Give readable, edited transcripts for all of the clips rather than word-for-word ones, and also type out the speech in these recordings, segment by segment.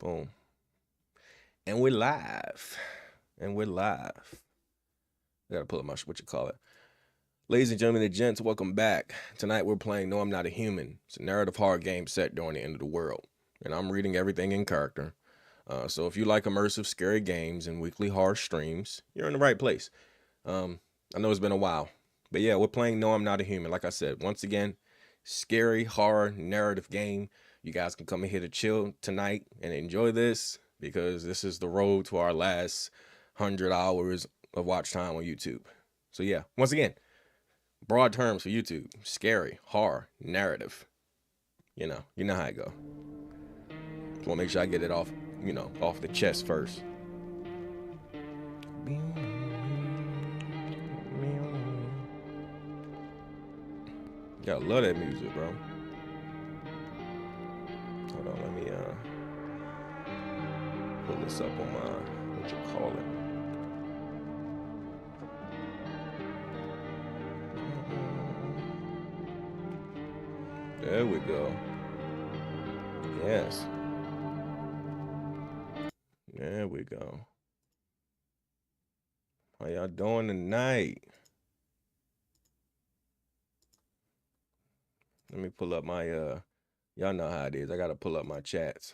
Boom. And we're live. And we're live. I gotta pull up my what you call it. Ladies and gentlemen, the gents, welcome back. Tonight we're playing No I'm Not a Human. It's a narrative horror game set during the end of the world. And I'm reading everything in character. So if you like immersive, scary games and weekly horror streams, you're in the right place. I know it's been a while. But yeah, we're playing No I'm Not a Human. Like I said, once again, scary horror narrative game. You guys can come in here to chill tonight and enjoy this because this is the road to our last 100 hours of watch time on YouTube. So yeah, once again, broad terms for YouTube: scary, horror, narrative. You know how it go. Just want to make sure I get it off, off the chest first. Gotta love that music, bro. Hold on, let me pull this up on my what you call it. There we go. Yes. There we go. How y'all doing tonight? Let me pull up my y'all know how it is. I gotta pull up my chats.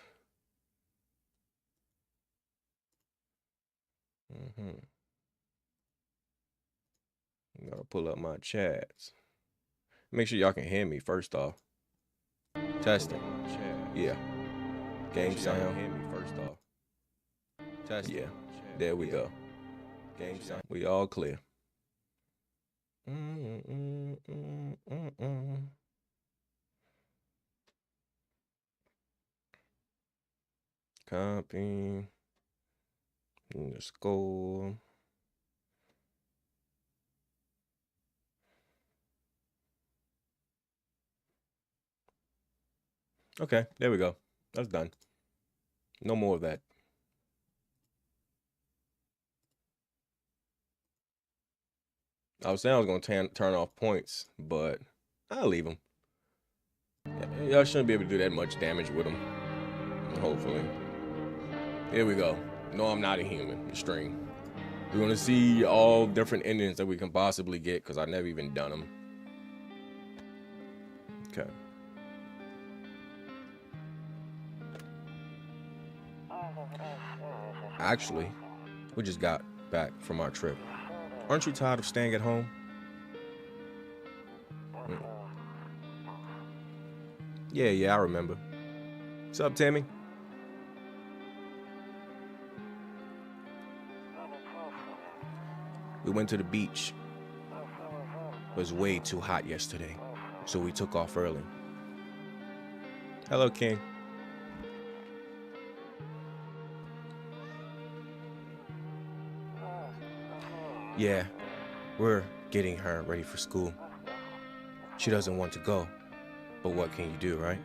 Gotta pull up my chats. Make sure y'all can hear me first off. Testing. Yeah. Game sound. Hear me first off. Testing. Yeah. There we go. Game sound. We all clear. Copy. Let's go. Okay, there we go. That's done. No more of that. I was saying I was going to turn off points, but I'll leave them. Y'all shouldn't be able to do that much damage with them. Hopefully. Here we go. No, I'm not a human. The string. We're going to see all different endings that we can possibly get because I've never even done them. Okay. Actually, we just got back from our trip. Aren't you tired of staying at home? Yeah, I remember. What's up, Timmy? We went to the beach. It was way too hot yesterday, so we took off early. Hello, King. Yeah, we're getting her ready for school. She doesn't want to go, but what can you do, right?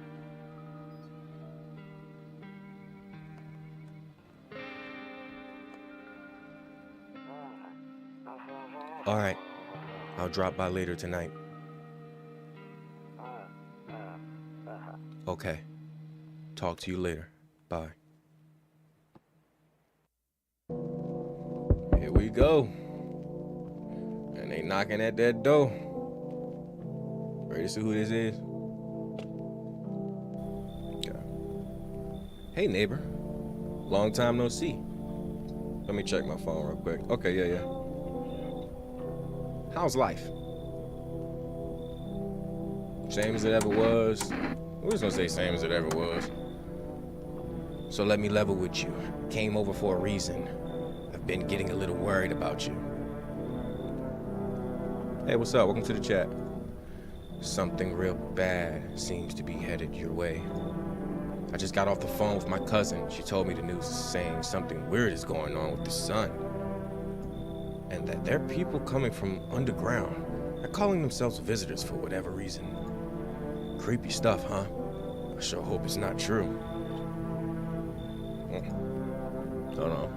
All right, I'll drop by later tonight. Okay, talk to you later. Bye. Here we go. And they knocking at that door. Ready to see who this is? Okay. Hey, neighbor. Long time no see. Let me check my phone real quick. Okay, yeah. How's life? Same as it ever was. We was gonna say same as it ever was. So let me level with you. Came over for a reason. I've been getting a little worried about you. Hey, what's up? Welcome to the chat. Something real bad seems to be headed your way. I just got off the phone with my cousin. She told me the news is saying something weird is going on with the sun. And that there are people coming from underground. They're calling themselves visitors for whatever reason. Creepy stuff, huh? I sure hope it's not true. Hold on.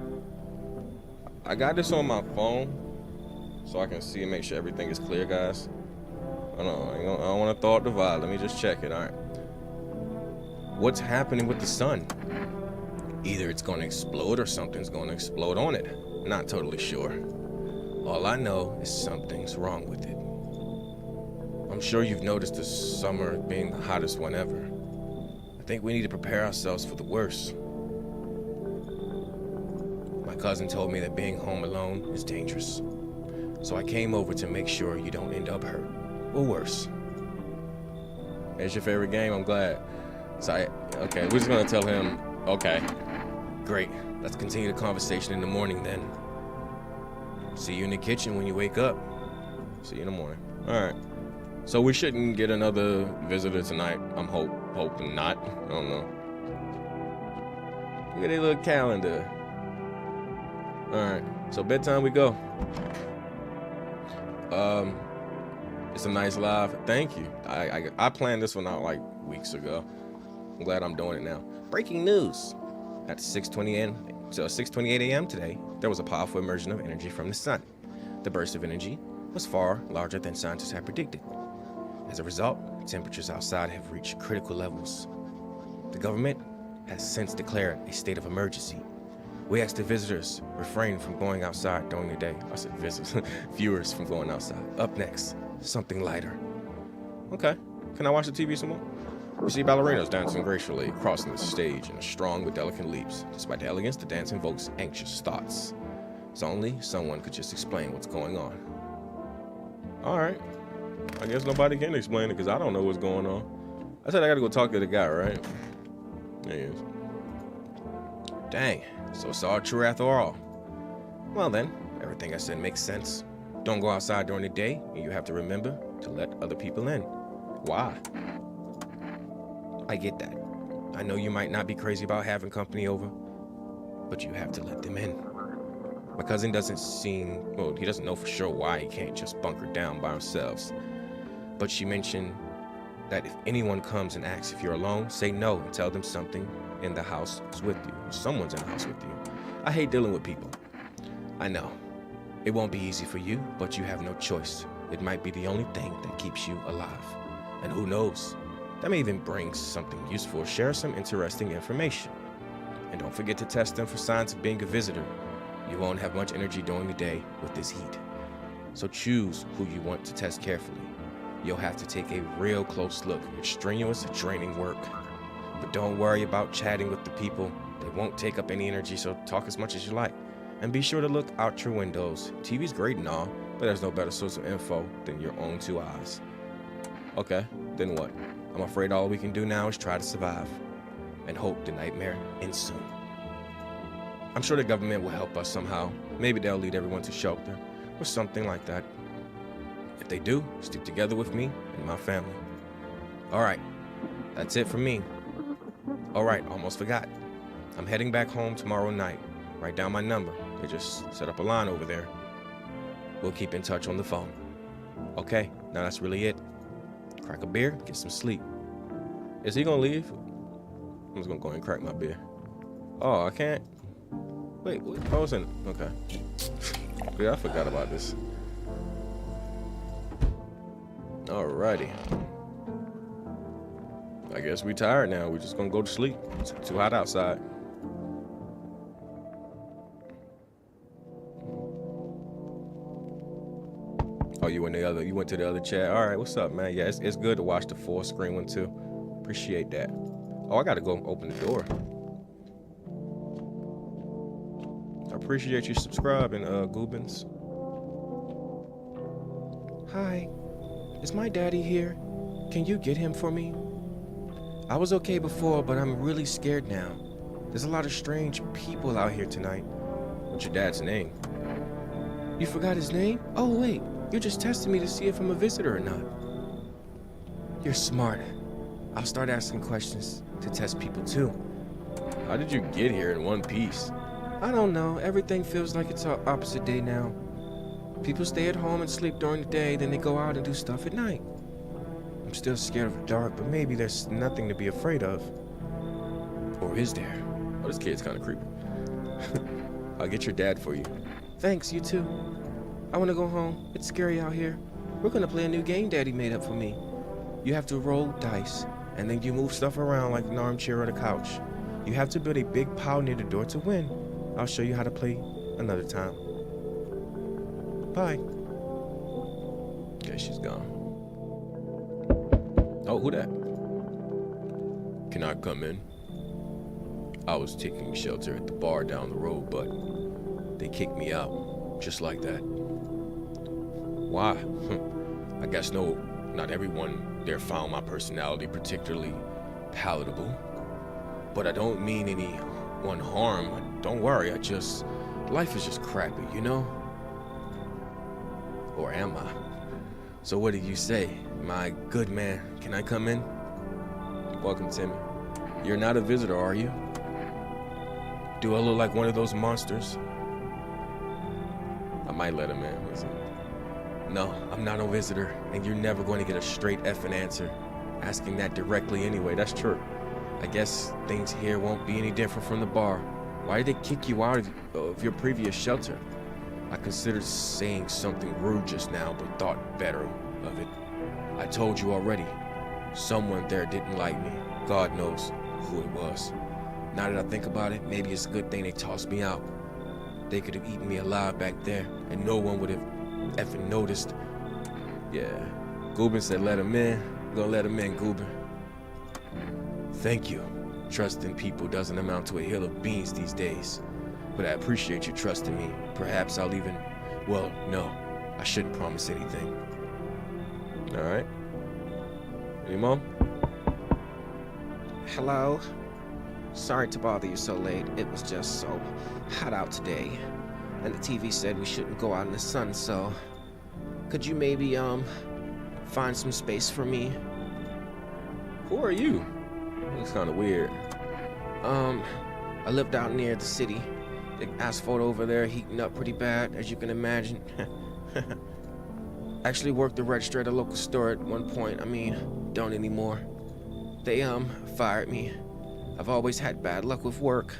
I got this on my phone so I can see and make sure everything is clear, guys. I don't want to throw out the vibe. Let me just check it. All right. What's happening with the sun? Either it's going to explode or something's going to explode on it. Not totally sure. All I know is something's wrong with it. I'm sure you've noticed this summer being the hottest one ever. I think we need to prepare ourselves for the worst. My cousin told me that being home alone is dangerous. So I came over to make sure you don't end up hurt, or worse. It's your favorite game, I'm glad. Okay, we're just gonna tell him, okay. Great, let's continue the conversation in the morning then. See you in the kitchen when you wake up. See you in the morning. All right. So we shouldn't get another visitor tonight. I'm hoping not. I don't know. Look at their little calendar. All right. So bedtime we go. It's a nice live. Thank you. I planned this one out like weeks ago. I'm glad I'm doing it now. Breaking news. At 6:28 a.m. today, there was a powerful emersion of energy from the sun. The burst of energy was far larger than scientists had predicted. As a result, temperatures outside have reached critical levels. The government has since declared a state of emergency. We asked the visitors refrain from going outside during the day. I said visitors, viewers from going outside. Up next, something lighter. Okay, can I watch the TV some more? We see ballerinas dancing gracefully, crossing the stage in a strong but delicate leaps. Despite the elegance, the dance invokes anxious thoughts. So only someone could just explain what's going on. All right. I guess nobody can explain it because I don't know what's going on. I said I gotta go talk to the guy, right? There he is. Dang, so it's all true after all. Well then, everything I said makes sense. Don't go outside during the day, and you have to remember to let other people in. Why? I get that. I know you might not be crazy about having company over, but you have to let them in. My cousin he doesn't know for sure why he can't just bunker down by ourselves. But she mentioned that if anyone comes and asks if you're alone, say no and tell them something in the house is with you, or someone's in the house with you. I hate dealing with people. I know. It won't be easy for you, but you have no choice. It might be the only thing that keeps you alive. And who knows? That may even bring something useful or share some interesting information. And don't forget to test them for signs of being a visitor. You won't have much energy during the day with this heat. So choose who you want to test carefully. You'll have to take a real close look. It's strenuous, draining work. But don't worry about chatting with the people. They won't take up any energy, so talk as much as you like. And be sure to look out your windows. TV's great and all, but there's no better source of info than your own two eyes. Okay, then what? I'm afraid all we can do now is try to survive and hope the nightmare ends soon. I'm sure the government will help us somehow. Maybe they'll lead everyone to shelter or something like that. If they do, stick together with me and my family. All right, that's it for me. All right, almost forgot. I'm heading back home tomorrow night. Write down my number. They just set up a line over there. We'll keep in touch on the phone. Okay, now that's really it. Crack a beer, get some sleep. Is he gonna leave? I'm just gonna go ahead and crack my beer. Oh, I can't. Wait, what? Oh, it's in. Okay. Yeah, I forgot about this. Alrighty. I guess we tired now. We're just gonna go to sleep. It's too hot outside. Oh, you went to the other chat. All right, what's up, man? Yeah, it's good to watch the full screen one too. Appreciate that. Oh, I gotta go open the door. I appreciate you subscribing, Goobins. Hi, is my daddy here? Can you get him for me? I was okay before, but I'm really scared now. There's a lot of strange people out here tonight. What's your dad's name? You forgot his name? Oh, wait. You're just testing me to see if I'm a visitor or not. You're smart. I'll start asking questions to test people too. How did you get here in one piece? I don't know. Everything feels like it's our opposite day now. People stay at home and sleep during the day, then they go out and do stuff at night. I'm still scared of the dark, but maybe there's nothing to be afraid of. Or is there? Oh, this kid's kind of creepy. I'll get your dad for you. Thanks, you too. I want to go home. It's scary out here. We're going to play a new game Daddy made up for me. You have to roll dice, and then you move stuff around like an armchair or the couch. You have to build a big pile near the door to win. I'll show you how to play another time. Bye. Okay, she's gone. Oh, who that? Can I come in? I was taking shelter at the bar down the road, but they kicked me out, just like that. Why? I guess not everyone there found my personality particularly palatable. But I don't mean anyone harm. Don't worry, life is just crappy, you know? Or am I? So what do you say? My good man, can I come in? Welcome, Timmy. You're not a visitor, are you? Do I look like one of those monsters? I might let him in. Listen. No, I'm not a visitor, and you're never going to get a straight effing answer. Asking that directly anyway, that's true. I guess things here won't be any different from the bar. Why did they kick you out of your previous shelter? I considered saying something rude just now, but thought better of it. I told you already. Someone there didn't like me. God knows who it was. Now that I think about it, maybe it's a good thing they tossed me out. They could have eaten me alive back there, and no one would have effing noticed. Yeah, Goobin said let him in. We're gonna let him in, Goobin. Thank you. Trusting people doesn't amount to a hill of beans these days. But I appreciate you trusting me. Perhaps I'll even... Well, no. I shouldn't promise anything. Alright. Any more? Hello? Sorry to bother you so late. It was just so hot out today. And the TV said we shouldn't go out in the sun, so... Could you maybe, find some space for me? Who are you? Looks kind of weird. I lived out near the city. The asphalt over there heating up pretty bad, as you can imagine. Actually worked the register at a local store at one point. I mean, don't anymore. They, fired me. I've always had bad luck with work.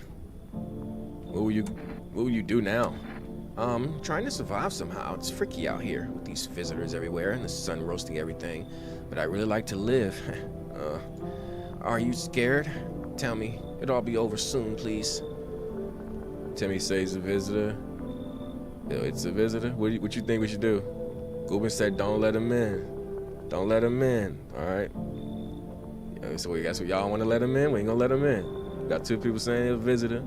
What will you do now? Trying to survive somehow. It's freaky out here with these visitors everywhere and the sun roasting everything. But I really like to live. Are you scared? Tell me. It'll all be over soon, please. Timmy says a visitor. Yo, it's a visitor? What you think we should do? Goobin said don't let him in. Don't let him in, alright? So we guess y'all want to let him in? We ain't gonna let him in. Got two people saying a visitor.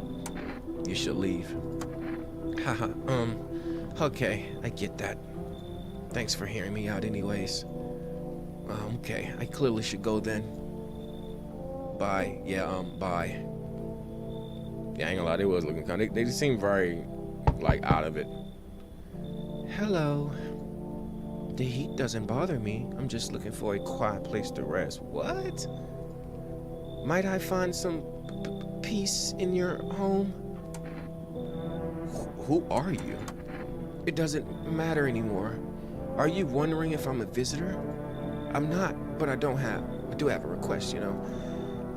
You should leave. Haha, okay, I get that. Thanks for hearing me out anyways. Okay, I clearly should go then. Bye, yeah, bye. Yeah, I ain't gonna lie, they was looking kind of, they just seemed very, like, out of it. Hello. The heat doesn't bother me. I'm just looking for a quiet place to rest. What? Might I find some peace in your home? Who are you? It doesn't matter anymore. Are you wondering if I'm a visitor? I'm not, but I do have a request, you know.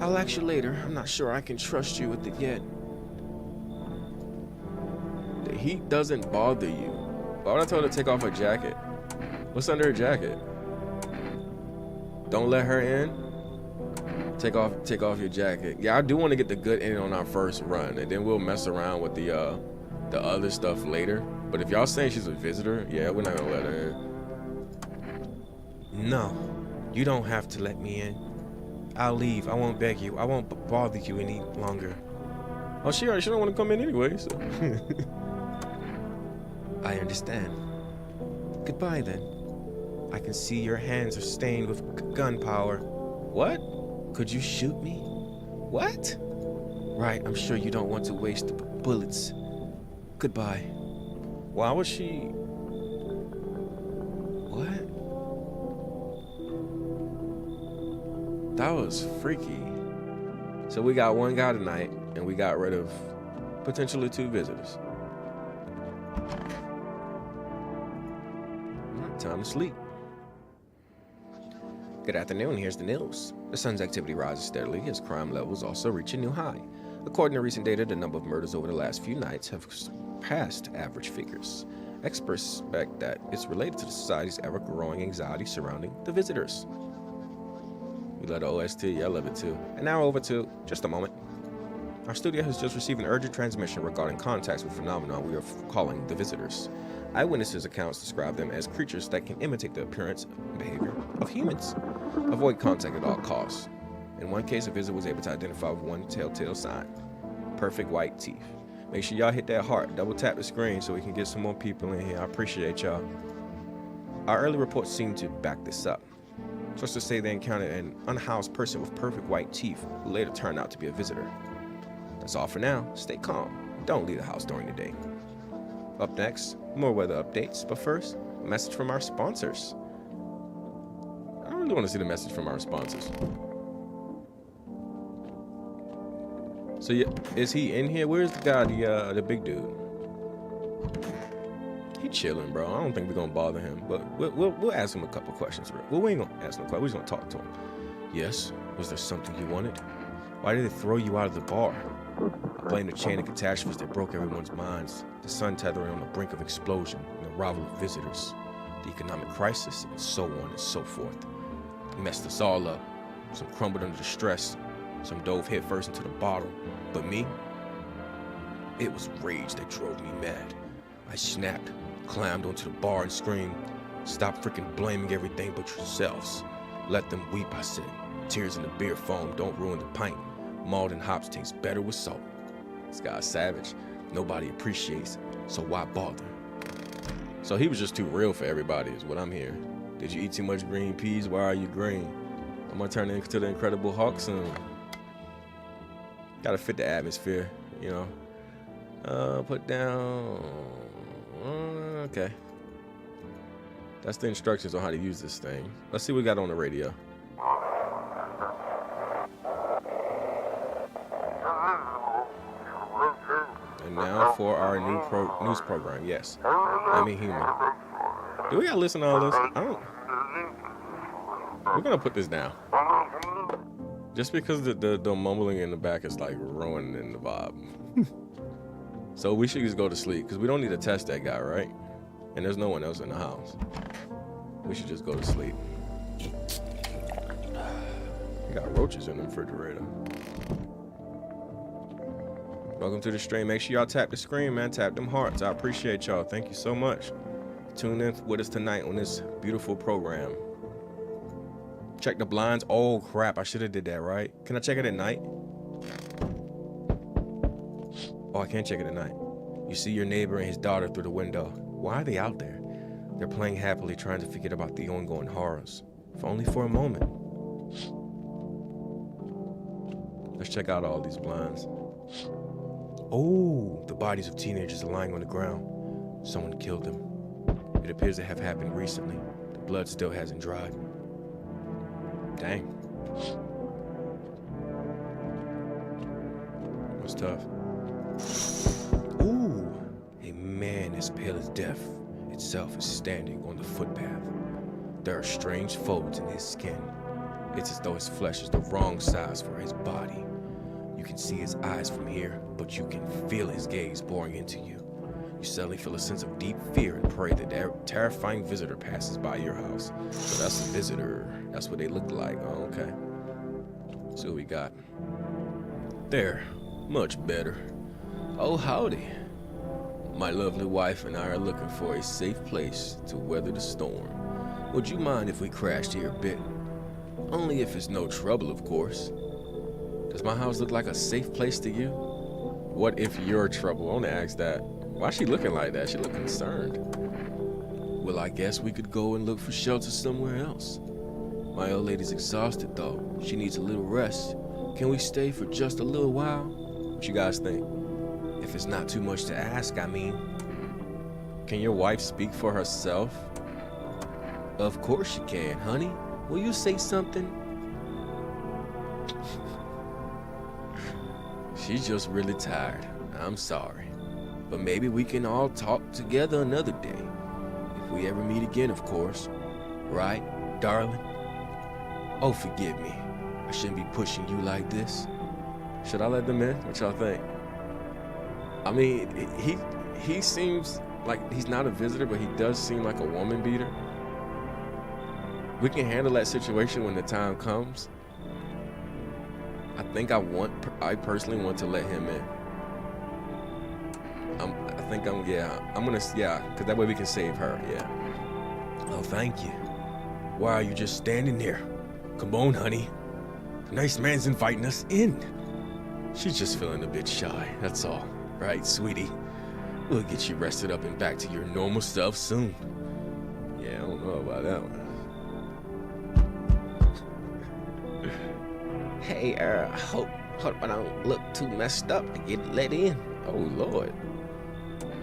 I'll ask you later. I'm not sure I can trust you with it yet. The heat doesn't bother you. Why would I tell her to take off her jacket? What's under her jacket? Don't let her in. Take off your jacket. Yeah, I do want to get the good in on our first run, and then we'll mess around with the other stuff later. But if y'all saying she's a visitor, yeah, we're not gonna let her in. No, you don't have to let me in. I'll leave. I won't beg you. I won't bother you any longer. Oh, she don't want to come in anyway, so. I understand. Goodbye then. I can see your hands are stained with gunpowder. What? Could you shoot me? What? Right, I'm sure you don't want to waste the bullets. Goodbye. Why was she... What? That was freaky. So we got one guy tonight, and we got rid of potentially two visitors. Time to sleep. Good afternoon, here's the news. The sun's activity rises steadily as crime levels also reach a new high. According to recent data, the number of murders over the last few nights have surpassed average figures. Experts suspect that it's related to the society's ever-growing anxiety surrounding the visitors. You love the OST? Yeah, I love it too. And now over to just a moment. Our studio has just received an urgent transmission regarding contacts with phenomena we are calling the visitors. Eyewitnesses' accounts describe them as creatures that can imitate the appearance and behavior of humans. Avoid contact at all costs. In one case, a visitor was able to identify with one telltale sign: perfect white teeth. Make sure y'all hit that heart, double tap the screen so we can get some more people in here. I appreciate y'all. Our early reports seem to back this up. Sources say they encountered an unhoused person with perfect white teeth who later turned out to be a visitor. That's all for now. Stay calm. Don't leave the house during the day. Up next, more weather updates, but first, a message from our sponsors. I really want to see the message from our sponsors. So yeah, is he in here? Where's the guy, the big dude? He chilling, bro. I don't think we're gonna bother him, but we'll ask him a couple questions. Well, we ain't gonna ask him a question. We're just gonna talk to him. Yes. Was there something you wanted? Why did they throw you out of the bar? I blame the chain of catastrophes that broke everyone's minds. The sun tethering on the brink of explosion, and the arrival of visitors, the economic crisis, and so on and so forth. It messed us all up. Some crumbled under the stress. Some dove headfirst into the bottle. But me? It was rage that drove me mad. I snapped, climbed onto the bar and screamed, "Stop freaking blaming everything but yourselves. Let them weep," I said. "Tears in the beer foam don't ruin the pint. Malt and hops taste better with salt." This guy's savage. Nobody appreciates, so why bother? So he was just too real for everybody is what I'm hearing. Did you eat too much green peas? Why are you green? I'm gonna turn into the Incredible Hulk soon. Gotta fit the atmosphere, you know. Put down. Okay. That's the instructions on how to use this thing. Let's see what we got on the radio. And now for our new news program. Yes, I'm a human. Do we gotta listen to all this? I don't. We're gonna put this down. Just because the mumbling in the back is like ruining the vibe. So we should just go to sleep because we don't need to test that guy, right? And there's no one else in the house. We should just go to sleep. We got roaches in the refrigerator. Welcome to the stream. Make sure y'all tap the screen, man. Tap them hearts. I appreciate y'all. Thank you so much. Tune in with us tonight on this beautiful program. Check the blinds. Oh crap, I should have did that, right? Can I check it at night? Oh, I can't check it at night. You see your neighbor and his daughter through the window. Why are they out there? They're playing happily, trying to forget about the ongoing horrors. If only for a moment. Let's check out all these blinds. Oh, the bodies of teenagers are lying on the ground. Someone killed them. It appears to have happened recently. The blood still hasn't dried. Dang. That's tough. Ooh, a man as pale as death itself is standing on the footpath. There are strange folds in his skin. It's as though his flesh is the wrong size for his body. You can see his eyes from here, but you can feel his gaze boring into you. You suddenly feel a sense of deep fear and pray that a terrifying visitor passes by your house. So that's a visitor. That's what they look like. Oh, okay. See what we got. There. Much better. Oh, howdy. My lovely wife and I are looking for a safe place to weather the storm. Would you mind if we crashed here a bit? Only if it's no trouble, of course. Does my house look like a safe place to you? What if you're trouble? I want to ask that. Why is she looking like that? She look concerned. Well, I guess we could go and look for shelter somewhere else. My old lady's exhausted, though. She needs a little rest. Can we stay for just a little while? What you guys think? If it's not too much to ask, I mean. Can your wife speak for herself? Of course she can, honey. Will you say something? She's just really tired. I'm sorry. But maybe we can all talk together another day. If we ever meet again, of course. Right, darling? Oh, forgive me. I shouldn't be pushing you like this. Should I let them in? What y'all think? I mean, he seems like he's not a visitor, but he does seem like a woman beater. We can handle that situation when the time comes. I personally want to let him in. Because that way we can save her, yeah. Oh, thank you. Why are you just standing there? Come on, honey. The nice man's inviting us in. She's just feeling a bit shy, that's all. Right, sweetie? We'll get you rested up and back to your normal self soon. Yeah, I don't know about that one. Hey, hope I don't look too messed up to get let in. Oh, Lord.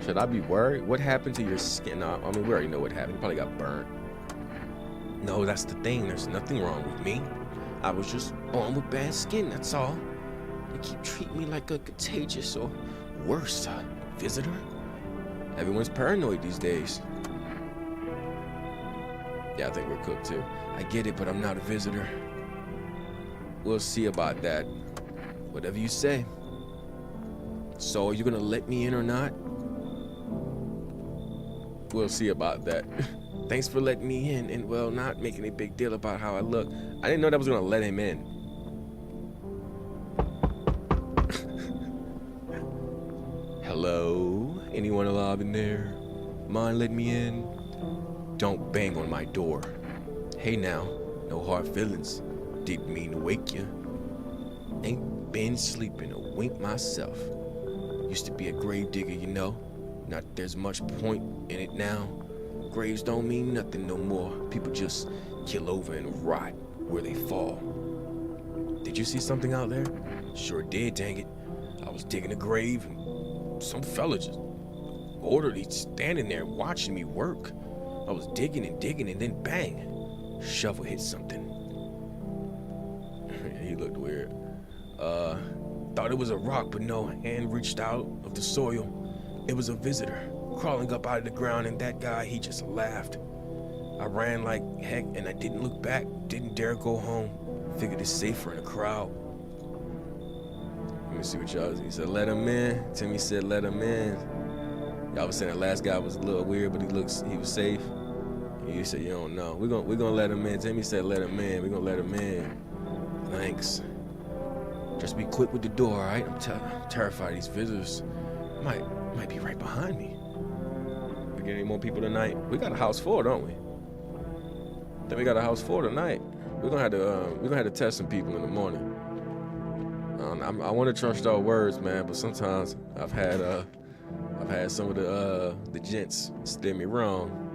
Should I be worried? What happened to your skin? No, I mean, we already know what happened. You probably got burnt. No, that's the thing. There's nothing wrong with me. I was just born with bad skin, that's all. They keep treating me like a contagious or worse, visitor. Everyone's paranoid these days. Yeah, I think we're cooked too. I get it, but I'm not a visitor. We'll see about that. Whatever you say. So, are you gonna let me in or not? We'll see about that. Thanks for letting me in and, well, not making a big deal about how I look. I didn't know that was gonna let him in. Hello? Anyone alive in there? Mind letting me in? Don't bang on my door. Hey now, no hard feelings. Didn't mean to wake you. Ain't been sleeping a wink myself. Used to be a grave digger, you know. Not that there's much point in it now. Graves don't mean nothing no more. People just kill over and rot where they fall. Did you see something out there? Sure did, dang it. I was digging a grave and some fella just orderly standing there watching me work. I was digging and then bang, shovel hit something. He looked weird. Thought it was a rock, but no, hand reached out of the soil. It was a visitor crawling up out of the ground, and that guy, he just laughed. I ran like heck, and I didn't look back, didn't dare go home. Figured it's safer in a crowd. Let me see what y'all. He said, let him in. Timmy said, let him in. Y'all was saying the last guy was a little weird, but he was safe. And you said, you don't know. We're gonna let him in. Timmy said, let him in. We're gonna let him in. Thanks. Just be quick with the door, all right? I'm terrified of these visitors. Might be right behind me. We get any more people tonight? We got a house full, don't we? I think we got a house full tonight. We're gonna have to test some people in the morning. I want to trust our words, man, but sometimes I've had some of the gents steer me wrong.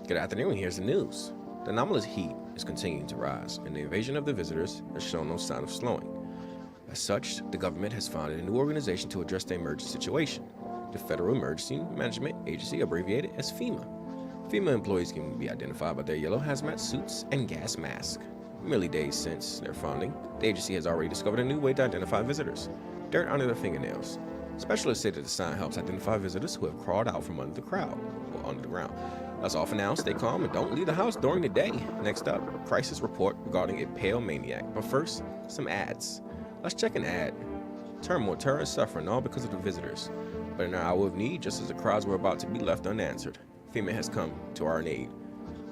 Good afternoon. Here's the news. The anomalous heat is continuing to rise, and the invasion of the visitors has shown no sign of slowing. As such, the government has founded a new organization to address the emergency situation, the Federal Emergency Management Agency, abbreviated as FEMA. FEMA employees can be identified by their yellow hazmat suits and gas masks. Merely days since their founding, the agency has already discovered a new way to identify visitors: dirt under their fingernails. Specialists say that the sign helps identify visitors who have crawled out from under the ground. As off announced, stay calm and don't leave the house during the day. Next up, a crisis report regarding a pale maniac. But first, some ads. Let's check an ad. Turmoil, terror, and suffering, all because of the visitors. But in our hour of need, just as the cries were about to be left unanswered, FEMA has come to our aid.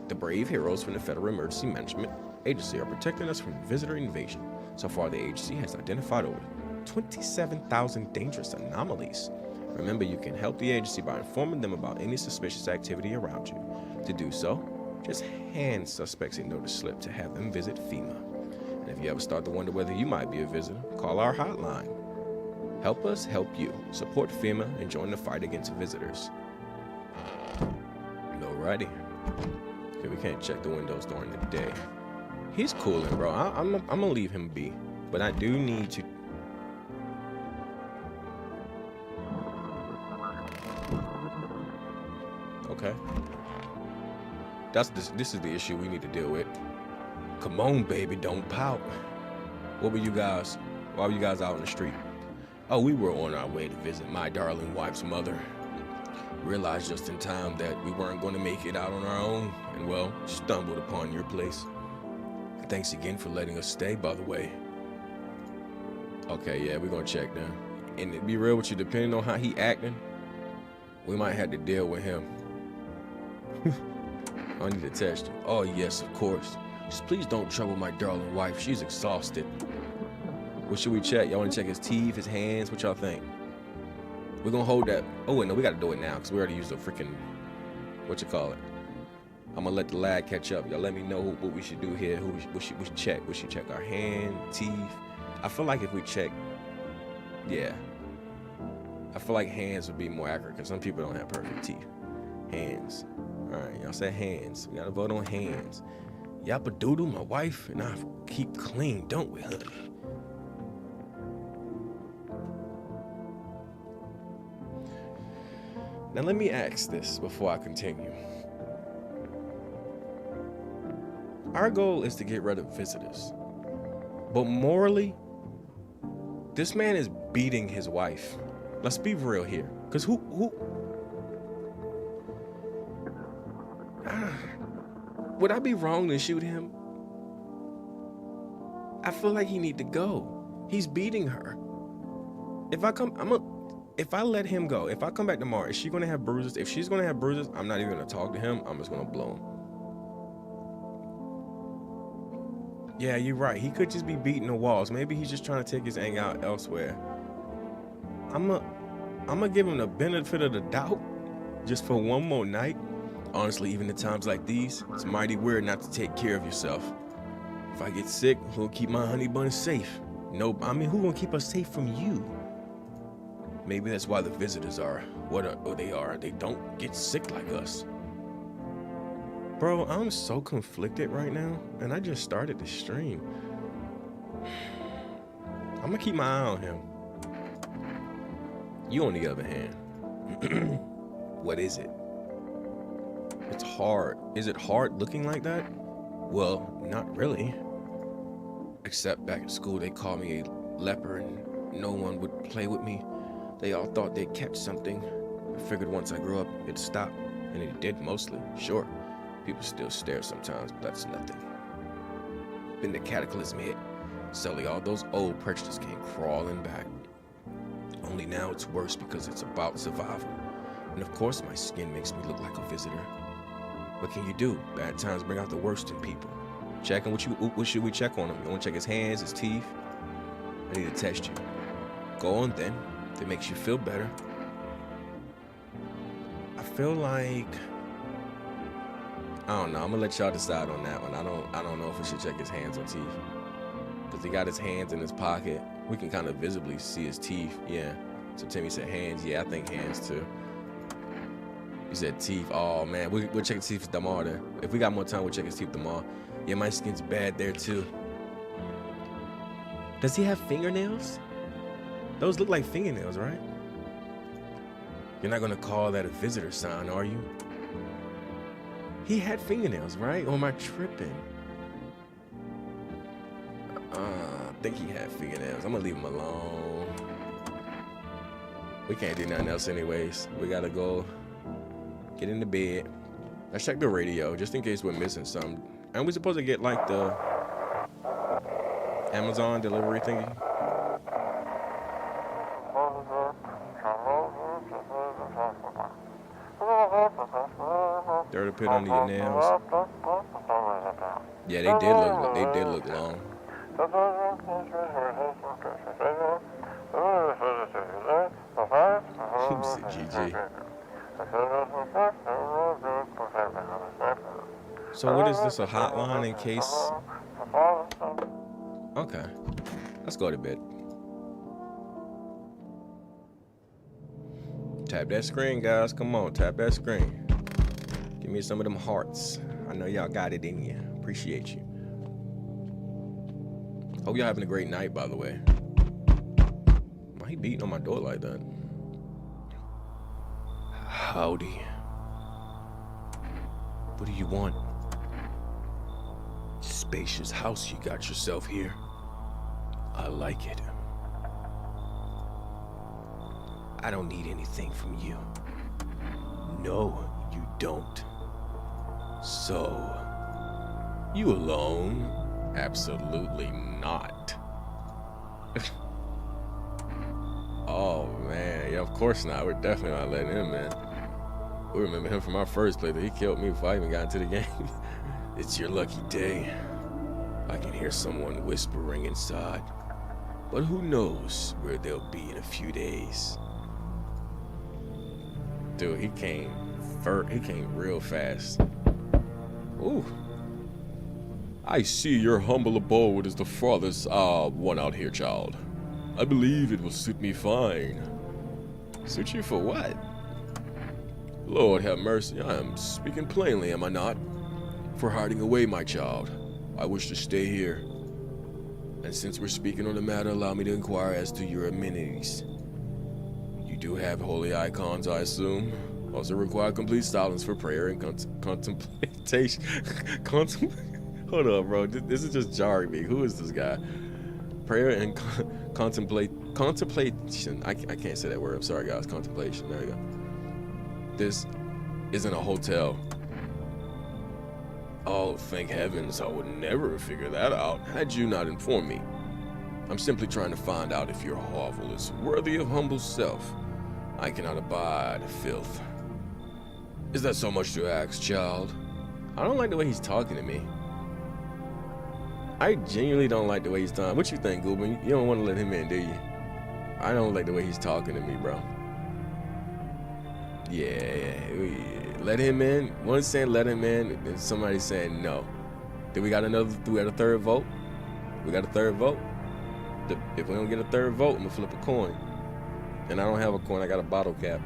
The brave heroes from the Federal Emergency Management Agency are protecting us from visitor invasion. So far, the agency has identified over 27,000 dangerous anomalies. Remember, you can help the agency by informing them about any suspicious activity around you. To do so, just hand suspects a notice slip to have them visit FEMA. And if you ever start to wonder whether you might be a visitor, call our hotline. Help us help you. Support FEMA and join the fight against visitors. Alrighty. Okay, we can't check the windows during the day. He's cooling, bro. I'm gonna leave him be. But I do need to... Okay. This is the issue we need to deal with. Come on, baby, don't pout. Why were you guys out in the street? Oh, we were on our way to visit my darling wife's mother. Realized just in time that we weren't going to make it out on our own, and well, stumbled upon your place. Thanks again for letting us stay, by the way. Okay, yeah, we're gonna check now. And to be real with you, depending on how he acting, we might have to deal with him. I need to test you. Oh, yes, of course. Just please don't trouble my darling wife. She's exhausted. What should we check? Y'all want to check his teeth, his hands? What y'all think? We're going to hold that. Oh, wait, no, we got to do it now because we already used the freaking, what you call it? I'm going to let the lad catch up. Y'all let me know what we should do here. What should we check? We should check our hand, teeth. I feel like if we check, yeah. I feel like hands would be more accurate because some people don't have perfect teeth. Hands. All right, y'all said hands. We got to vote on hands. Yappa doodle, my wife, and I keep clean, don't we, honey? Now let me ask this before I continue. Our goal is to get rid of visitors. But morally, this man is beating his wife. Let's be real here. Because who would I be wrong to shoot him? I feel like he need to go. He's beating her. If I let him go, if I come back tomorrow, is she gonna have bruises? If she's gonna have bruises, I'm not even gonna talk to him. I'm just gonna blow him. Yeah, you're right. He could just be beating the walls. Maybe he's just trying to take his anger out elsewhere. I'm gonna give him the benefit of the doubt just for one more night. Honestly, even in times like these, it's mighty weird not to take care of yourself. If I get sick, who'll keep my honey bun safe? No, I mean, who gonna keep us safe from you? Maybe that's why the visitors are what they are. They don't get sick like us. Bro, I'm so conflicted right now, and I just started the stream. I'm gonna keep my eye on him. You, on the other hand, what is it? It's hard. Is it hard looking like that? Well, not really. Except back at school, they called me a leper and no one would play with me. They all thought they'd catch something. I figured once I grew up, it'd stop. And it did mostly, sure. People still stare sometimes, but that's nothing. Then the cataclysm hit. Suddenly all those old prejudices came crawling back. Only now it's worse because it's about survival. And of course my skin makes me look like a visitor. What can you do? Bad times bring out the worst in people. Checking what should we check on him? You want to check his hands, his teeth? I need to test you. Go on then. If it makes you feel better. I feel like, I don't know. I'm gonna let y'all decide on that one. I don't know if we should check his hands or teeth. Cause he got his hands in his pocket. We can kind of visibly see his teeth. Yeah. So Timmy said hands. Yeah, I think hands too. He said teeth. Oh man, we'll check his teeth tomorrow then. If we got more time, we'll check his teeth tomorrow. Yeah, my skin's bad there too. Does he have fingernails? Those look like fingernails, right? You're not gonna call that a visitor sign, are you? He had fingernails, right? Or am I tripping? I think he had fingernails. I'm gonna leave him alone. We can't do nothing else anyways. We gotta go get into bed. Let's check the radio just in case we're missing something. Aren't we supposed to get like the Amazon delivery thingy? Dirty pit under your nails. Yeah, they did look long. GG. So what is this, a hotline in case? Okay, let's go to bed. Tap that screen, guys. Come on, tap that screen. Give me some of them hearts. I know y'all got it in you. Appreciate you. Hope y'all having a great night, by the way. Why he beating on my door like that? Howdy. What do you want? Spacious house you got yourself here. I like it. I don't need anything from you. No, you don't. So, you alone? Absolutely not. Oh man, yeah, of course not. We're definitely not letting him in. We remember him from our first playthrough. He killed me before I even got into the game. It's your lucky day. I can hear someone whispering inside. But who knows where they'll be in a few days. Dude, he came real fast. Ooh. I see your humble abode is the farthest one out here, child. I believe it will suit me fine. Suit you for what? Lord have mercy, I am speaking plainly, am I not? For hiding away, my child. I wish to stay here. And since we're speaking on the matter, allow me to inquire as to your amenities. You do have holy icons, I assume. Also require complete silence for prayer and contemplation. Hold up, bro. This is just jarring me. Who is this guy? Prayer and contemplation. I can't say that word. I'm sorry, guys. Contemplation. There you go. This isn't a hotel. Oh, thank heavens, I would never figure that out had you not informed me. I'm simply trying to find out if your hovel is worthy of humble self. I cannot abide filth. Is that so much to ask, child? I don't like the way he's talking to me. I genuinely don't like the way he's talking. What you think, Goobin? You don't want to let him in, do you? I don't like the way he's talking to me, bro. Yeah, let him in. One saying let him in, and somebody saying no. Then we got a third vote. We got a third vote. If we don't get a third vote, I'm gonna flip a coin. And I don't have a coin, I got a bottle cap.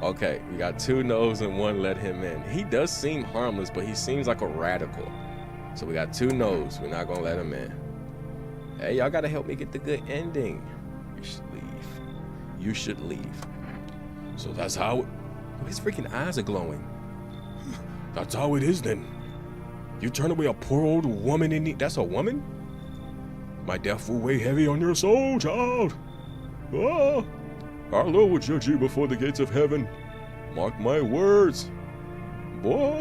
Okay, we got 2 no's and 1 let him in. He does seem harmless, but he seems like a radical. So we got 2 no's, we're not gonna let him in. Hey, y'all gotta help me get the good ending. You should leave. You should leave. So that's how his freaking eyes are glowing. That's how it is then. You turn away a poor old woman in need. That's a woman? My death will weigh heavy on your soul, child. Ah, our Lord will judge you before the gates of heaven. Mark my words. Boy.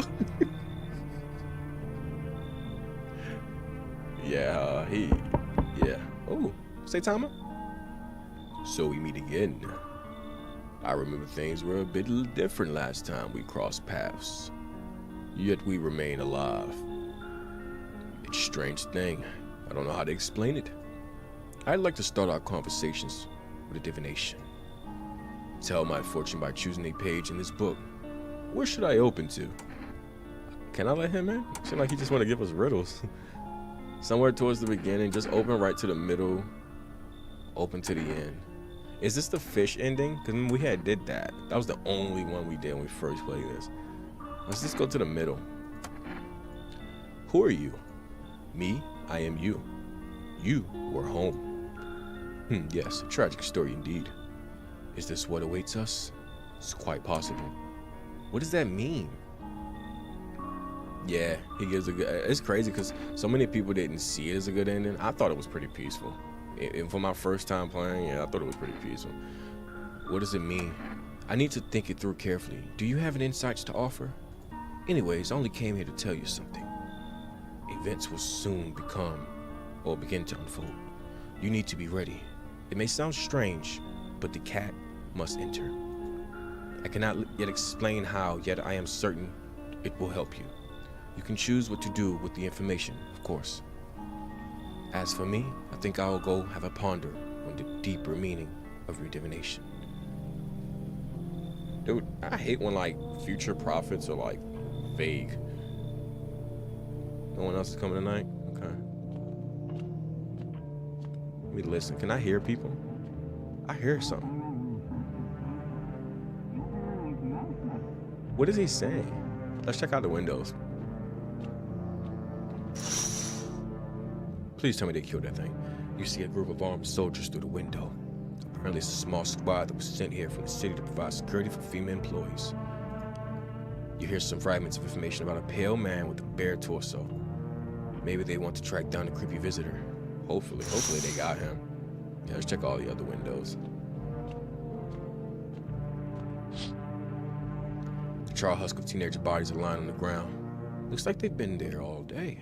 Yeah. Oh, say timer. So we meet again. I remember things were a bit different last time we crossed paths. Yet we remain alive. It's a strange thing. I don't know how to explain it. I'd like to start our conversations with a divination. Tell my fortune by choosing a page in this book. Where should I open to? Can I let him in? Seems like he just want to give us riddles. Somewhere towards the beginning, just open right to the middle, open to the end. Is this the fish ending? Because we did that. That was the only one we did when we first played this. Let's just go to the middle. Who are you? Me, I am you. You were home. Yes, a tragic story indeed. Is this what awaits us? It's quite possible. What does that mean? Yeah, he gives a good... It's crazy because so many people didn't see it as a good ending. I thought it was pretty peaceful. And for my first time playing, yeah, I thought it was pretty peaceful. What does it mean? I need to think it through carefully. Do you have any insights to offer? Anyways, I only came here to tell you something. Events will soon begin to unfold. You need to be ready. It may sound strange, but the cat must enter. I cannot yet explain how, yet I am certain it will help you. You can choose what to do with the information, of course. As for me, I think I will go have a ponder on the deeper meaning of your divination. Dude, I hate when like future prophets are like vague. No one else is coming tonight? Okay. Let me listen. Can I hear people? I hear something. What is he saying? Let's check out the windows. Please tell me they killed that thing. You see a group of armed soldiers through the window. Apparently it's a small squad that was sent here from the city to provide security for female employees. You hear some fragments of information about a pale man with a bare torso. Maybe they want to track down the creepy visitor. Hopefully they got him. Yeah, let's check all the other windows. The charred husk of teenager bodies are lying on the ground. Looks like they've been there all day.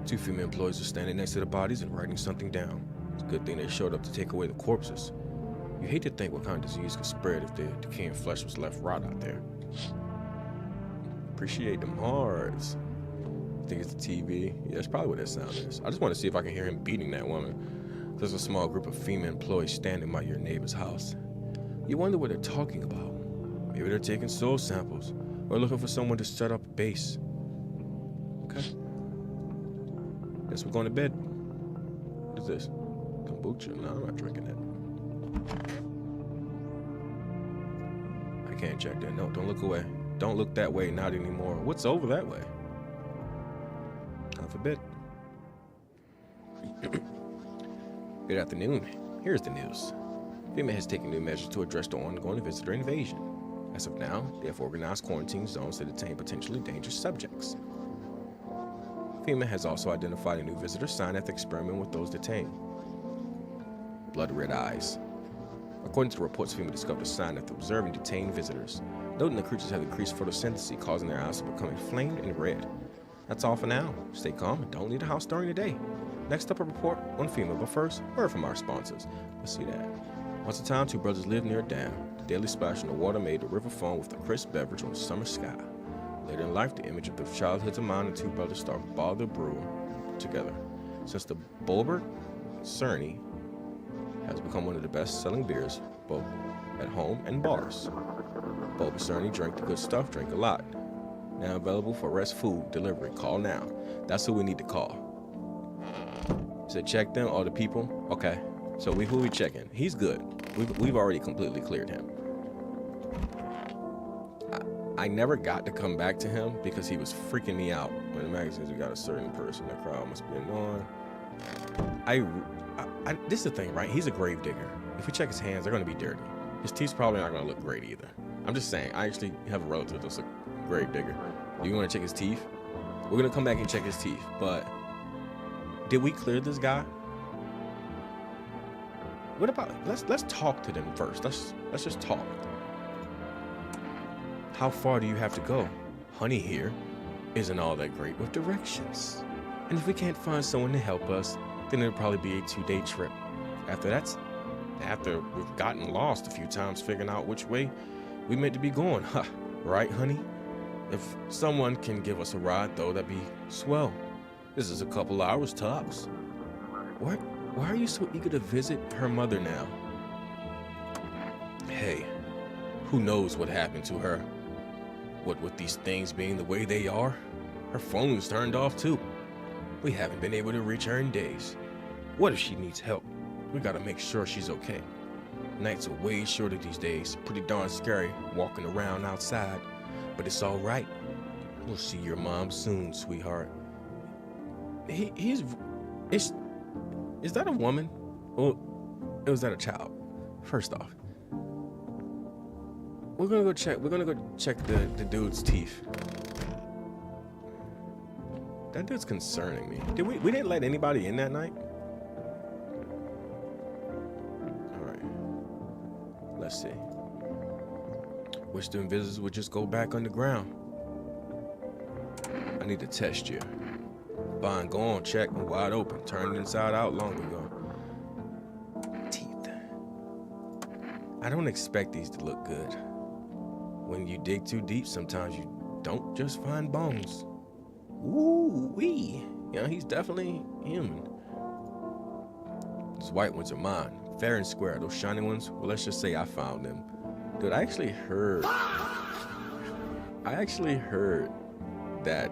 2 female employees are standing next to the bodies and writing something down. It's a good thing they showed up to take away the corpses. You hate to think what kind of disease could spread if the decaying flesh was left rot out there. Appreciate them hearts. I think it's the TV. Yeah, that's probably what that sound is. I just want to see if I can hear him beating that woman. There's a small group of female employees standing by your neighbor's house. You wonder what they're talking about. Maybe they're taking soul samples or looking for someone to set up a base. Okay. Guess we're going to bed. What is this? Kombucha? No, I'm not drinking that. I can't check that. No, don't look away. Don't look that way, not anymore. What's over that way? Time for bed. Good afternoon. Here's the news. FEMA has taken new measures to address the ongoing visitor invasion. As of now, they have organized quarantine zones to detain potentially dangerous subjects. FEMA has also identified a new visitor sign at the experiment with those detained. Blood red eyes. According to the reports, FEMA discovered a sign after observing detained visitors, noting the creatures have increased photosynthesis, causing their eyes to become inflamed and red. That's all for now. Stay calm and don't leave the house during the day. Next up, a report on FEMA, but first, word from our sponsors. Let's see that. Once a time, two brothers lived near a dam. The daily splash in the water made the river foam with a crisp beverage on the summer sky. Later in life, the image of their childhoods of mine and two brothers started to bother brew together. Since the Bulbert Cerny has become one of the best-selling beers, both at home and bars. Bulbert Cerny, drink the good stuff, drink a lot. Now available for rest food delivery. Call now. That's who we need to call. So check them, all the people. Okay. So who we checking? He's good. We've already completely cleared him. I never got to come back to him because he was freaking me out. When the magazines, we got a certain person. The crowd must be annoying. This is the thing, right? He's a grave digger. If we check his hands, they're going to be dirty. His teeth's probably not going to look great either. I'm just saying. I actually have a relative that's a grave digger. Do you want to check his teeth? We're going to come back and check his teeth. But did we clear this guy? What about, let's talk to them first. Let's just talk. How far do you have to go? Honey here isn't all that great with directions. And if we can't find someone to help us, then it'll probably be a 2-day trip. After we've gotten lost a few times figuring out which way we meant to be going. Huh, right, honey? If someone can give us a ride, though, that'd be swell. This is a couple hours tops. Why are you so eager to visit her mother now? Hey, who knows what happened to her? What with these things being the way they are? Her phone's turned off too. We haven't been able to reach her in days. What if she needs help? We gotta make sure she's okay. Nights are way shorter these days. Pretty darn scary walking around outside. But it's all right. We'll see your mom soon, sweetheart. Is that a woman? Or was that a child? First off, we're gonna go check the dude's teeth. That dude's concerning me. We didn't let anybody in that night? Alright. Let's see. Wish the visitors would just go back underground. I need to test you. Fine, go on, check. I'm wide open. Turned inside out long ago. Teeth. I don't expect these to look good. When you dig too deep, sometimes you don't just find bones. Ooh-wee. Yeah, he's definitely human. Those white ones are mine. Fair and square. Those shiny ones, well, let's just say I found them. Dude, I actually heard that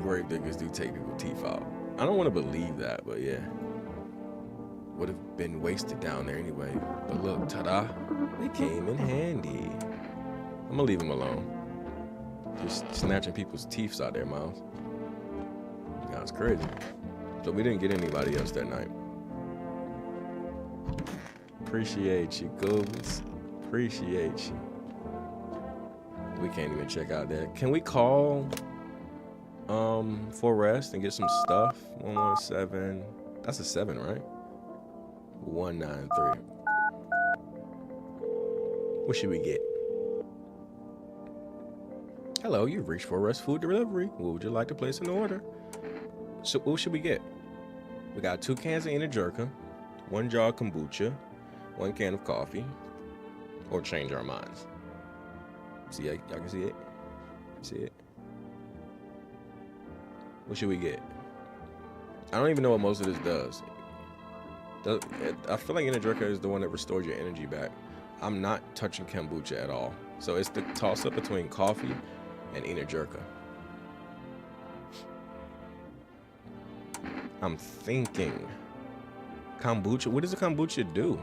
grave diggers do take people's teeth out. I don't want to believe that, but yeah. Would have been wasted down there anyway. But look, ta-da, they came in handy. I'm gonna leave them alone. Just snatching people's teeth out there, Miles. That's crazy. So we didn't get anybody else that night. Appreciate you, Googles. Appreciate you. We can't even check out there. Can we call for rest and get some stuff? 117. That's a 7, right? 193. What should we get? Hello, you've reached for rest food delivery. What would you like to place an order? So what should we get? We got 2 cans of Inner Jerkin, 1 jar of kombucha, 1 can of coffee, or change our minds. See, y'all can see it? See it? What should we get? I don't even know what most of this does. I feel like Energurka is the one that restores your energy back. I'm not touching kombucha at all. So it's the toss-up between coffee and Energurka. I'm thinking kombucha. What does the kombucha do?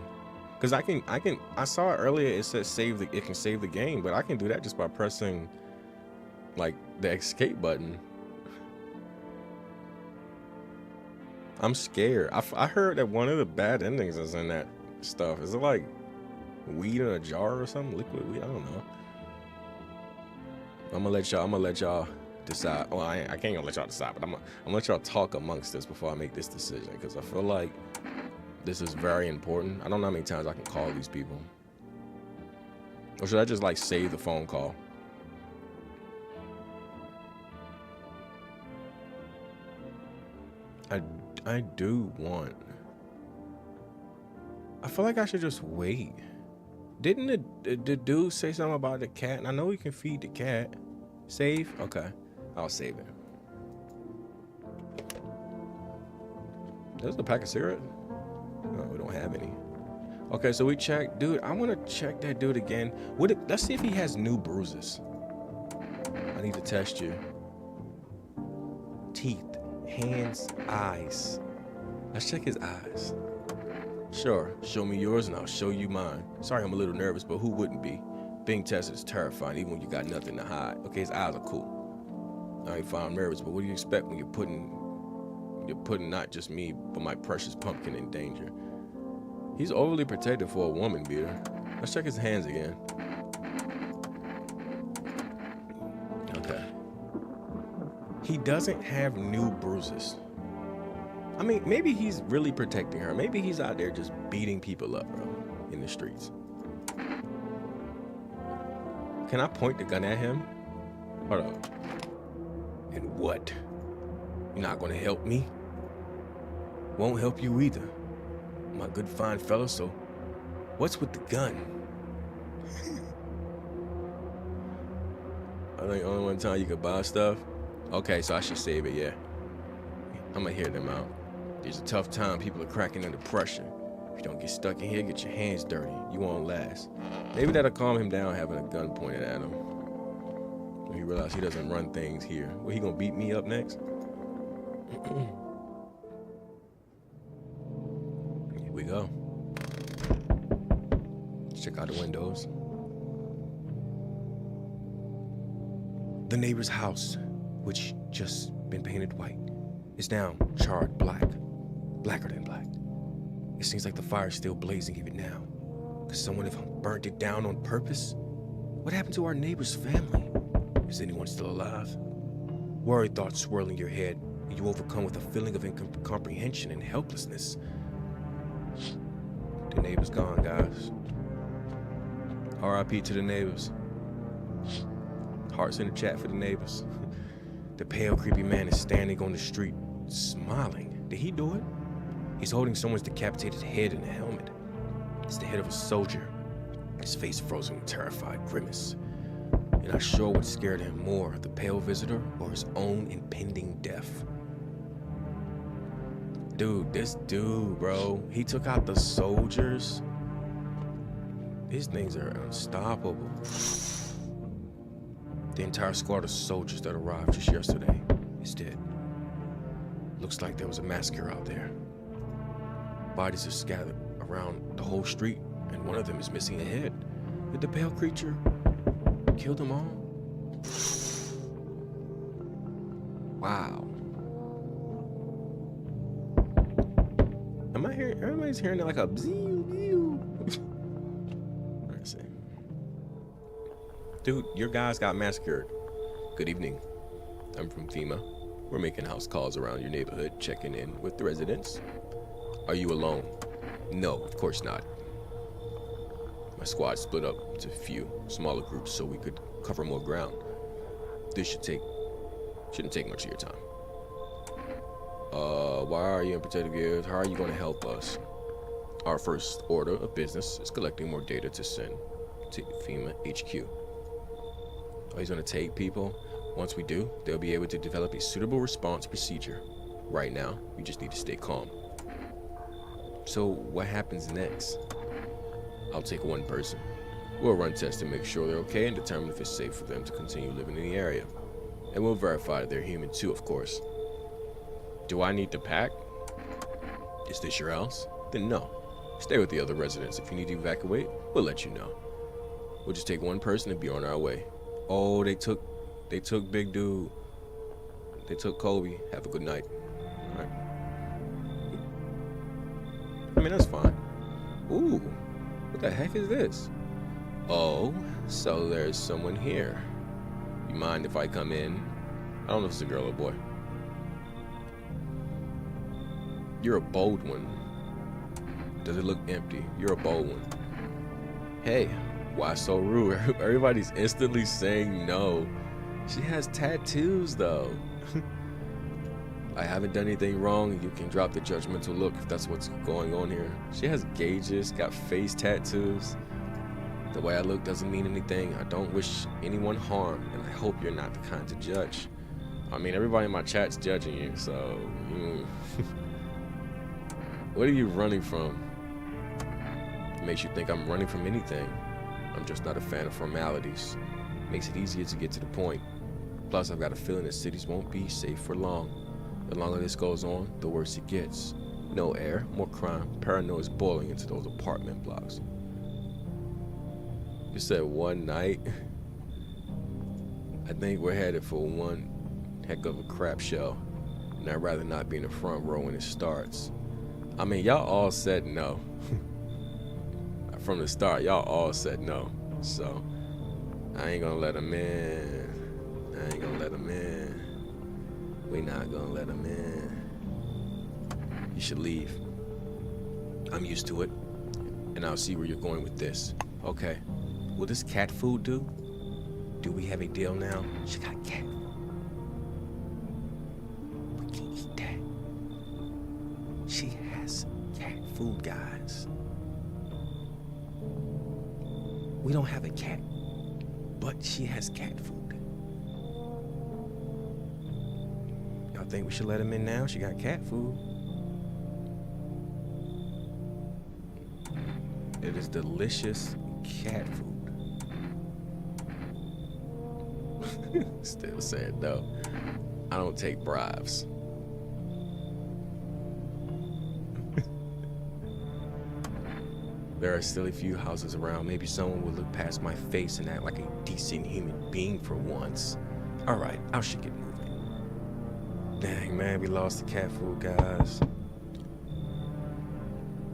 Because I saw it earlier. It said it can save the game, but I can do that just by pressing like the escape button. I'm scared. I heard that one of the bad endings is in that stuff. Is it like weed in a jar or something? Liquid weed? I don't know. I'm gonna let y'all decide. Well, I can't gonna let y'all decide, but I'm gonna let y'all talk amongst this before I make this decision, because I feel like this is very important. I don't know how many times I can call these people. Or should I just like save the phone call? I do want. I feel like I should just wait. Didn't the dude say something about the cat? And I know we can feed the cat. Save? Okay. I'll save it. There's a pack of cigarettes? No, we don't have any. Okay, so we checked. Dude, I want to check that dude again. Let's see if he has new bruises. I need to test you. Teeth, hands, eyes. Let's check his eyes. Sure, show me yours and I'll show you mine. Sorry, I'm a little nervous, but who wouldn't be? Being tested is terrifying, even when you got nothing to hide. Okay, his eyes are cool. I ain't fine, I'm nervous, but what do you expect when you're putting not just me, but my precious pumpkin in danger? He's overly protective for a woman beater. Let's check his hands again. Okay. He doesn't have new bruises. I mean, maybe he's really protecting her. Maybe he's out there just beating people up, bro, in the streets. Can I point the gun at him? Hold up. And what? You're not gonna help me? Won't help you either. My good fine fellow, so what's with the gun? I think only one time you could buy stuff. Okay, so I should save it, yeah. I'm gonna hear them out. It's a tough time, people are cracking under pressure. If you don't get stuck in here, get your hands dirty. You won't last. Maybe that'll calm him down having a gun pointed at him. When he realizes he doesn't run things here. Well, he gonna beat me up next? Here we go. Let's check out the windows. The neighbor's house, which just been painted white, is now charred black. Blacker than black. It seems like the fire's still blazing even now. Could someone have burnt it down on purpose? What happened to our neighbor's family? Is anyone still alive? Worried thoughts swirling your head, and you overcome with a feeling of incomprehension and helplessness. The neighbor's gone, guys. R.I.P. to the neighbors. Hearts in the chat for the neighbors. The pale, creepy man is standing on the street, smiling. Did he do it? He's holding someone's decapitated head in a helmet. It's the head of a soldier, his face frozen in a terrified grimace. And not sure what scared him more, the pale visitor or his own impending death. Dude, this dude, bro, he took out the soldiers. These things are unstoppable. The entire squad of soldiers that arrived just yesterday is dead. Looks like there was a massacre out there. Bodies are scattered around the whole street, and one of them is missing a head. Did the pale creature kill them all? Wow. Everybody's hearing it like a bzee. Let's see. Dude, your guys got massacred. Good evening. I'm from FEMA. We're making house calls around your neighborhood, checking in with the residents. Are you alone? No, of course not. My squad split up into a few smaller groups so we could cover more ground. This shouldn't take much of your time. Why are you in protective gear? How are you going to help us? Our first order of business is collecting more data to send to FEMA HQ. Oh, he's gonna take people. Once we do, they'll be able to develop a suitable response procedure. Right now, we just need to stay calm. So what happens next? I'll take one person. We'll run tests to make sure they're okay and determine if it's safe for them to continue living in the area. And we'll verify they're human too, of course. Do I need to pack? Is this your house? Then no. Stay with the other residents. If you need to evacuate, we'll let you know. We'll just take one person and be on our way. Oh, they took Big Dude. They took Kobe. Have a good night. All right. I mean, that's fine. Ooh, what the heck is this? Oh, so there's someone here. You mind if I come in? I don't know if it's a girl or boy. You're a bold one. Does it look empty? You're a bold one. Hey, why so rude? Everybody's instantly saying no. She has tattoos though. I haven't done anything wrong. You can drop the judgmental look if that's what's going on here. She has gauges, got face tattoos. The way I look doesn't mean anything. I don't wish anyone harm, and I hope you're not the kind to judge. I mean, everybody in my chat's judging you, so... What are you running from? It makes you think I'm running from anything. I'm just not a fan of formalities. Makes it easier to get to the point. Plus, I've got a feeling that cities won't be safe for long. The longer this goes on, the worse it gets. No air, more crime, paranoia is boiling into those apartment blocks. You said one night? I think we're headed for one heck of a crap show. And I'd rather not be in the front row when it starts. I mean, y'all all said no. From the start, y'all all said no. So, I ain't gonna let them in. I ain't gonna let them in. We not gonna let them in. You should leave. I'm used to it. And I'll see where you're going with this. Okay. Will this cat food do? Do we have a deal now? She got cat. We can eat that. She has cat food, guys. We don't have a cat, but she has cat food. Y'all think we should let him in now? She got cat food. It is delicious cat food. Still saying no. I don't take bribes. There are still a few houses around. Maybe someone will look past my face and act like a decent human being for once. Alright, I should get moving. Dang, man, we lost the cat food, guys.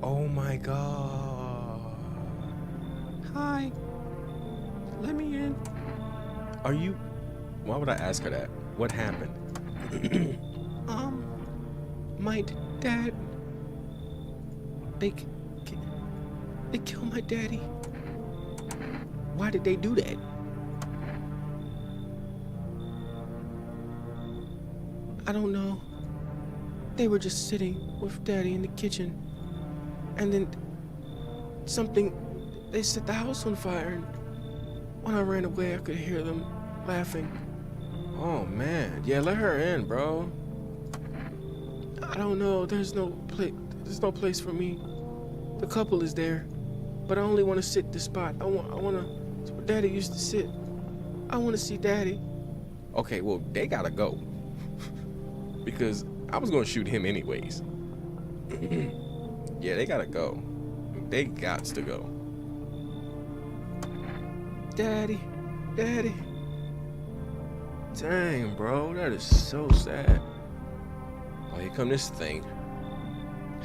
Oh my god. Hi. Let me in. Are you... Why would I ask her that? What happened? My dad... They killed my daddy. Why did they do that? I don't know. They were just sitting with daddy in the kitchen. And then they set the house on fire. And when I ran away, I could hear them laughing. Oh man, yeah, let her in, bro. I don't know. There's no place for me. The couple is there, but I only want to sit this spot. I want to. It's where Daddy used to sit. I want to see Daddy. Okay, well they gotta go because I was gonna shoot him anyways. Yeah, they gotta go. They gots to go. Daddy. Dang, bro, that is so sad. Oh, here come this thing.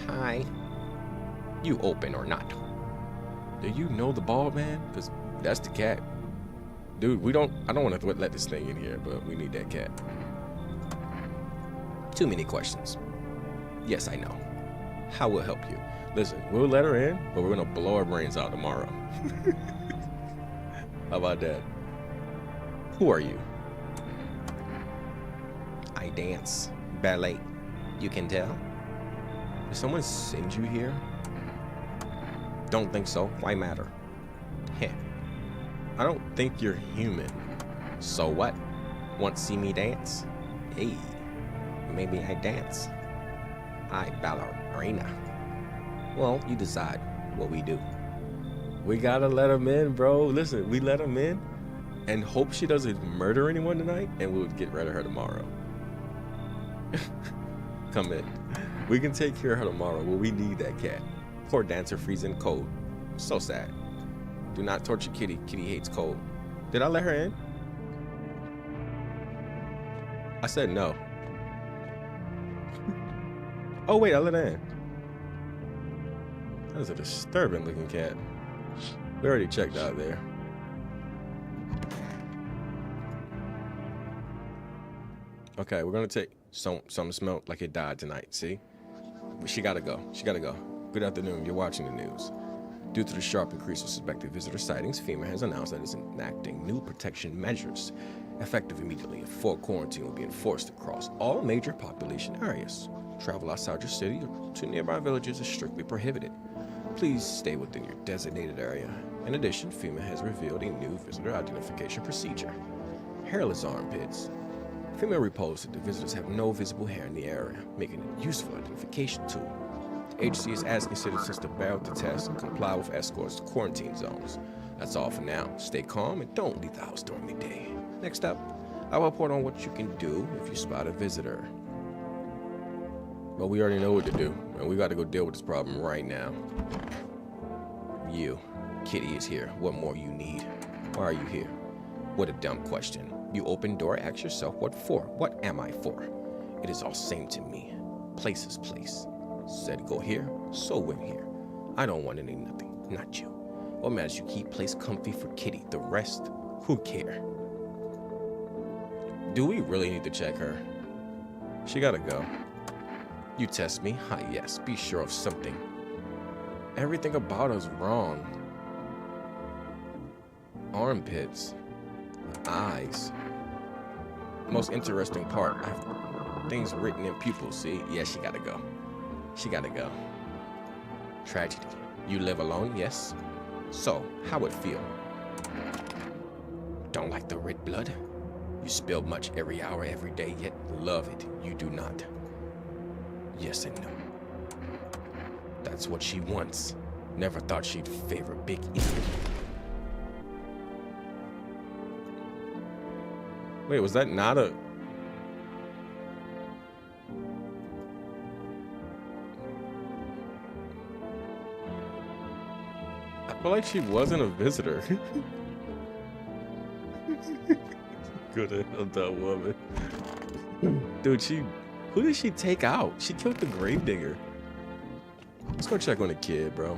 Hi. You open or not? Do you know the bald man? Because that's the cat. Dude, I don't want to let this thing in here, but we need that cat. Too many questions. Yes, I know. How will help you? Listen, we'll let her in, but we're going to blow her brains out tomorrow. How about that? Who are you? I dance ballet. You can tell. Did someone send you here? Don't think so? Why matter? Heh. I don't think you're human. So what? Want to see me dance? Hey, maybe I dance. I ballerina. Well, you decide what we do. We gotta let him in, bro. Listen, we let him in and hope she doesn't murder anyone tonight, and we'll get rid of her tomorrow. Come in. We can take care of her tomorrow, but we need that cat. Poor dancer freezing cold. So sad. Do not torture Kitty. Kitty hates cold. Did I let her in? I said no. Oh, wait, I let her in. That is a disturbing looking cat. We already checked out there. Okay, we're gonna take some smelled like it died tonight, see? She gotta go. She gotta go. Good afternoon, you're watching the news. Due to the sharp increase of suspected visitor sightings, FEMA has announced that it's enacting new protection measures. Effective immediately, a full quarantine will be enforced across all major population areas. Travel outside your city or to nearby villages is strictly prohibited. Please stay within your designated area. In addition, FEMA has revealed a new visitor identification procedure. Hairless armpits. FEMA reports that the visitors have no visible hair in the area, making it a useful identification tool. The agency is asking citizens to fail the test and comply with escorts to quarantine zones. That's all for now. Stay calm and don't leave the house during the day. Next up, I'll report on what you can do if you spot a visitor. Well, we already know what to do, and we got to go deal with this problem right now. You, Kitty is here. What more you need? Why are you here? What a dumb question. You open door, ask yourself, what for? What am I for? It is all same to me. Place is place. Said go here, so went here. I don't want any nothing, not you. What matters you keep place comfy for Kitty. The rest, who care? Do we really need to check her? She gotta go. You test me? Hi, yes, be sure of something. Everything about us wrong. Armpits. Eyes. Most interesting part, I have things written in pupils, see? Yeah, she gotta go. She gotta go. Tragedy. You live alone, yes? So, how it feel? Don't like the red blood? You spill much every hour, every day, yet love it. You do not. Yes and no. That's what she wants. Never thought she'd favor big idiot. Wait, was that not a... I feel like she wasn't a visitor. Good at that woman. Dude, who did she take out? She killed the gravedigger. Let's go check on the kid, bro.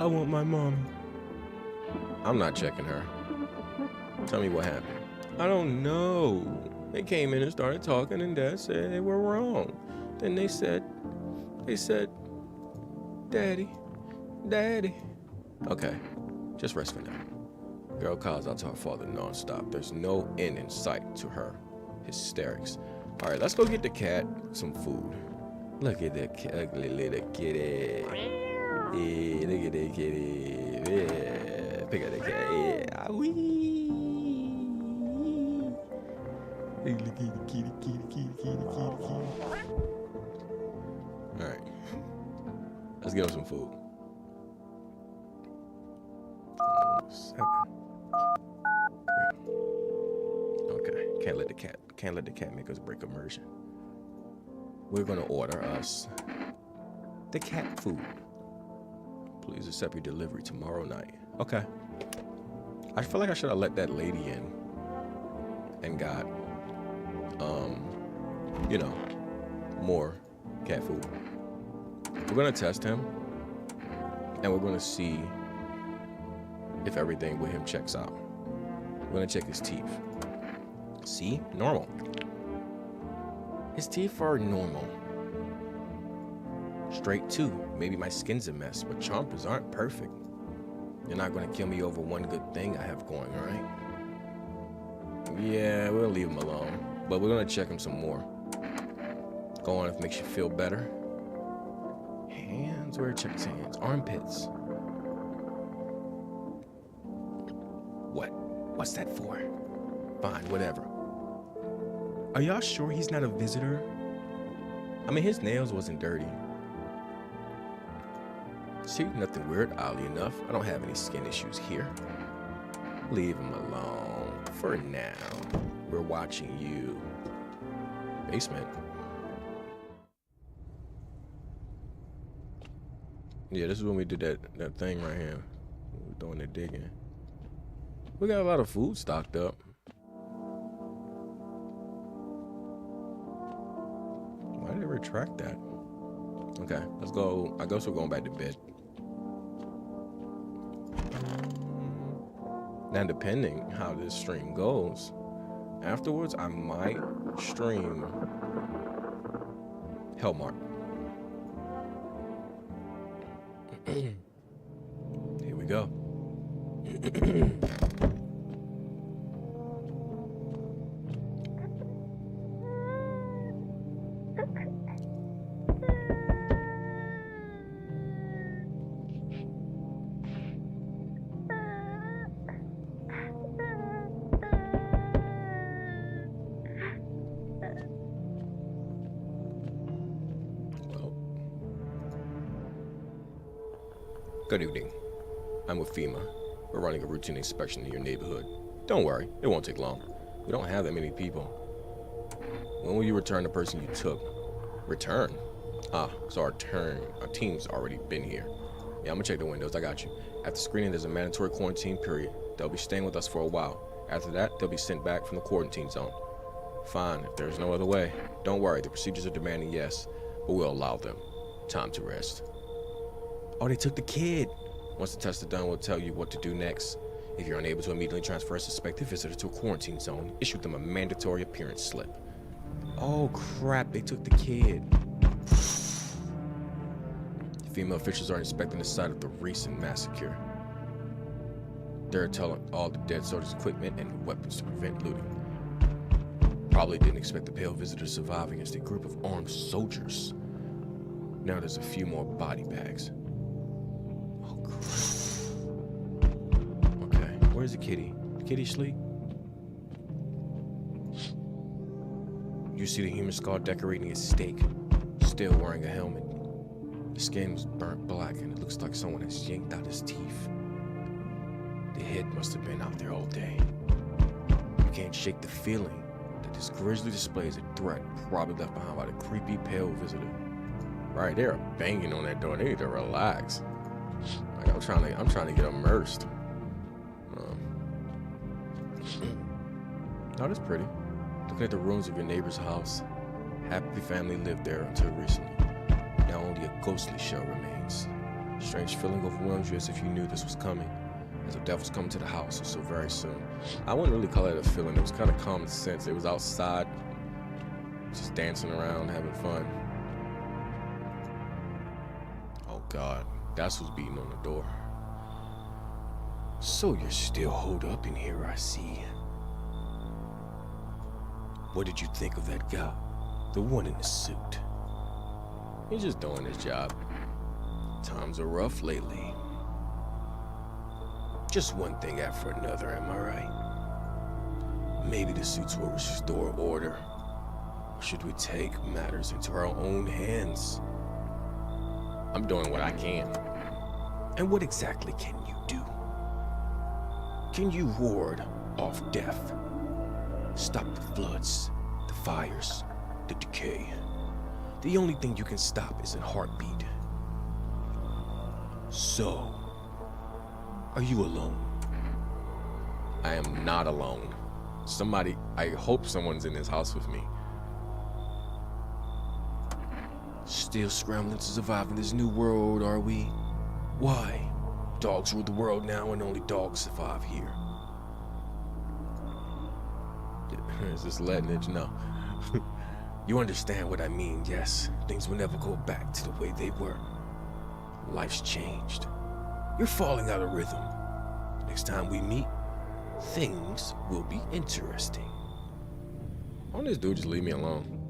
I want my mommy. I'm not checking her. Tell me what happened. I don't know. They came in and started talking, and Dad said they were wrong. Then they said, Daddy. Okay, just rest for now. Girl calls out to her father nonstop. There's no end in sight to her hysterics. All right, let's go get the cat some food. Look at that ugly little kitty. Yeah, look at that kitty. Yeah, pick up the cat. Yeah, wee. Look at the kitty. All right, let's give him some food. 7. Okay, can't let the cat make us break immersion. We're gonna order us the cat food. Please accept your delivery tomorrow night. Okay. I feel like I should have let that lady in and got you know, more cat food. We're gonna test him and we're gonna see if everything with him checks out. We're gonna check his teeth. See? Normal. His teeth are normal. Straight too. Maybe my skin's a mess, but chompers aren't perfect. You're not gonna kill me over one good thing I have going, right? Yeah, we'll leave him alone. But we're gonna check him some more. Go on if it makes you feel better. Hands? Where check his hands? Armpits. What's that for? Fine, whatever. Are y'all sure he's not a visitor? I mean, his nails wasn't dirty. See, nothing weird, oddly enough. I don't have any skin issues here. Leave him alone. For now. We're watching you. Basement. Yeah, this is when we did that thing right here. We're doing the digging. We got a lot of food stocked up. Why did it retract that? Okay, let's go. I guess we're going back to bed. Now, depending how this stream goes, afterwards I might stream Hellmark. Here we go. Good evening. I'm with FEMA. We're running a routine inspection in your neighborhood. Don't worry, it won't take long. We don't have that many people. When will you return the person you took? Return? Ah, so our team's already been here. Yeah, I'm gonna check the windows, I got you. After screening, there's a mandatory quarantine period. They'll be staying with us for a while. After that, they'll be sent back from the quarantine zone. Fine, if there's no other way. Don't worry, the procedures are demanding, yes, but we'll allow them. Time to rest. Oh, they took the kid. Once the tests are done, we'll tell you what to do next. If you're unable to immediately transfer a suspected visitor to a quarantine zone, issue them a mandatory appearance slip. Oh crap, they took the kid. Female officials are inspecting the site of the recent massacre. They're telling all the dead soldiers' equipment and weapons to prevent looting. Probably didn't expect the pale visitor to survive against a group of armed soldiers. Now there's a few more body bags. Oh, crap. Okay, where's the kitty? The kitty sleep? You see the human skull decorating his stake, still wearing a helmet. The skin was burnt black and it looks like someone has yanked out his teeth. The head must have been out there all day. You can't shake the feeling that this grisly display is a threat probably left behind by the creepy pale visitor. Right, they're banging on that door. They need to relax. Like I'm trying to get immersed. Oh, that's pretty. Looking at the ruins of your neighbor's house. Happy family lived there until recently. Now only a ghostly shell remains. Strange feeling overwhelms you as if you knew this was coming. As the devil's coming to the house so very soon. I wouldn't really call it a feeling. It was kind of common sense. It was outside, just dancing around, having fun. Oh God, that's who's beating on the door. So you're still holed up in here, I see. What did you think of that guy? The one in the suit. He's just doing his job. Times are rough lately. Just one thing after another, am I right? Maybe the suits will restore order. Or should we take matters into our own hands? I'm doing what I can. And what exactly can you do? Can you ward off death? Stop the floods, the fires, the decay. The only thing you can stop is a heartbeat. So, are you alone? I am not alone. I hope someone's in this house with me. Still scrambling to survive in this new world, are we? Why? Dogs rule the world now and only dogs survive here. Is this letting it know? You understand what I mean, yes. Things will never go back to the way they were. Life's changed. You're falling out of rhythm. Next time we meet, things will be interesting. Why don't this dude just leave me alone?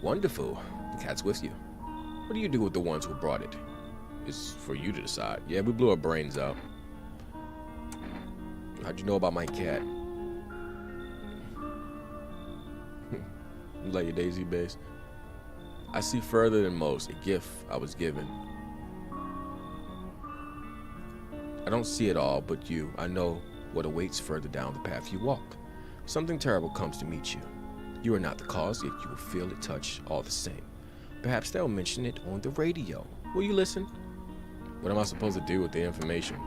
Wonderful. The cat's with you. What do you do with the ones who brought it? It's for you to decide. Yeah, we blew our brains out. How'd you know about my cat? You like your Daisy base? I see further than most, a gift I was given. I don't see it all, but you, I know what awaits further down the path you walk. Something terrible comes to meet you. You are not the cause, yet you will feel it touch all the same. Perhaps they'll mention it on the radio. Will you listen? What am I supposed to do with the information?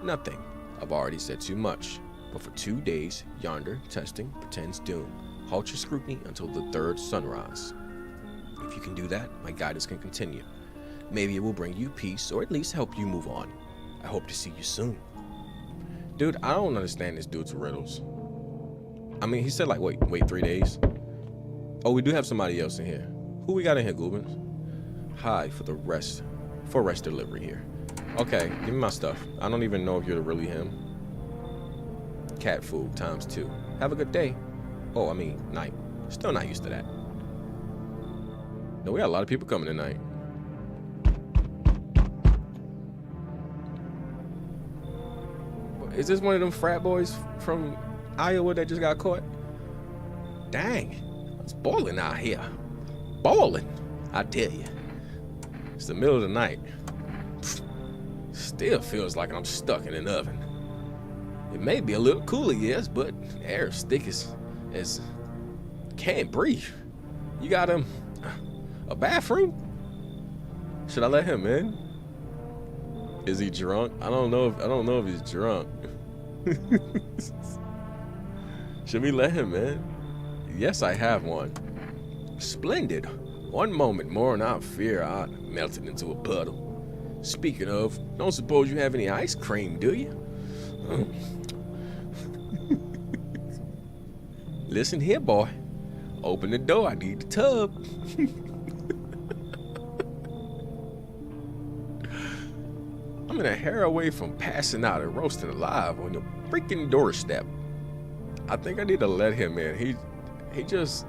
Nothing. I've already said too much. But for 2 days, yonder, testing, pretends doom. Halt your scrutiny until the third sunrise. If you can do that, my guidance can continue. Maybe it will bring you peace, or at least help you move on. I hope to see you soon. Dude, I don't understand this dude's riddles. I mean, he said like, wait 3 days? Oh, we do have somebody else in here. Who we got in here, Goobins? Hi, for rest delivery here. Okay, give me my stuff. I don't even know if you're really him. Cat food ×2. Have a good day. Oh, I mean, night. Still not used to that. No, we got a lot of people coming tonight. Is this one of them frat boys from Iowa that just got caught? Dang, it's boiling out here. Boiling, I tell you. It's the middle of the night. Still feels like I'm stuck in an oven. It may be a little cooler, yes, but air is thick as can't breathe. You got a bathroom? Should I let him in? Is he drunk? I don't know if he's drunk. Should we let him in? Yes, I have one. Splendid. One moment more and I fear I melted into a puddle. Speaking of, don't suppose you have any ice cream, do you? Listen here, boy. Open the door, I need the tub. I'm in a hair away from passing out and roasting alive on the freaking doorstep. I think I need to let him in. He just...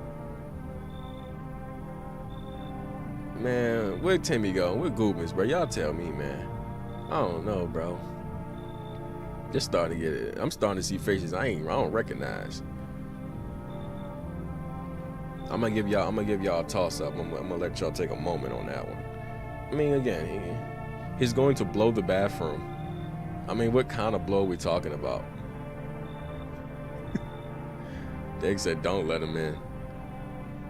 Man, where Timmy go? Where Goobins, bro? Y'all tell me, man. I don't know, bro. Just starting to get it. I'm starting to see faces I don't recognize. I'm gonna give y'all a toss up. I'm gonna let y'all take a moment on that one. I mean, again, he's going to blow the bathroom. I mean, what kind of blow are we talking about? Dig said, don't let him in.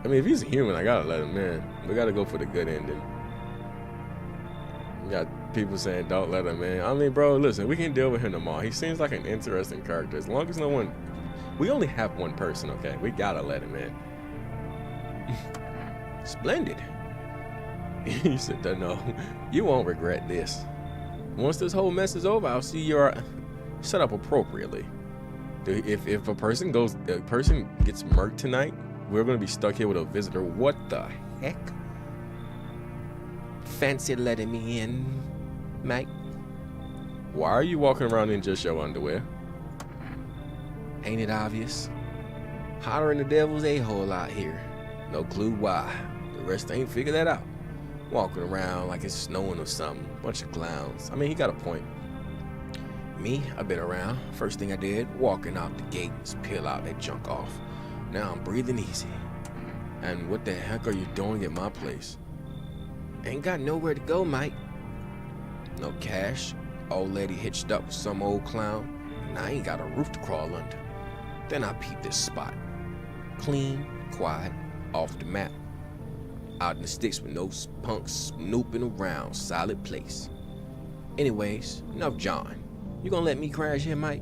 I mean, if he's a human, I gotta let him in. We gotta go for the good ending. We got people saying, don't let him in. I mean, bro, listen, we can deal with him tomorrow. He seems like an interesting character. As long as no one... We only have one person, okay? We gotta let him in. Splendid. He said, no, you won't regret this. Once this whole mess is over, I'll see you're set up appropriately. If a person gets murked tonight, we're gonna be stuck here with a visitor. What the heck? Fancy letting me in, mate? Why are you walking around in just your underwear? Ain't it obvious? Hotter than the devil's a-hole out here. No clue why. The rest ain't figured that out. Walking around like it's snowing or something. Bunch of clowns. I mean, he got a point. Me, I've been around. First thing I did, walking out the gate, is peel out that junk off. Now I'm breathing easy. And what the heck are you doing at my place? Ain't got nowhere to go, mate. No cash. Old lady hitched up with some old clown. And I ain't got a roof to crawl under. Then I peeped this spot. Clean, quiet, off the map. Out in the sticks with no punks snooping around. Solid place. Anyways, enough John. You gonna let me crash here, mate?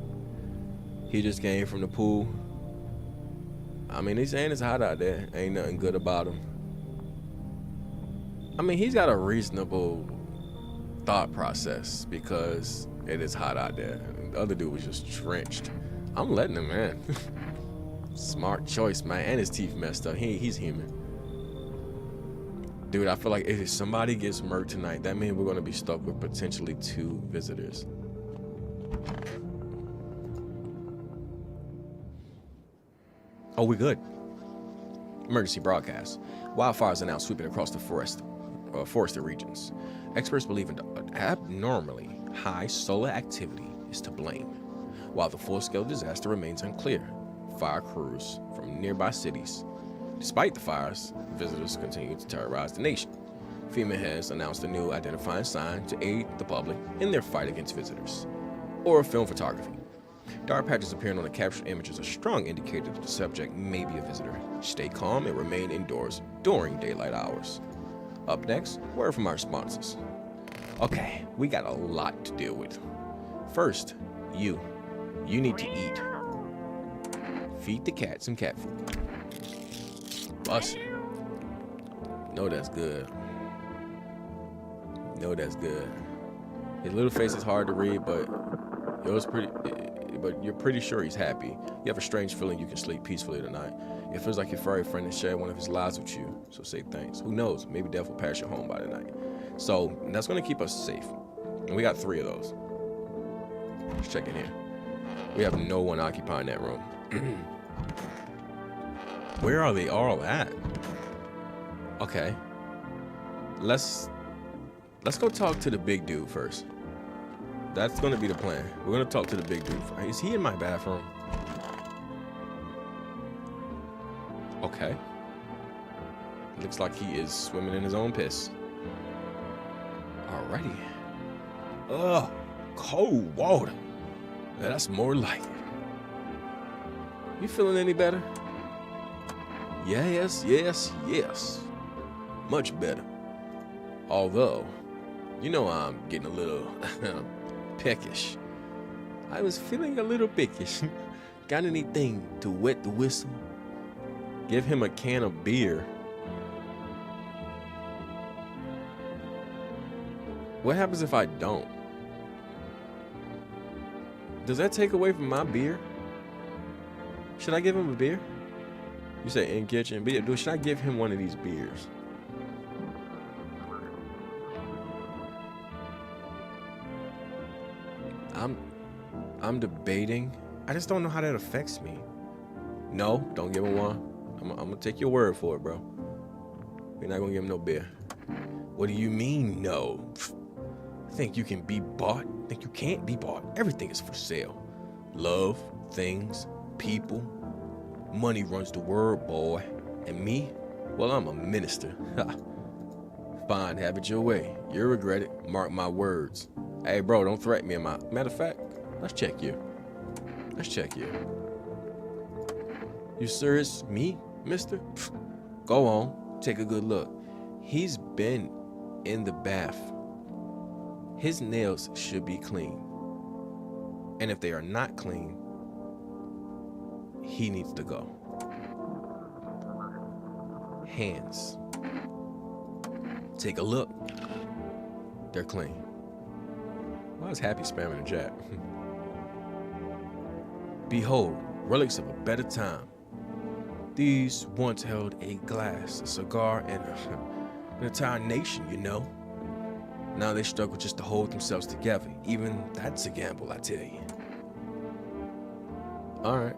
He just came from the pool. I mean, he's saying it's hot out there. Ain't nothing good about him. I mean, he's got a reasonable thought process because it is hot out there. The other dude was just drenched. I'm letting him in. Smart choice, man. And his teeth messed up. He's human. Dude, I feel like if somebody gets murked tonight, that means we're going to be stuck with potentially 2 visitors. Oh, we good. Emergency broadcast. Wildfires are now sweeping across the forested regions. Experts believe an abnormally high solar activity is to blame. While the full-scale disaster remains unclear, fire crews from nearby cities. Despite the fires, visitors continue to terrorize the nation. FEMA has announced a new identifying sign to aid the public in their fight against visitors. Or film photography. Dark patches appearing on the captured images are a strong indicator that the subject may be a visitor. Stay calm and remain indoors during daylight hours. Up next, word from our sponsors. Okay, we got a lot to deal with. First, you need to eat. Feed the cat some cat food. Bust it. No, that's good. No, that's good. His little face is hard to read, but you're pretty sure he's happy. You have a strange feeling you can sleep peacefully tonight. It feels like your furry friend has shared one of his lives with you, so say thanks. Who knows? Maybe death will pass you home by tonight. So that's going to keep us safe. And we got 3 of those. Let's check in here. We have no one occupying that room. Where are they all at? Okay. Let's go talk to the big dude first. That's going to be the plan. We're going to talk to the big dude. Is he in my bathroom? Okay. Looks like he is swimming in his own piss. Alrighty. Ugh, cold water. Yeah, that's more like it. You feeling any better? Yes. Much better. Although, you know I'm getting a little peckish. I was feeling a little peckish. Got anything to wet the whistle? Give him a can of beer. What happens if I don't? Does that take away from my beer? Should I give him a beer? You say in kitchen beer. Should I give him one of these beers? I'm debating. I just don't know how that affects me. No, don't give him one. I'm gonna take your word for it, bro. We're not gonna give him no beer. What do you mean, no? Think you can be bought? Think you can't be bought? Everything is for sale. Love, things, people. Money runs the world, boy. And me? Well, I'm a minister. Fine, have it your way. You'll regret it. Mark my words. Hey, bro, don't threaten me. Matter of fact, let's check you. You serious? Me, mister? Go on, take a good look. He's been in the bath. His nails should be clean. And if they are not clean, he needs to go. Hands. Take a look. They're clean. Why is Happy spamming the chat? Behold, relics of a better time. These once held a glass, a cigar, and an entire nation, you know. Now they struggle just to hold themselves together. Even that's a gamble, I tell you. All right.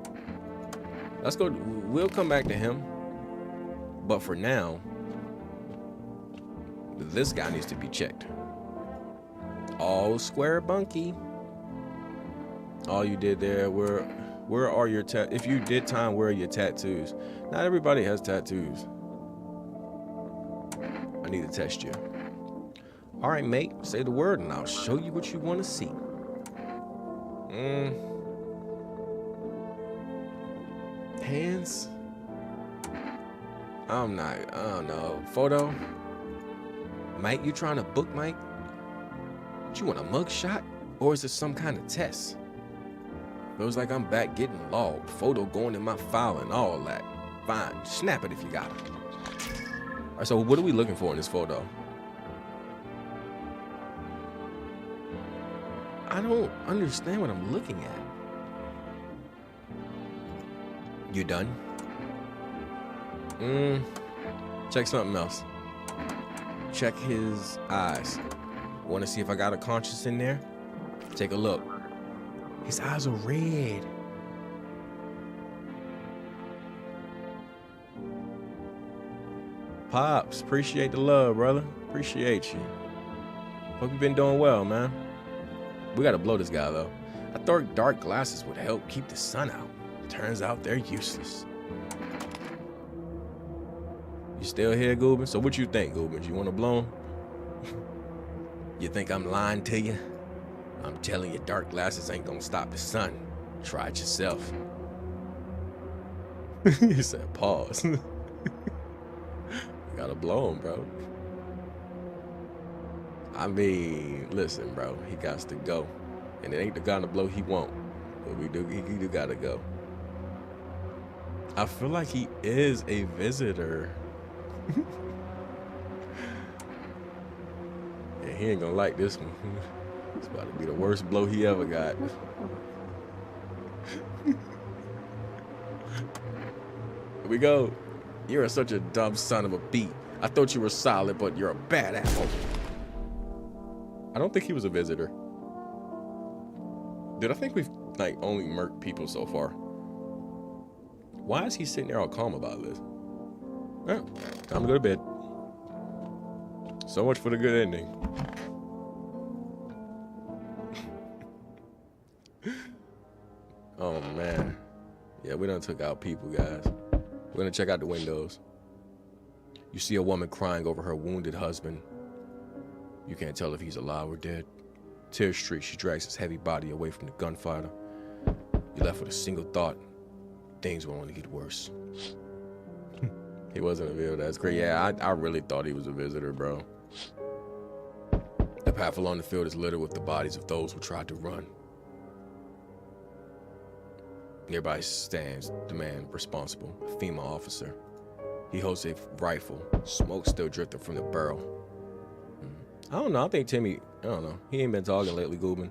Let's go. We'll come back to him. But for now, this guy needs to be checked. All square bunky. All you did there, where are your if you did time, where are your tattoos? Not everybody has tattoos. I need to test you. All right, mate, say the word and I'll show you what you want to see. Hands? I don't know. Photo? Mike, you trying to book Mike? What, you want a mug shot? Or is this some kind of test? Feels like I'm back getting logged. Photo going in my file and all that. Fine, snap it if you got it. All right, so what are we looking for in this photo? I don't understand what I'm looking at. You done? Check something else. Check his eyes. Want to see if I got a conscience in there? Take a look. His eyes are red. Pops, appreciate the love, brother. Appreciate you. Hope you've been doing well, man. We gotta blow this guy, though. I thought dark glasses would help keep the sun out. Turns out they're useless. You still here, Goobin? So what you think, Goobin? You want to blow him? You think I'm lying to you? I'm telling you, dark glasses ain't gonna stop the sun. Try it yourself. He said, pause. Gotta blow him, bro. I mean, listen, bro. He got to go. And it ain't the kind of blow he won't. But he do gotta go. I feel like he is a visitor. Yeah, he ain't gonna like this one. It's about to be the worst blow he ever got. Here we go. You're such a dumb son of a beat. I thought you were solid, but you're a bad apple. I don't think he was a visitor. Dude, I think we've like only murked people so far. Why is he sitting there all calm about this? Well, time to go to bed. So much for the good ending. Oh man. Yeah, we done took out people, guys. We're gonna check out the windows. You see a woman crying over her wounded husband. You can't tell if he's alive or dead. Tear streaked, she drags his heavy body away from the gunfighter. You're left with a single thought. Things will only get worse. He wasn't a visitor. That's great. Yeah, I really thought he was a visitor, bro. The path along the field is littered with the bodies of those who tried to run. Nearby stands the man responsible, a female officer. He holds a rifle, smoke still drifting from the barrel. I don't know. I think Timmy, I don't know. He ain't been talking lately, Goobin.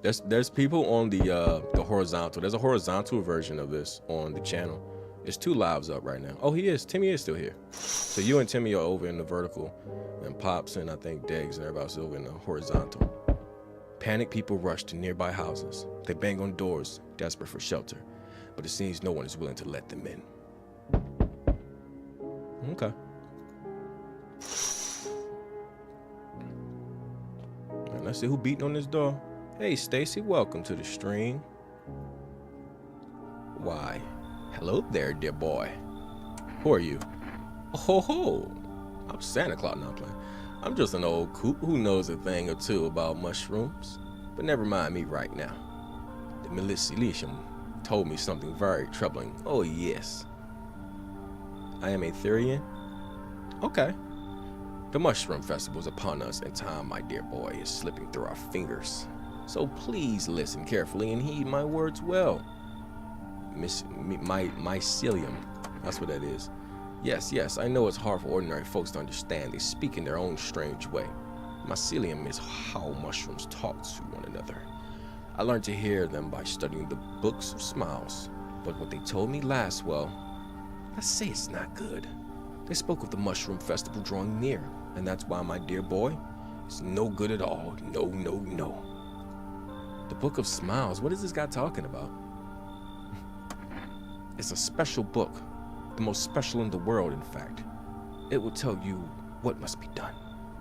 There's people on the horizontal. There's a horizontal version of this on the channel. There's 2 lives up right now. Oh, he is. Timmy is still here. So you and Timmy are over in the vertical, and Pops and I think Deggs and everybody else over in the horizontal. Panicked people rush to nearby houses. They bang on doors, desperate for shelter, but it seems no one is willing to let them in. Okay. And let's see who beating on this door. Hey, Stacy, welcome to the stream. Why, hello there, dear boy. Who are you? Oh ho! I'm Santa Claus. Not playing. I'm just an old coot who knows a thing or two about mushrooms. But never mind me right now. The Militium told me something very troubling. Oh yes. I am a Therian? Okay. The Mushroom Festival is upon us, and time, my dear boy, is slipping through our fingers. So please listen carefully and heed my words well. Mycelium, that's what that is. Yes, I know it's hard for ordinary folks to understand. They speak in their own strange way. Mycelium is how mushrooms talk to one another. I learned to hear them by studying the books of smiles. But what they told me last, well, let's say it's not good. They spoke of the Mushroom Festival drawing near, and that's why, my dear boy, it's no good at all. No. The Book of Smiles, what is this guy talking about? It's a special book, the most special in the world, in fact. It will tell you what must be done.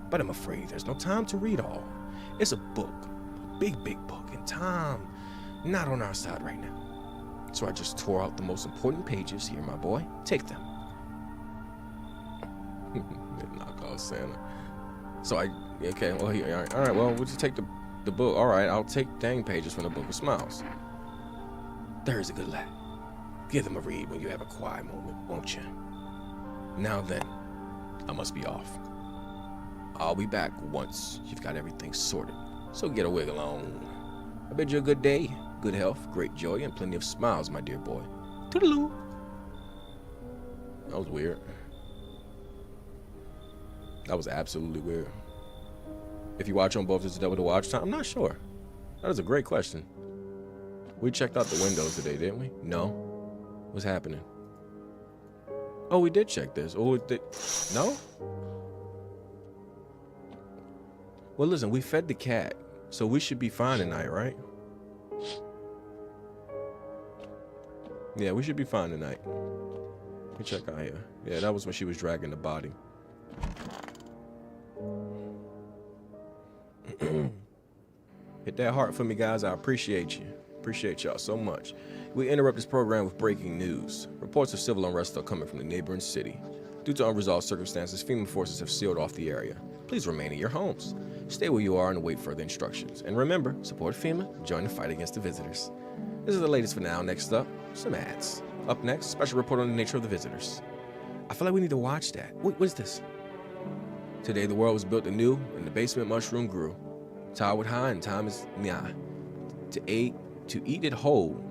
But I'm afraid there's no time to read all. It's a book, a big book, and time not on our side right now. So I just tore out the most important pages here, my boy. Take them. Knock off Santa. So okay, well, all right, well, we'll just take the book. All right, I'll take dang pages from the Book of Smiles. There's a good lad. Give them a read when you have a quiet moment, won't you? Now then, I must be off. I'll be back once you've got everything sorted, so get a wiggle on. I bid you a good day, good health, great joy, and plenty of smiles, my dear boy. Toodaloo. That was weird. That was absolutely weird. If you watch on both, is it double the watch time? I'm not sure. That is a great question. We checked out the windows today, didn't we? No. What's happening? Oh, we did check this. Oh, it did. No? Well, listen, we fed the cat, so we should be fine tonight, right? Yeah, we should be fine tonight. Let me check out here. Yeah, that was when she was dragging the body. Hit that heart for me, guys. I appreciate you. Appreciate y'all so much. We interrupt this program with breaking news. Reports of civil unrest are coming from the neighboring city. Due to unresolved circumstances, FEMA forces have sealed off the area. Please remain in your homes. Stay where you are and await further instructions. And remember, support FEMA, join the fight against the visitors. This is the latest for now. Next up, some ads. Up next, special report on the nature of the visitors. I feel like we need to watch that. What is this? Today, the world was built anew, and the basement mushroom grew. Towered high, and time is nigh. To eat it whole,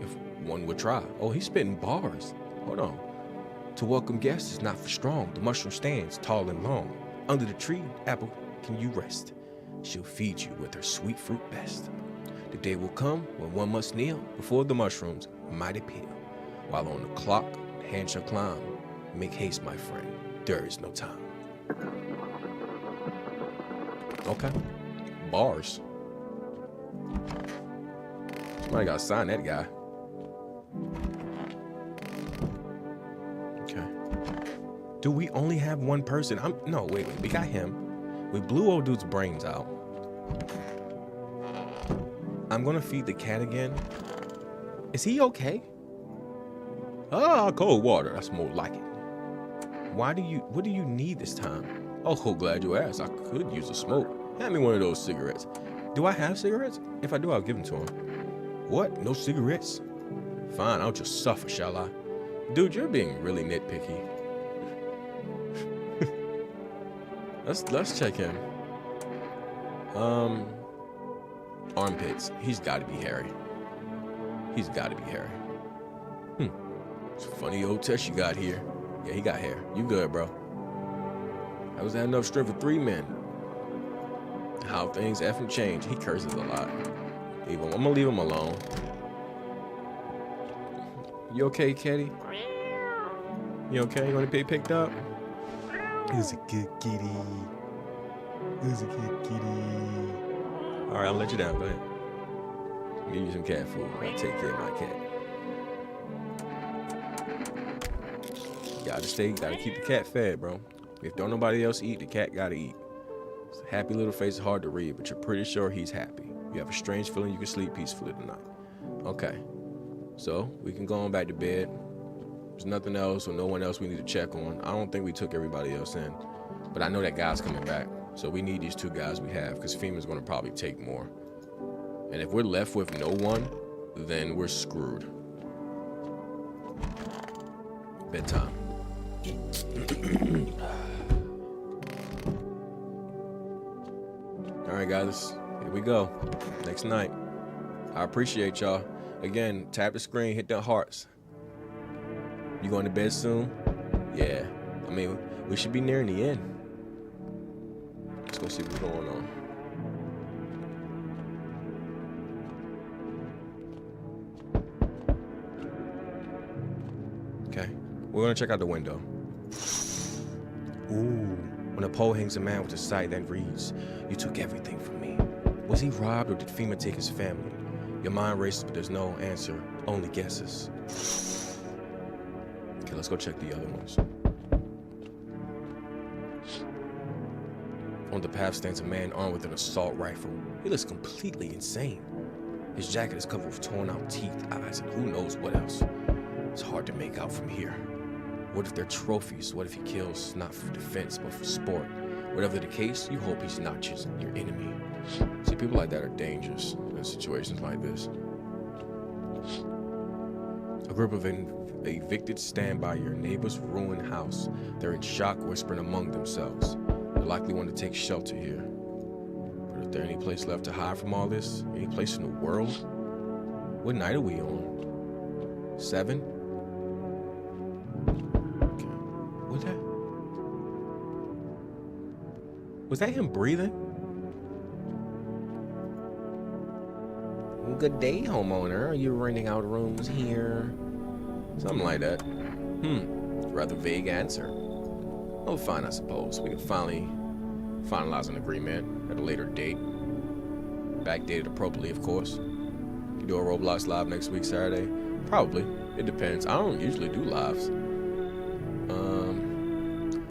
if one would try. Oh, he's spitting bars. Hold on. To welcome guests is not for strong. The mushroom stands tall and long. Under the tree, apple, can you rest? She'll feed you with her sweet fruit best. The day will come when one must kneel before the mushroom's mighty peel. While on the clock, the hand shall climb. Make haste, my friend. There is no time. Okay. Bars. Somebody gotta sign that guy. Okay. Do we only have one person? No, wait. We got him. We blew old dude's brains out. I'm gonna feed the cat again. Is he okay? Ah, cold water. That's more like it. What do you need this time? Oh, glad you asked. I could use a smoke. Hand me one of those cigarettes. Do I have cigarettes? If I do, I'll give them to him. What? No cigarettes? Fine, I'll just suffer, shall I? Dude, you're being really nitpicky. Let's check him. Armpits. He's gotta be hairy. He's gotta be hairy. It's a funny old test you got here. Yeah, he got hair. You good, bro. That was enough strength for 3 men. How things effing change. He curses a lot. I'm gonna leave him alone. You okay, Kitty? You okay? You wanna be picked up? Who's a good kitty? Who's a good kitty? Alright, I'll let you down. Go ahead. Give you some cat food. I'll take care of my cat. Gotta keep the cat fed, bro. If don't nobody else eat, the cat gotta eat. It's a happy little face is hard to read, but you're pretty sure he's happy. You have a strange feeling you can sleep peacefully tonight. Okay. So, we can go on back to bed. There's nothing else or no one else we need to check on. I don't think we took everybody else in. But I know that guy's coming back. So we need these 2 guys we have, because FEMA's gonna probably take more. And if we're left with no one, then we're screwed. Bedtime. Alright guys, here we go. Next night. I appreciate y'all. Again, tap the screen, hit the hearts. You going to bed soon? Yeah. I mean, we should be nearing the end. Let's go see what's going on. Okay. We're gonna check out the window. Ooh. On a pole hangs a man with a sight that reads, "You took everything from me." Was he robbed or did FEMA take his family? Your mind races, but there's no answer, only guesses. Okay, let's go check the other ones. On the path stands a man armed with an assault rifle. He looks completely insane. His jacket is covered with torn out teeth, eyes, and who knows what else. It's hard to make out from here. What if they're trophies? What if he kills not for defense, but for sport? Whatever the case, you hope he's not just your enemy. See, people like that are dangerous in situations like this. A group of evicted stand by your neighbor's ruined house. They're in shock, whispering among themselves. They likely want to take shelter here. But is there any place left to hide from all this? Any place in the world? What night are we on? 7? Okay. What's that? Was that him breathing? Good day, homeowner. Are you renting out rooms here? Something like that. Rather vague answer. Oh, fine, I suppose. We can finally finalize an agreement at a later date. Backdated appropriately, of course. You do a Roblox live next week, Saturday? Probably. It depends. I don't usually do lives.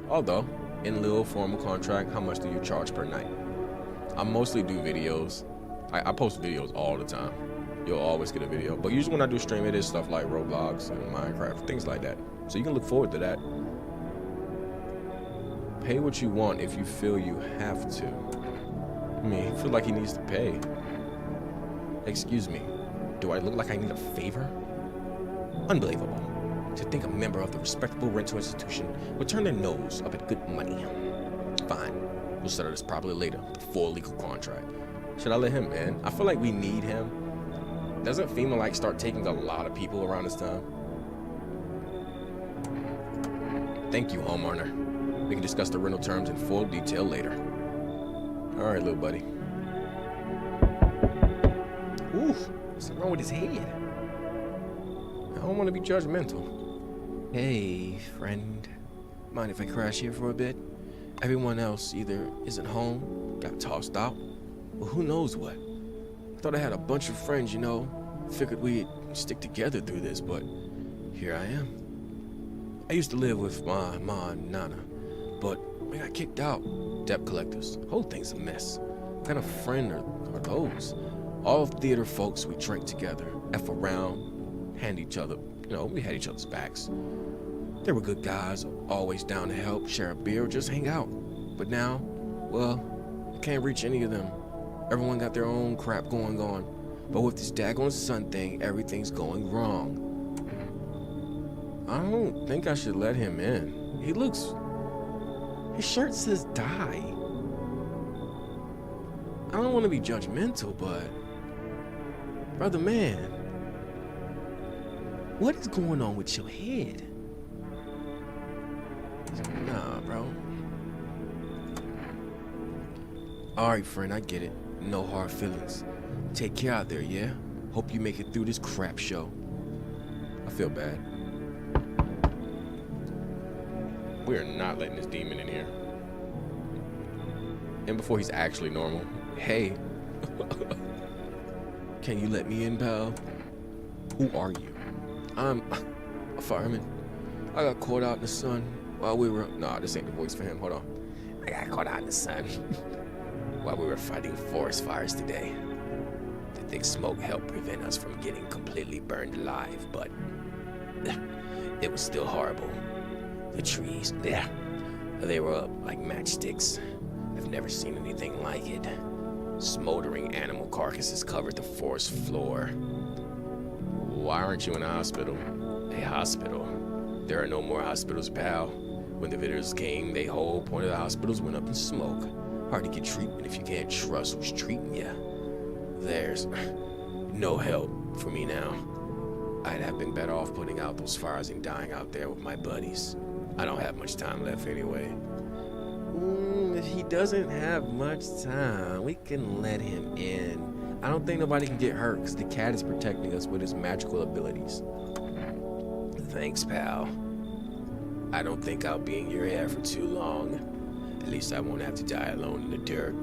Although, in lieu of formal contract, how much do you charge per night? I mostly do videos. I post videos all the time. You'll always get a video. But usually when I do stream, it is stuff like Roblox and Minecraft, things like that. So you can look forward to that. Pay what you want if you feel you have to. I mean, he feel like he needs to pay. Excuse me, do I look like I need a favor? Unbelievable. To think a member of the respectable rental institution would turn their nose up at good money. Fine, we'll settle this properly later with a full legal contract. Should I let him in? I feel like we need him. Doesn't FEMA like start taking a lot of people around this time? Thank you, homeowner. We can discuss the rental terms in full detail later. All right, little buddy. Ooh, what's wrong with his head? I don't want to be judgmental. Hey, friend. Mind if I crash here for a bit? Everyone else either isn't home, got tossed out, or who knows what. I thought I had a bunch of friends, you know. Figured we'd stick together through this, but here I am. I used to live with my ma and nana, but we got kicked out. Debt collectors. Whole thing's a mess. What kind of friend are those? All theater folks, we drank together, F around, hand each other, you know, we had each other's backs. They were good guys, always down to help, share a beer, or just hang out. But now, well, I can't reach any of them. Everyone got their own crap going on. But with this daggone son thing, everything's going wrong. I don't think I should let him in. His shirt says die. I don't want to be judgmental, but brother man, what is going on with your head? Nah, bro. Alright, friend, I get it. No hard feelings. Take care out there, yeah? Hope you make it through this crap show. I feel bad. We are not letting this demon in here. And before he's actually normal. Hey. Can you let me in, pal? Who are you? I'm a fireman. I got caught out in the sun while we were... Nah, this ain't the voice for him. Hold on. I got caught out in the sun while we were fighting forest fires today. The thick smoke helped prevent us from getting completely burned alive, but it was still horrible. The trees, yeah, they were up like matchsticks. I've never seen anything like it. Smoldering animal carcasses covered the forest floor. Why aren't you in a hospital? A hospital? There are no more hospitals, pal. When the visitors came, the whole point of the hospitals went up in smoke. Hard to get treatment if you can't trust who's treating you. There's no help for me now. I'd have been better off putting out those fires and dying out there with my buddies. I don't have much time left anyway. If he doesn't have much time, we can let him in. I don't think nobody can get hurt because the cat is protecting us with his magical abilities. Thanks, pal. I don't think I'll be in your hair for too long. At least I won't have to die alone in the dirt.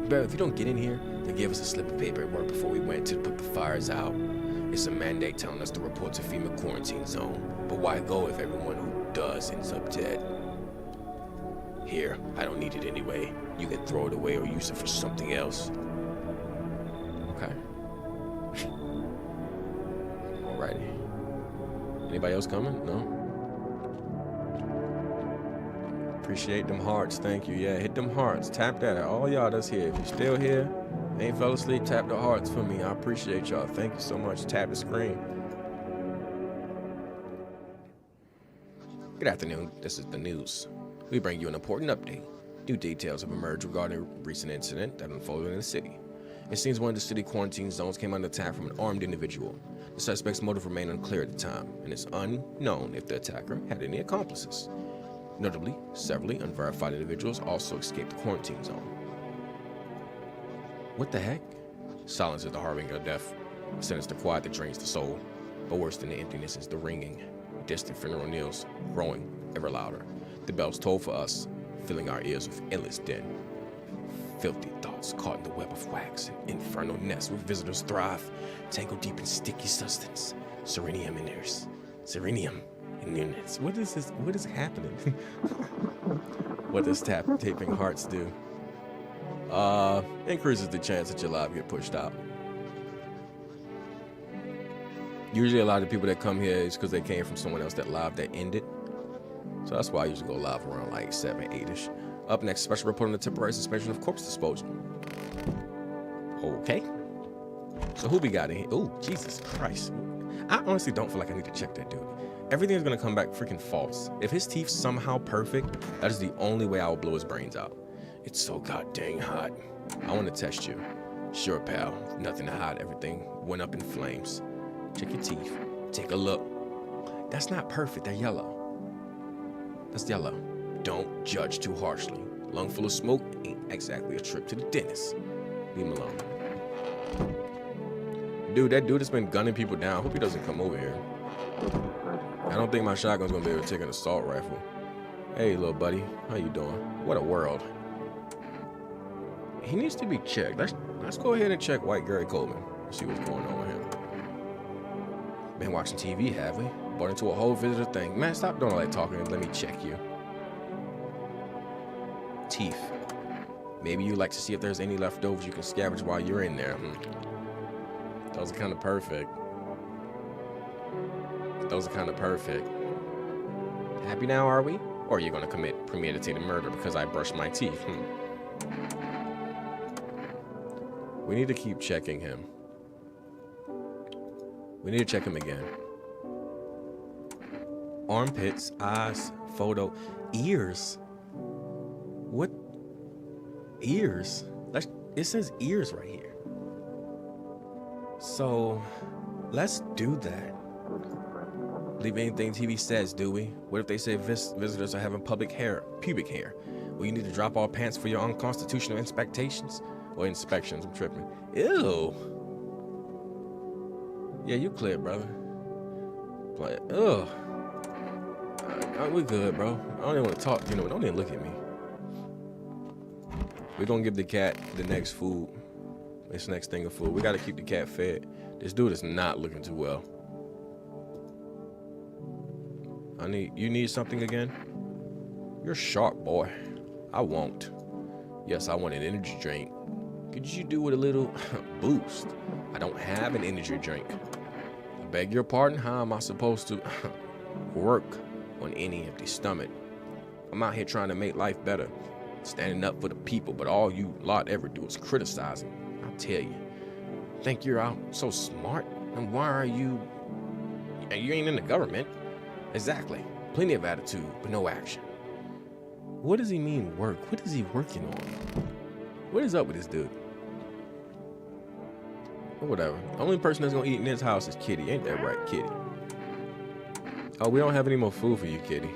Bro, if you don't get in here, they give us a slip of paper at work before we went to put the fires out. It's a mandate telling us to report to FEMA quarantine zone. But why go if everyone who does ends up dead? Here, I don't need it anyway. You can throw it away or use it for something else. Okay. Alrighty. Anybody else coming? No? Appreciate them hearts, thank you. Yeah, hit them hearts. Tap that at all y'all that's here. If you're still here, ain't fell asleep, tap the hearts for me. I appreciate y'all. Thank you so much. Tap the screen. Good afternoon. This is the news. We bring you an important update. New details have emerged regarding a recent incident that unfolded in the city. It seems one of the city quarantine zones came under attack from an armed individual. The suspect's motive remained unclear at the time, and it's unknown if the attacker had any accomplices. Notably, several unverified individuals also escaped the quarantine zone. What the heck? Silence is the harbinger of death, a sinister quiet that drains the soul. But worse than the emptiness is the ringing. Distant funeral knells, growing ever louder. The bells toll for us, filling our ears with endless din. Filthy thoughts caught in the web of wax, an infernal nest where visitors thrive, tangled deep in sticky substance. Serenium in yours. Serenium in units. What is this? What is happening? What does taping hearts do? Increases the chance that your live get pushed out. Usually a lot of people that come here is because they came from someone else that live that ended. So that's why I usually go live around like 7, 8-ish. Up next, special report on the temporary suspension of corpse disposal. Okay. So who we got in here? Oh, Jesus Christ. I honestly don't feel like I need to check that dude. Everything's gonna come back freaking false. If his teeth somehow perfect, that is the only way I will blow his brains out. It's so goddamn hot. I want to test you. Sure, pal. Nothing to hide. Everything went up in flames. Check your teeth. Take a look. That's not perfect. They're yellow. That's yellow. Don't judge too harshly. Lung full of smoke ain't exactly a trip to the dentist. Leave him alone. Dude, that dude has been gunning people down. Hope he doesn't come over here. I don't think my shotgun's gonna be able to take an assault rifle. Hey, little buddy. How you doing? What a world. He needs to be checked. Let's go ahead and check White Gary Coleman. See what's going on with him. Been watching TV, have we? Bought into a whole visitor thing. Man, stop doing all that talking and let me check you. Teeth. Maybe you like to see if there's any leftovers you can scavenge while you're in there. Those are kind of perfect. Those are kind of perfect. Happy now, are we? Or are you going to commit premeditated murder because I brushed my teeth? We need to keep checking him. We need to check him again. Armpits, eyes, photo, ears. What? Ears? It says ears right here. So, let's do that. Believe anything TV says, do we? What if they say visitors are having pubic hair? Well, you need to drop all pants for your unconstitutional inspections. Or inspections, I'm tripping. Ew. Yeah, you clear, brother. Ugh. We're good, bro. I don't even want to talk. You know, don't even look at me. We're going to give the cat the next food. This next thing of food. We got to keep the cat fed. This dude is not looking too well. You need something again? You're sharp, boy. I won't. Yes, I want an energy drink. Could you do with a little boost? I don't have an energy drink. I beg your pardon? How am I supposed to work on any empty stomach? I'm out here trying to make life better, standing up for the people, but all you lot ever do is criticizing. I'll tell you. Think you're out so smart? And why are you... You ain't in the government. Exactly. Plenty of attitude, but no action. What does he mean work? What is he working on? What is up with this dude? Or whatever. The only person that's gonna eat in this house is Kitty. Ain't that right, Kitty? Oh, we don't have any more food for you, Kitty.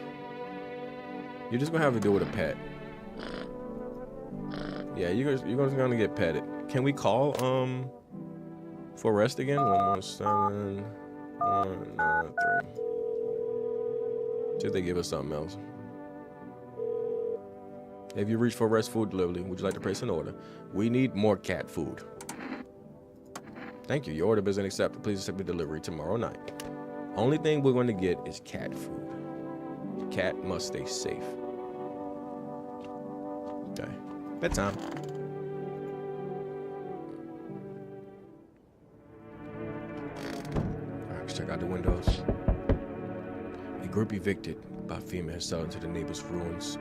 You're just gonna have to deal with a pet. Yeah, you're just gonna get petted. Can we call for rest again? 117 193. See if they give us something else. Have you reached for rest food delivery? Would you like to place an order? We need more cat food. Thank you. Your order has been accepted. Please accept the delivery tomorrow night. Only thing we're going to get is cat food. The cat must stay safe. Okay. Bedtime. Alright, let's check out the windows. A group evicted by FEMA has settled into the neighbor's ruins.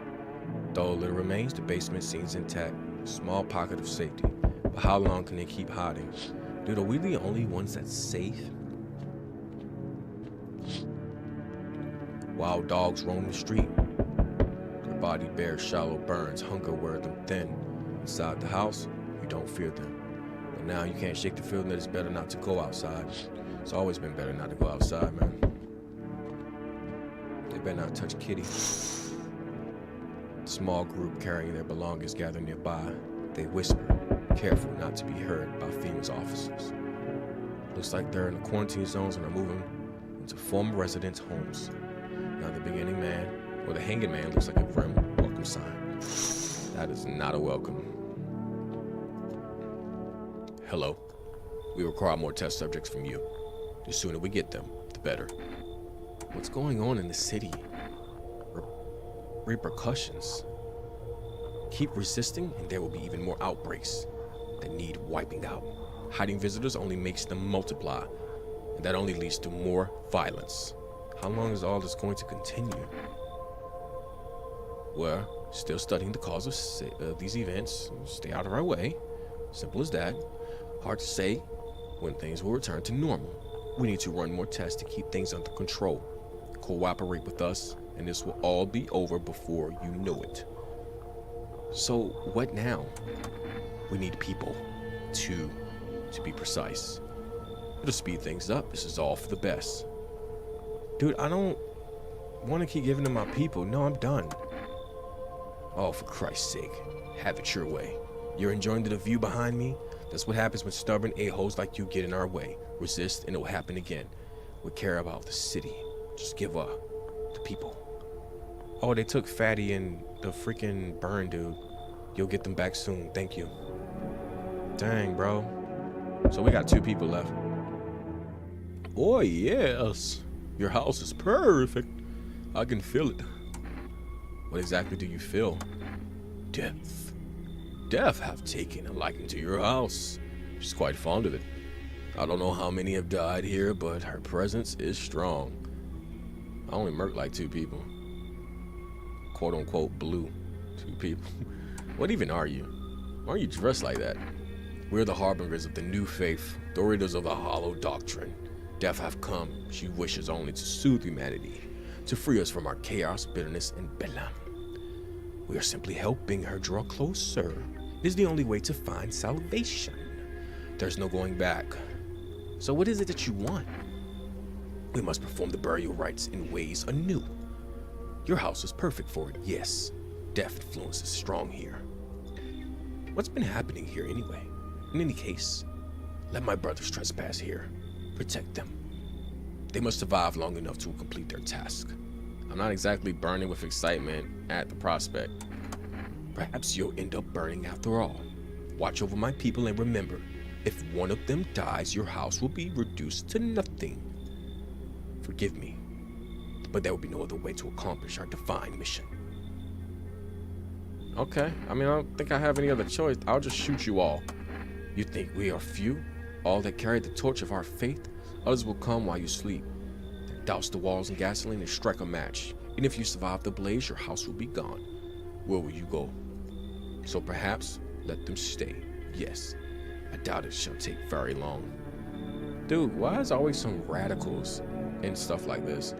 Though little remains, the basement seems intact. A small pocket of safety. But how long can they keep hiding? Dude, are we the only ones that's safe? Wild dogs roam the street. Their body bears shallow burns. Hunger wears them thin. Inside the house, you don't fear them. But now you can't shake the feeling that it's better not to go outside. It's always been better not to go outside, man. They better not touch Kitty. Small group carrying their belongings gather nearby. They whisper, careful not to be heard by FEMA's officers. Looks like they're in the quarantine zones and are moving into former residents' homes. Now the beginning man, or the hanging man, looks like a grim welcome sign. That is not a welcome. Hello. We require more test subjects from you. The sooner we get them, better. What's going on in the city? Repercussions. Keep resisting and there will be even more outbreaks that need wiping out. Hiding visitors only makes them multiply, and that only leads to more violence. How long is all this going to continue? We're still studying the cause of these events. Stay out of our way. Simple as that. Hard to say when things will return to normal. We need to run more tests to keep things under control. Cooperate with us, and this will all be over before you know it. So, what now? We need people. Two, to be precise. It'll speed things up. This is all for the best. Dude, I don't want to keep giving them my people. No, I'm done. Oh, for Christ's sake. Have it your way. You're enjoying the view behind me? That's what happens when stubborn a-holes like you get in our way. Resist and it will happen again. We care about the city. Just give up. The people. Oh, they took Fatty and the freaking burn dude. You'll get them back soon. Thank you. Dang, bro. So we got 2 people left. Oh, yes. Your house is perfect. I can feel it. What exactly do you feel? Death. Death have taken a liking to your house. She's quite fond of it. I don't know how many have died here, but her presence is strong. I only murked like 2 people. Quote unquote blue 2 people. What even are you? Why are you dressed like that? We're the harbingers of the new faith, the readers of the hollow doctrine. Death have come. She wishes only to soothe humanity, to free us from our chaos, bitterness, and belam. We are simply helping her draw closer. It is the only way to find salvation. There's no going back. So what is it that you want? We must perform the burial rites in ways anew. Your house is perfect for it, yes. Death influence is strong here. What's been happening here anyway? In any case, let my brothers trespass here. Protect them. They must survive long enough to complete their task. I'm not exactly burning with excitement at the prospect. Perhaps you'll end up burning after all. Watch over my people and remember, if one of them dies, your house will be reduced to nothing. Forgive me, but there will be no other way to accomplish our divine mission. Okay, I mean, I don't think I have any other choice. I'll just shoot you all. You think we are few? All that carry the torch of our faith? Others will come while you sleep. Douse the walls in gasoline and strike a match. And if you survive the blaze, your house will be gone. Where will you go? So perhaps let them stay. Yes, I doubt it shall take very long. Dude, why is always some radicals and stuff like this?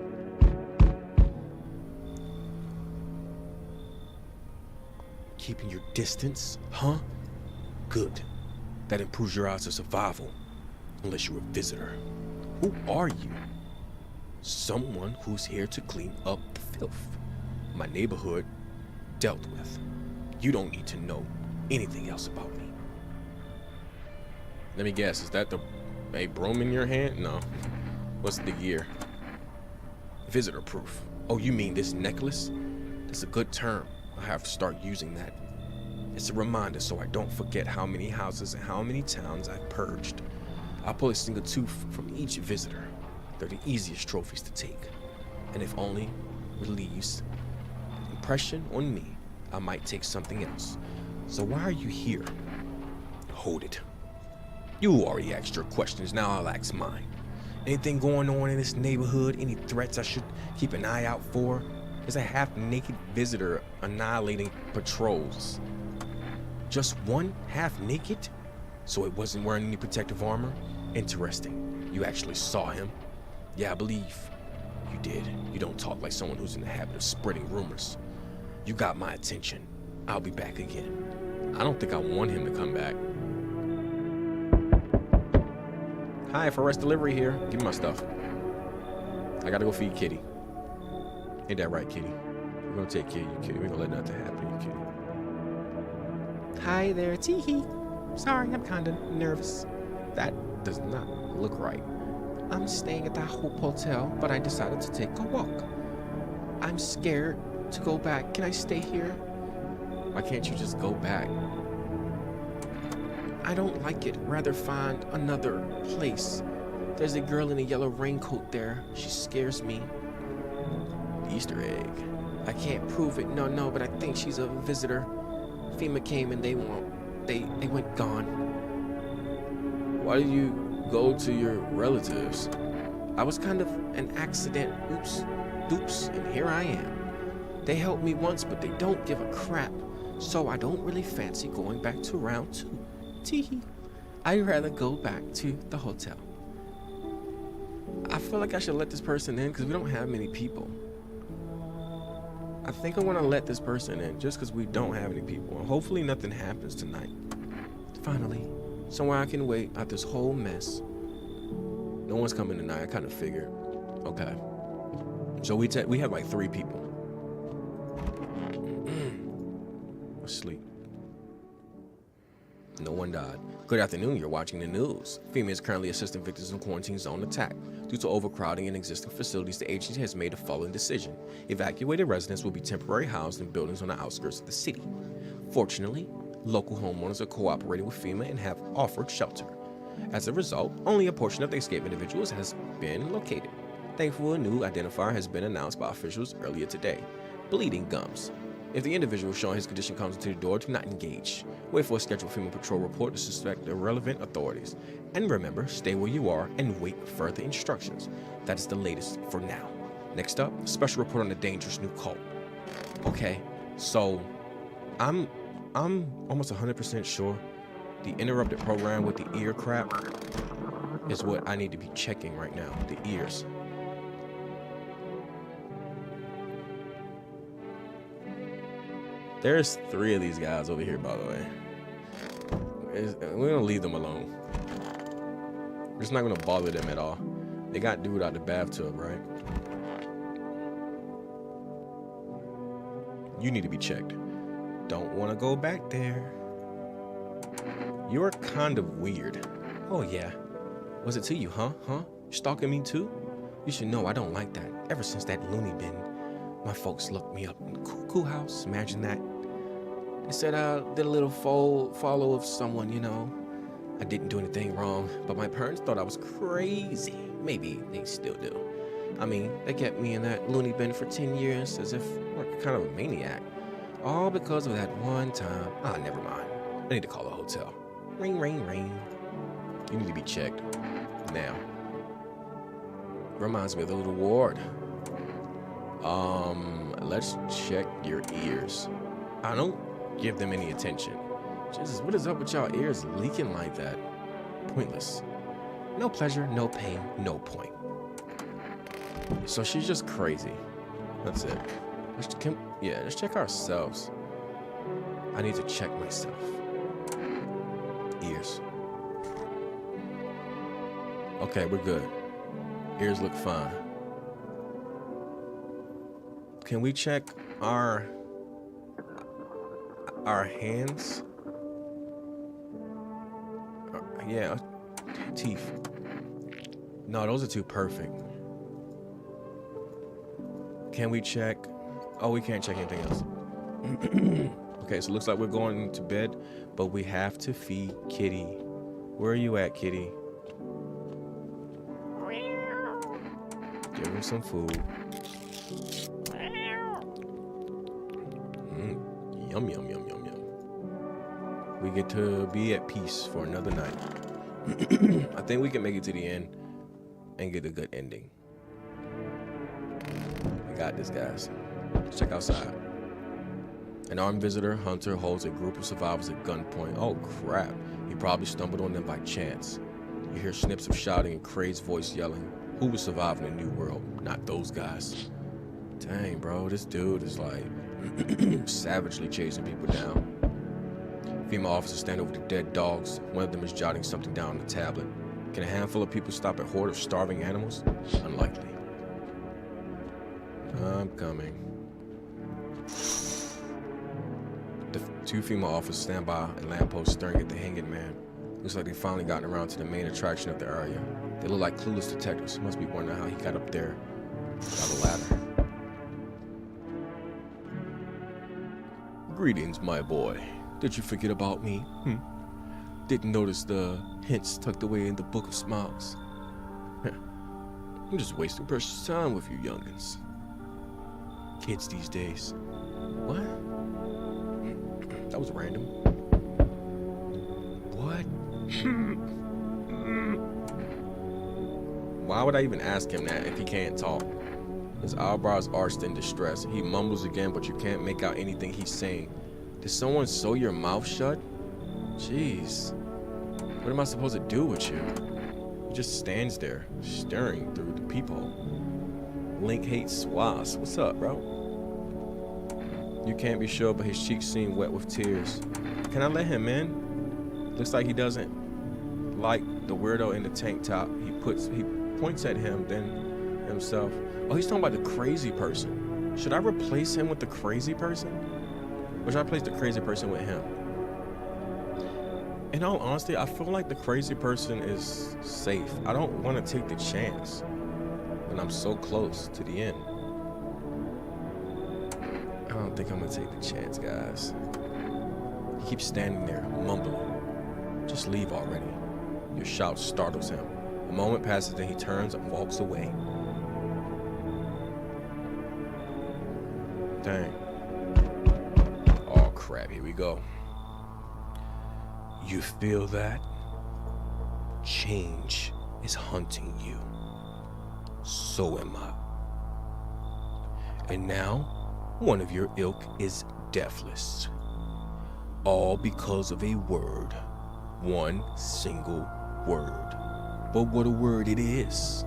Keeping your distance, huh? Good. That improves your odds of survival. Unless you're a visitor. Who are you? Someone who's here to clean up the filth my neighborhood dealt with. You don't need to know anything else about me. Let me guess, is that a broom in your hand? No. What's the gear? Visitor proof. Oh, you mean this necklace? That's a good term. I have to start using that. It's a reminder so I don't forget how many houses and how many towns I've purged. I'll pull a single tooth from each visitor. They're the easiest trophies to take. And if only relieves an impression on me, I might take something else. So why are you here? Hold it. You already asked your questions, now I'll ask mine. Anything going on in this neighborhood? Any threats I should keep an eye out for? There's a half-naked visitor annihilating patrols. Just one half-naked? So it wasn't wearing any protective armor? Interesting. You actually saw him? Yeah, I believe you did. You don't talk like someone who's in the habit of spreading rumors. You got my attention. I'll be back again. I don't think I want him to come back. Hi, for rest delivery here. Give me my stuff. I gotta go feed Kitty. Ain't that right, Kitty? We're gonna take care of you, Kitty. We ain't gonna let nothing happen to you, Kitty. Hi there, Teehee. Sorry, I'm kinda nervous. That does not look right. I'm staying at the Hope Hotel, but I decided to take a walk. I'm scared to go back. Can I stay here? Why can't you just go back? I don't like it. Rather find another place. There's a girl in a yellow raincoat there. She scares me. Easter egg. I can't prove it, no, but I think she's a visitor. FEMA came and they went gone. Why did you go to your relatives? I was kind of an accident. Oops, and here I am. They helped me once, but they don't give a crap. So I don't really fancy going back to round 2. Teehee. I'd rather go back to the hotel. I feel like I should let this person in because we don't have many people. I think I want to let this person in just because we don't have any people. And hopefully nothing happens tonight. Finally, somewhere I can wait out this whole mess. No one's coming tonight, I kind of figured. Okay. So we have like 3 people. Asleep. No one died. Good afternoon, you're watching the news. FEMA is currently assisting victims in quarantine zone attack. Due to overcrowding in existing facilities, the agency has made the following decision. Evacuated residents will be temporarily housed in buildings on the outskirts of the city. Fortunately, local homeowners are cooperating with FEMA and have offered shelter. As a result, only a portion of the escaped individuals has been located. Thankfully, a new identifier has been announced by officials earlier today. Bleeding gums. If the individual showing his condition comes into the door, do not engage. Wait for a scheduled FEMA patrol report to suspect the relevant authorities. And remember, stay where you are and wait for further instructions. That is the latest for now. Next up, a special report on the dangerous new cult. Okay, so I'm almost 100% sure the interrupted program with the ear crap is what I need to be checking right now. The ears. There's 3 of these guys over here, by the way. We're gonna leave them alone. We're just not gonna bother them at all. They got dude out the bathtub, right? You need to be checked. Don't want to go back there. You're kind of weird. Oh yeah. Was it to you, huh? Stalking me too? You should know I don't like that. Ever since that loony bin, my folks looked me up in the cuckoo house. Imagine that. They said I did a little follow of someone, you know. I didn't do anything wrong, but my parents thought I was crazy. Maybe they still do. I mean, they kept me in that loony bin for 10 years as if I'm kind of a maniac. All because of that one time. Never mind. I need to call a hotel. Ring, ring, ring. You need to be checked. Now. Reminds me of the little ward. Let's check your ears. I don't give them any attention. Jesus, what is up with y'all ears leaking like that? Pointless. No pleasure, no pain, no point. So she's just crazy. That's it. Let's check ourselves. I need to check myself. Ears. Okay, we're good. Ears look fine. Can we check our hands? Yeah, teeth. No, those are too perfect. Can we check? Oh, we can't check anything else. Okay, so it looks like we're going to bed, but we have to feed Kitty. Where are you at, Kitty? Give him some food. Yum, yum, yum, yum, yum. We get to be at peace for another night. I think we can make it to the end and get a good ending. We got this, guys. Let's check outside. An armed visitor, Hunter, holds a group of survivors at gunpoint. Oh, crap. He probably stumbled on them by chance. You hear snips of shouting and Craig's voice yelling. Who would survive in a new world? Not those guys. Dang, bro. This dude is like savagely chasing people down. Female officers stand over the dead dogs. One of them is jotting something down on the tablet. Can a handful of people stop a horde of starving animals? Unlikely. I'm coming. The 2 female officers stand by a lamppost staring at the hanging man. Looks like they've finally gotten around to the main attraction of the area. They look like clueless detectives. Must be wondering how he got up there by the ladder. Greetings, my boy. Did you forget about me? Didn't notice the hints tucked away in the Book of Smiles. I'm just wasting precious time with you youngins. Kids these days. What? That was random. What? Why would I even ask him that if he can't talk? His eyebrows arched in distress. He mumbles again, but you can't make out anything he's saying. Did someone sew your mouth shut? Jeez. What am I supposed to do with you? He just stands there, staring through the peephole. Link hates wasps. What's up, bro? You can't be sure, but his cheeks seem wet with tears. Can I let him in? Looks like he doesn't like the weirdo in the tank top. He points at him, then himself. Oh, he's talking about the crazy person. Should I replace him with the crazy person? Or should I replace the crazy person with him? In all honesty, I feel like the crazy person is safe. I don't want to take the chance when I'm so close to the end. I don't think I'm going to take the chance, guys. He keeps standing there, mumbling. Just leave already. Your shout startles him. A moment passes, then he turns and walks away. Dang. Oh, crap. Here we go. You feel that? Change is hunting you. So am I. And now, one of your ilk is deathless. All because of a word. One single word. But what a word it is.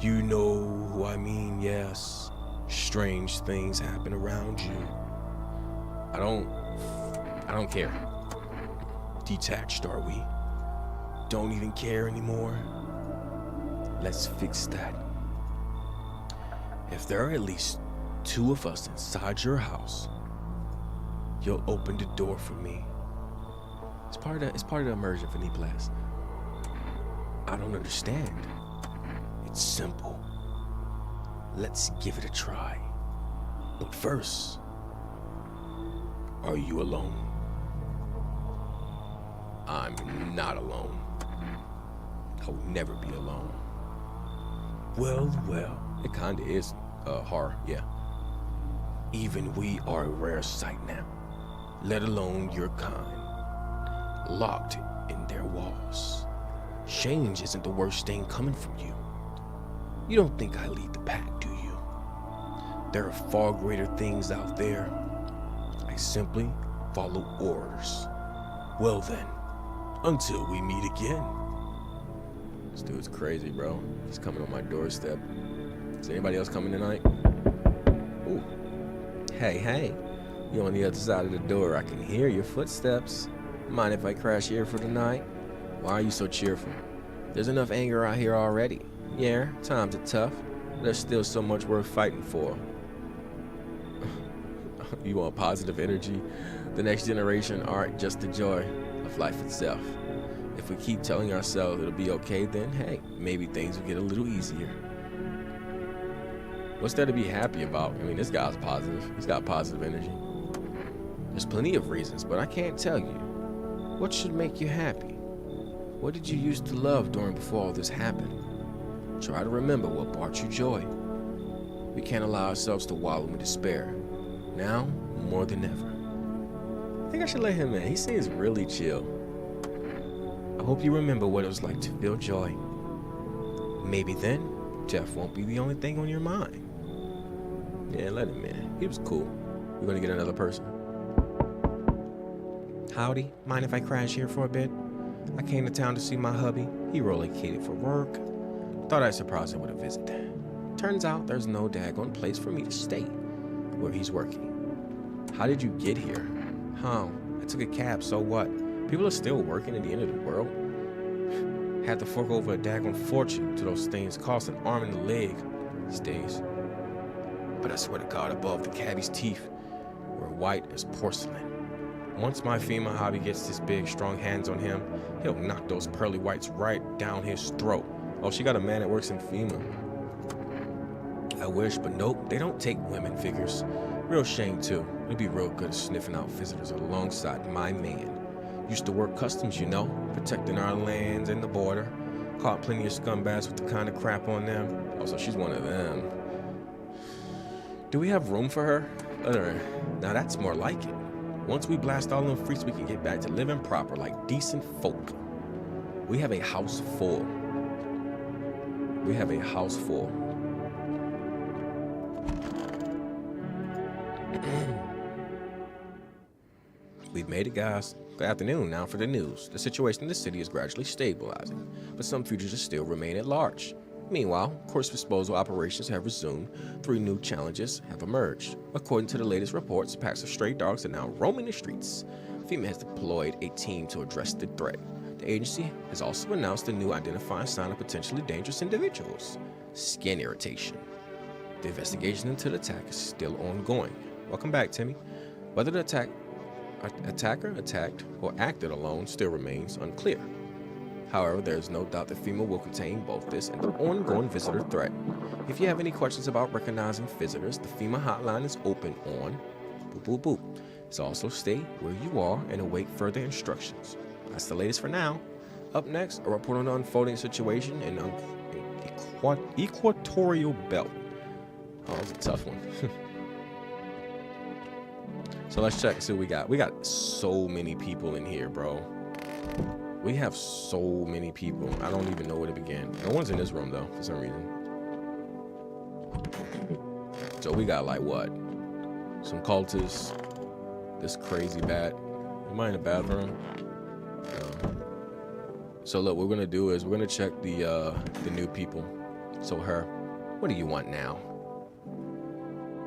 You know who I mean, yes. Strange things happen around you. I don't care. Detached, are we? Don't even care anymore? Let's fix that. If there are at least 2 of us inside your house, you'll open the door for me. It's part of the immersion for Neeplas. I don't understand. It's simple. Let's give it a try. But first, are you alone? I'm not alone. I will never be alone. Well, it kinda is horror, yeah. Even we are a rare sight now, let alone your kind. Locked in their walls. Change isn't the worst thing coming from you. You don't think I lead the pack, do you? There are far greater things out there. I simply follow orders. Well then, until we meet again. This dude's crazy, bro. He's coming on my doorstep. Is anybody else coming tonight? Ooh. Hey. You're on the other side of the door. I can hear your footsteps. Mind if I crash here for the night? Why are you so cheerful? There's enough anger out here already. Yeah, times are tough. There's still so much worth fighting for. You want positive energy? The next generation aren't just the joy of life itself. If we keep telling ourselves it'll be okay, then hey, maybe things will get a little easier. What's there to be happy about? I mean, this guy's positive. He's got positive energy. There's plenty of reasons, but I can't tell you. What should make you happy? What did you used to love before all this happened? Try to remember what brought you joy. We can't allow ourselves to wallow in despair. Now, more than ever. I think I should let him in. He seems really chill. I hope you remember what it was like to feel joy. Maybe then, death won't be the only thing on your mind. Yeah, let him in. He was cool. We're gonna get another person. Howdy, mind if I crash here for a bit? I came to town to see my hubby. He relocated for work. Thought I'd surprise him with a visit. Turns out there's no daggone place for me to stay where he's working. How did you get here? Huh, I took a cab, so what? People are still working at the end of the world. Had to fork over a daggone fortune to those things, cost an arm and a leg these days. But I swear to God, above, the cabbie's teeth were white as porcelain. Once my female hobby gets this big, strong hands on him, he'll knock those pearly whites right down his throat. Oh, she got a man that works in FEMA. I wish, but nope, they don't take women figures. Real shame, too. It'd be real good at sniffing out visitors alongside my man. Used to work customs, you know, protecting our lands and the border. Caught plenty of scumbags with the kind of crap on them. Oh, so she's one of them. Do we have room for her? Now that's more like it. Once we blast all them freaks, we can get back to living proper like decent folk. We have a house full. We have a house full. We've made it, guys. Good afternoon. Now for the news. The situation in the city is gradually stabilizing, but some fugitives still remain at large. Meanwhile, corpse disposal operations have resumed. 3 new challenges have emerged. According to the latest reports, packs of stray dogs are now roaming the streets. FEMA has deployed a team to address the threat. The agency has also announced a new identifying sign of potentially dangerous individuals: skin irritation. The investigation into the attack is still ongoing. Welcome back, Timmy. Whether the attacker attacked or acted alone still remains unclear. However, there is no doubt that FEMA will contain both this and the ongoing visitor threat. If you have any questions about recognizing visitors, the FEMA hotline is open on boop boop boop. So also stay where you are and await further instructions. That's the latest for now. Up next, a report on the unfolding situation in Equatorial Belt. Oh, that was a tough one. So let's check and see what we got. We got so many people in here, bro. We have so many people. I don't even know where to begin. No one's in this room, though, for some reason. So we got, like, what? Some cultists. This crazy bat. Am I in the bathroom? No. So, look, what we're going to do is we're going to check the new people. So, her. What do you want now?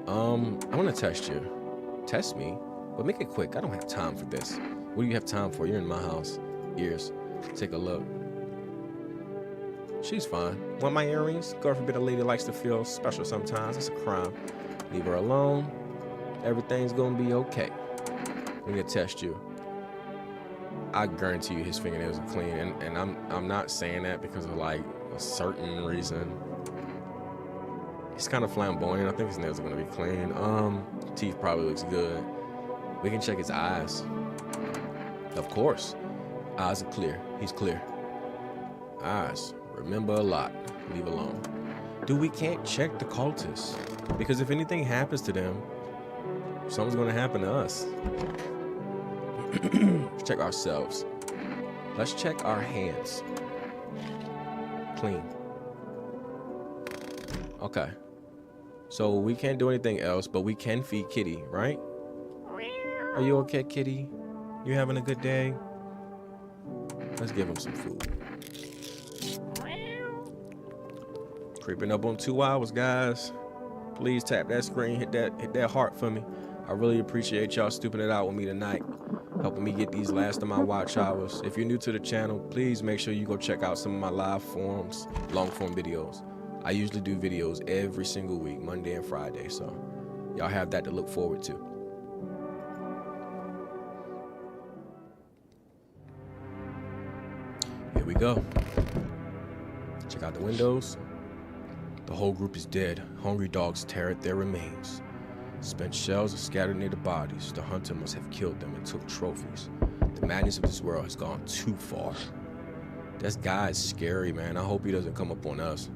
I want to test you. Test me? But make it quick. I don't have time for this. What do you have time for? You're in my house. Ears. Take a look. She's fine. Want my earrings? God forbid a lady likes to feel special sometimes. It's a crime. Leave her alone. Everything's gonna be okay. We need to test you. I guarantee you his fingernails are clean, and I'm not saying that because of like a certain reason. He's kind of flamboyant. I think his nails are gonna be clean. Teeth probably looks good. We can check his eyes. Of course. Eyes are clear. He's clear. Eyes. Remember a lot. Leave alone. Dude, we can't check the cultists. Because if anything happens to them, something's gonna happen to us. Let's check ourselves. Let's check our hands. Clean. Okay. So we can't do anything else, but we can feed Kitty, right? Are you okay, Kitty? You having a good day? Let's give him some food. Creeping up on 2 hours, guys. Please tap that screen, hit that heart for me. I really appreciate y'all stooping it out with me tonight, helping me get these last of my watch hours. If you're new to the channel, please make sure you go check out some of my live forms, long form videos. I usually do videos every single week, Monday and Friday, so y'all have that to look forward to. Here we go. Check out the windows. The whole group is dead. Hungry dogs tear at their remains. Spent shells are scattered near the bodies. The hunter must have killed them and took trophies. The madness of this world has gone too far. This guy is scary, man. I hope he doesn't come up on us.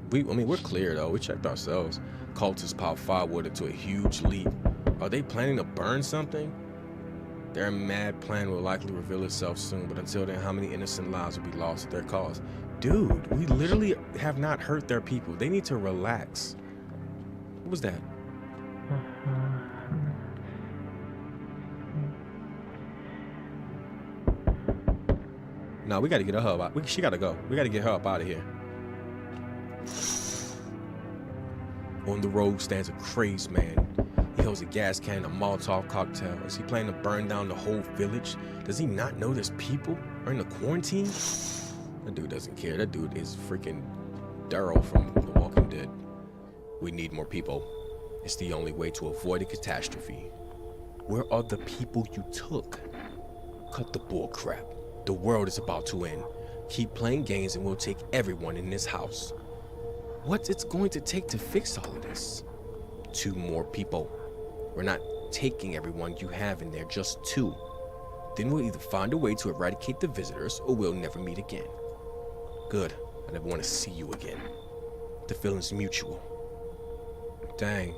We're clear, though. We checked ourselves. Cultists piled firewood into a huge leap. Are they planning to burn something? Their mad plan will likely reveal itself soon, but until then, how many innocent lives will be lost at their cause? Dude, we literally have not hurt their people. They need to relax. What was that? No, we gotta get her up. She gotta go. We gotta get her up out of here. On the road stands a crazed man. He holds a gas can and a Molotov cocktail. Is he planning to burn down the whole village? Does he not know there's people are in the quarantine? That dude doesn't care. That dude is freaking Daryl from The Walking Dead. We need more people. It's the only way to avoid a catastrophe. Where are the people you took? Cut the bull crap. The world is about to end. Keep playing games and we'll take everyone in this house. What's it going to take to fix all of this? 2 more people. We're not taking everyone you have in there, just 2. Then we'll either find a way to eradicate the visitors or we'll never meet again. Good. I never want to see you again. The feeling's mutual. Dang,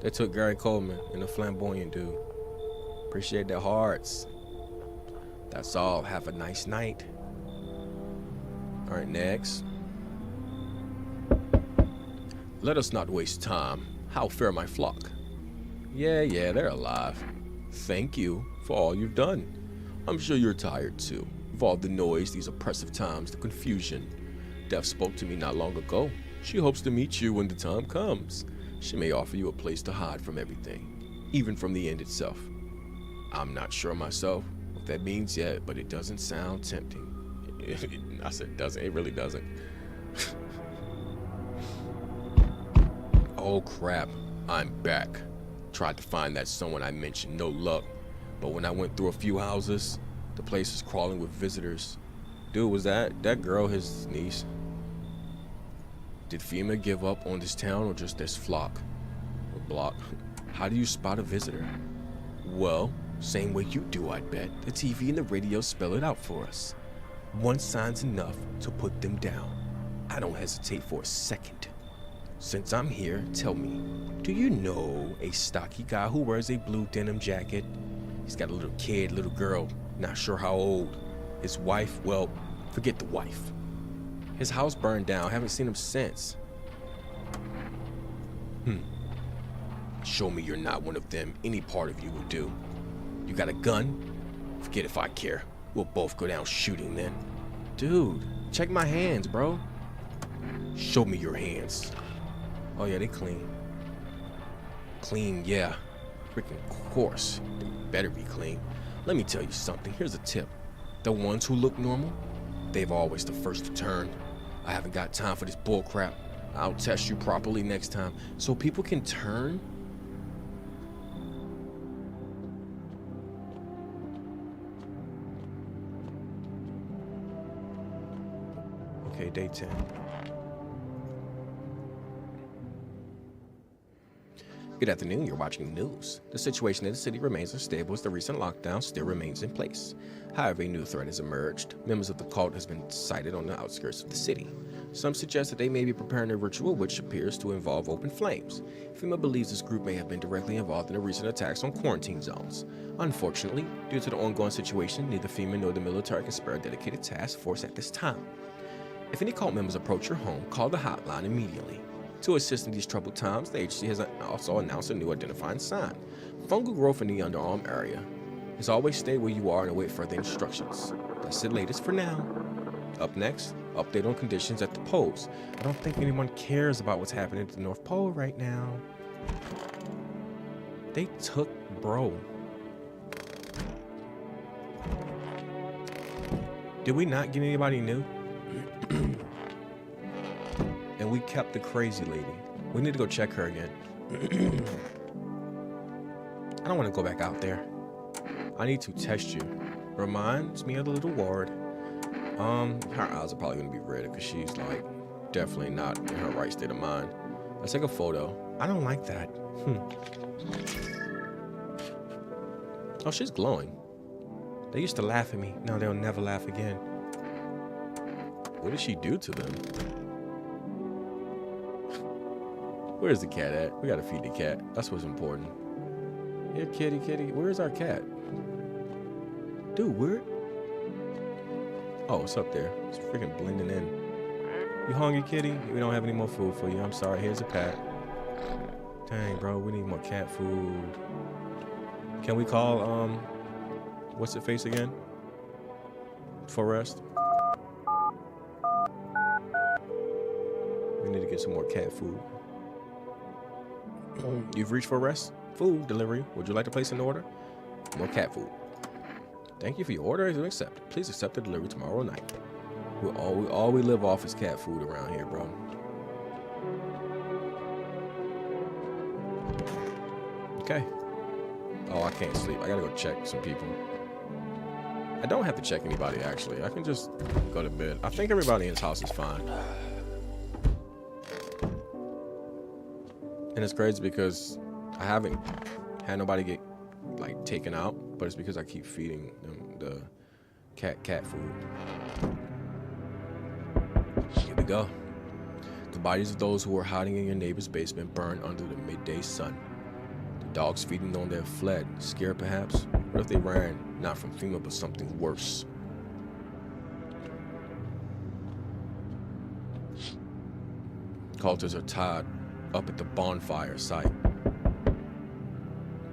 they took Gary Coleman and a flamboyant dude. Appreciate their hearts. That's all. Have a nice night. All right, next. Let us not waste time. How fare my flock? Yeah, they're alive. Thank you for all you've done. I'm sure you're tired too, of all the noise, these oppressive times, the confusion. Death spoke to me not long ago. She hopes to meet you when the time comes. She may offer you a place to hide from everything, even from the end itself. I'm not sure myself what that means yet, but it doesn't sound tempting. I said doesn't, it really doesn't. Oh crap, I'm back. Tried to find that someone I mentioned, no luck. But when I went through a few houses, the place is crawling with visitors. Dude, was that girl his niece? Did FEMA give up on this town or just this flock? Or block? How do you spot a visitor? Well, same way you do, I'd bet. The TV and the radio spell it out for us. One sign's enough to put them down. I don't hesitate for a second. Since I'm here, tell me, do you know a stocky guy who wears a blue denim jacket? He's got a little kid, little girl, not sure how old. His wife, well, forget the wife. His house burned down, haven't seen him since. Show me you're not one of them. Any part of you will do. You got a gun? Forget if I care. We'll both go down shooting then. Dude, check my hands, bro. Show me your hands. Oh yeah, they clean. Clean, yeah. Freaking course. They better be clean. Let me tell you something. Here's a tip. The ones who look normal, they've always the first to turn. I haven't got time for this bull crap. I'll test you properly next time so people can turn. Okay, day 10. Good afternoon, you're watching the news. The situation in the city remains unstable as the recent lockdown still remains in place. However, a new threat has emerged. Members of the cult has been sighted on the outskirts of the city. Some suggest that they may be preparing a ritual which appears to involve open flames. FEMA believes this group may have been directly involved in the recent attacks on quarantine zones. Unfortunately, due to the ongoing situation, neither FEMA nor the military can spare a dedicated task force at this time. If any cult members approach your home, call the hotline immediately. To assist in these troubled times, the agency has also announced a new identifying sign. Fungal growth in the underarm area. As always, stay where you are and await further instructions. That's the latest for now. Up next, update on conditions at the poles. I don't think anyone cares about what's happening at the North Pole right now. They took bro. Did we not get anybody new? And we kept the crazy lady. We need to go check her again. I don't want to go back out there. I need to test you. Reminds me of the little ward. Her eyes are probably gonna be red because she's like definitely not in her right state of mind. Let's take a photo. I don't like that. Oh, she's glowing. They used to laugh at me. Now they'll never laugh again. What did she do to them? Where's the cat at? We gotta feed the cat. That's what's important. Here, kitty. Where's our cat? Dude, where? Oh, it's up there. It's freaking blending in. You hungry, kitty? We don't have any more food for you. I'm sorry. Here's a pat. Dang, bro. We need more cat food. Can we call, what's it face again? For rest? We need to get some more cat food. You've reached for rest? Food delivery. Would you like to place an order? More cat food. Thank you for your order. It's accepted. Please accept the delivery tomorrow night. All we live off is cat food around here, bro. Okay. Oh, I can't sleep. I gotta go check some people. I don't have to check anybody, actually. I can just go to bed. I think everybody in this house is fine. And it's crazy because I haven't had nobody get like taken out, but it's because I keep feeding them the cat food. Here we go. The bodies of those who were hiding in your neighbor's basement burned under the midday sun. The dogs feeding on there fled, scared perhaps. What if they ran, not from FEMA, but something worse? Cultists are tied up at the bonfire site.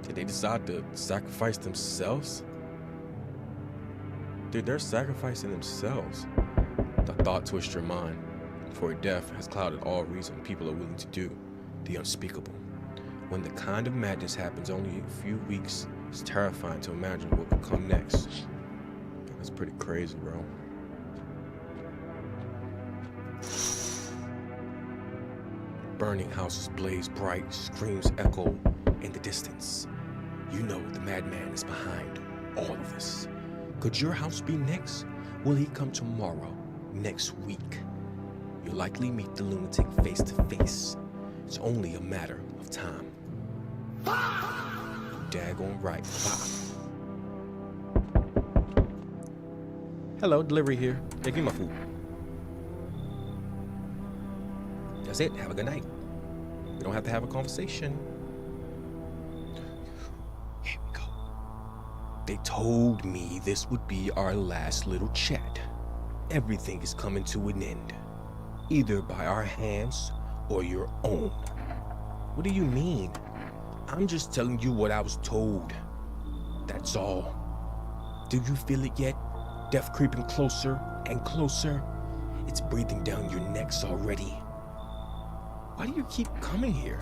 Did they decide to sacrifice themselves? Dude, they're sacrificing themselves. The thought twists your mind, for death has clouded all reason people are willing to do the unspeakable. When the kind of madness happens only a few weeks, it's terrifying to imagine what could come next. That's pretty crazy, bro. Burning houses blaze bright, screams echo in the distance. You know the madman is behind all of this. Could your house be next? Will he come tomorrow, next week? You'll likely meet the lunatic face to face. It's only a matter of time. Daggone right. Hello, delivery here. Yeah, give me my food. That's it. Have a good night. We don't have to have a conversation. Here we go. They told me this would be our last little chat. Everything is coming to an end, either by our hands or your own. What do you mean? I'm just telling you what I was told. That's all. Do you feel it yet? Death creeping closer and closer. It's breathing down your necks already. Why do you keep coming here?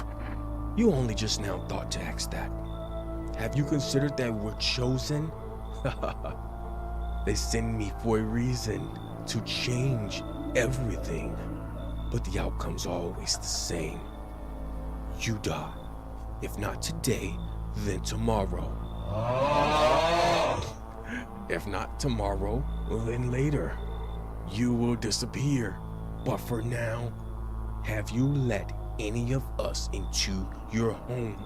You only just now thought to ask that. Have you considered that we're chosen? They send me for a reason, to change everything. But the outcome's always the same. You die. If not today, then tomorrow. If not tomorrow, then later. You will disappear. But for now, have you let any of us into your home?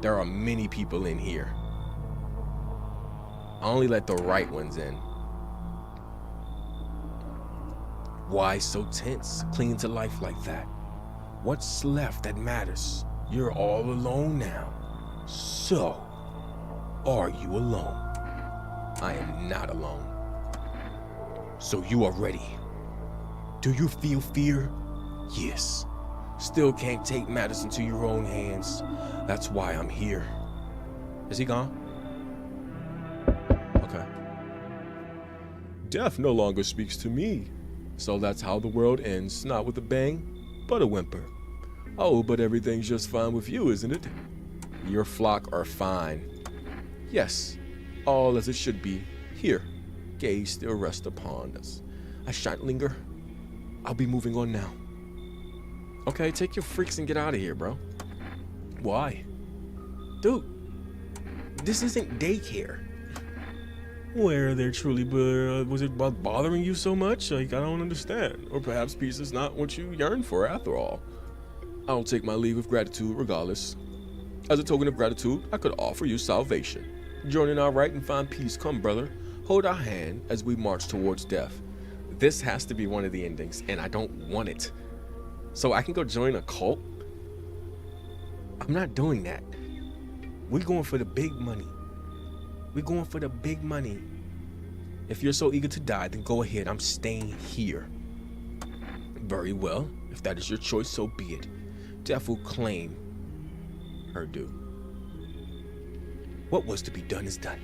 There are many people in here. I only let the right ones in. Why so tense, clinging to life like that? What's left that matters? You're all alone now. So, are you alone? I am not alone. So you are ready. Do you feel fear? Yes. Still can't take matters into your own hands. That's why I'm here. Is he gone? Okay. Death no longer speaks to me. So that's how the world ends, not with a bang, but a whimper. Oh, but everything's just fine with you, isn't it? Your flock are fine. Yes, all as it should be. Here, gaze still rest upon us. I shan't linger. I'll be moving on now. Okay, take your freaks and get out of here, bro. Why? Dude, this isn't daycare. Where they're truly, was it bothering you so much? Like, I don't understand. Or perhaps peace is not what you yearn for after all. I'll take my leave of gratitude regardless. As a token of gratitude, I could offer you salvation. Join in our right and find peace. Come, brother. Hold our hand as we march towards death. This has to be one of the endings, and I don't want it. So I can go join a cult? I'm not doing that. We're going for the big money. We're going for the big money. If you're so eager to die, then go ahead. I'm staying here. Very well. If that is your choice, so be it. Death will claim her due. What was to be done is done.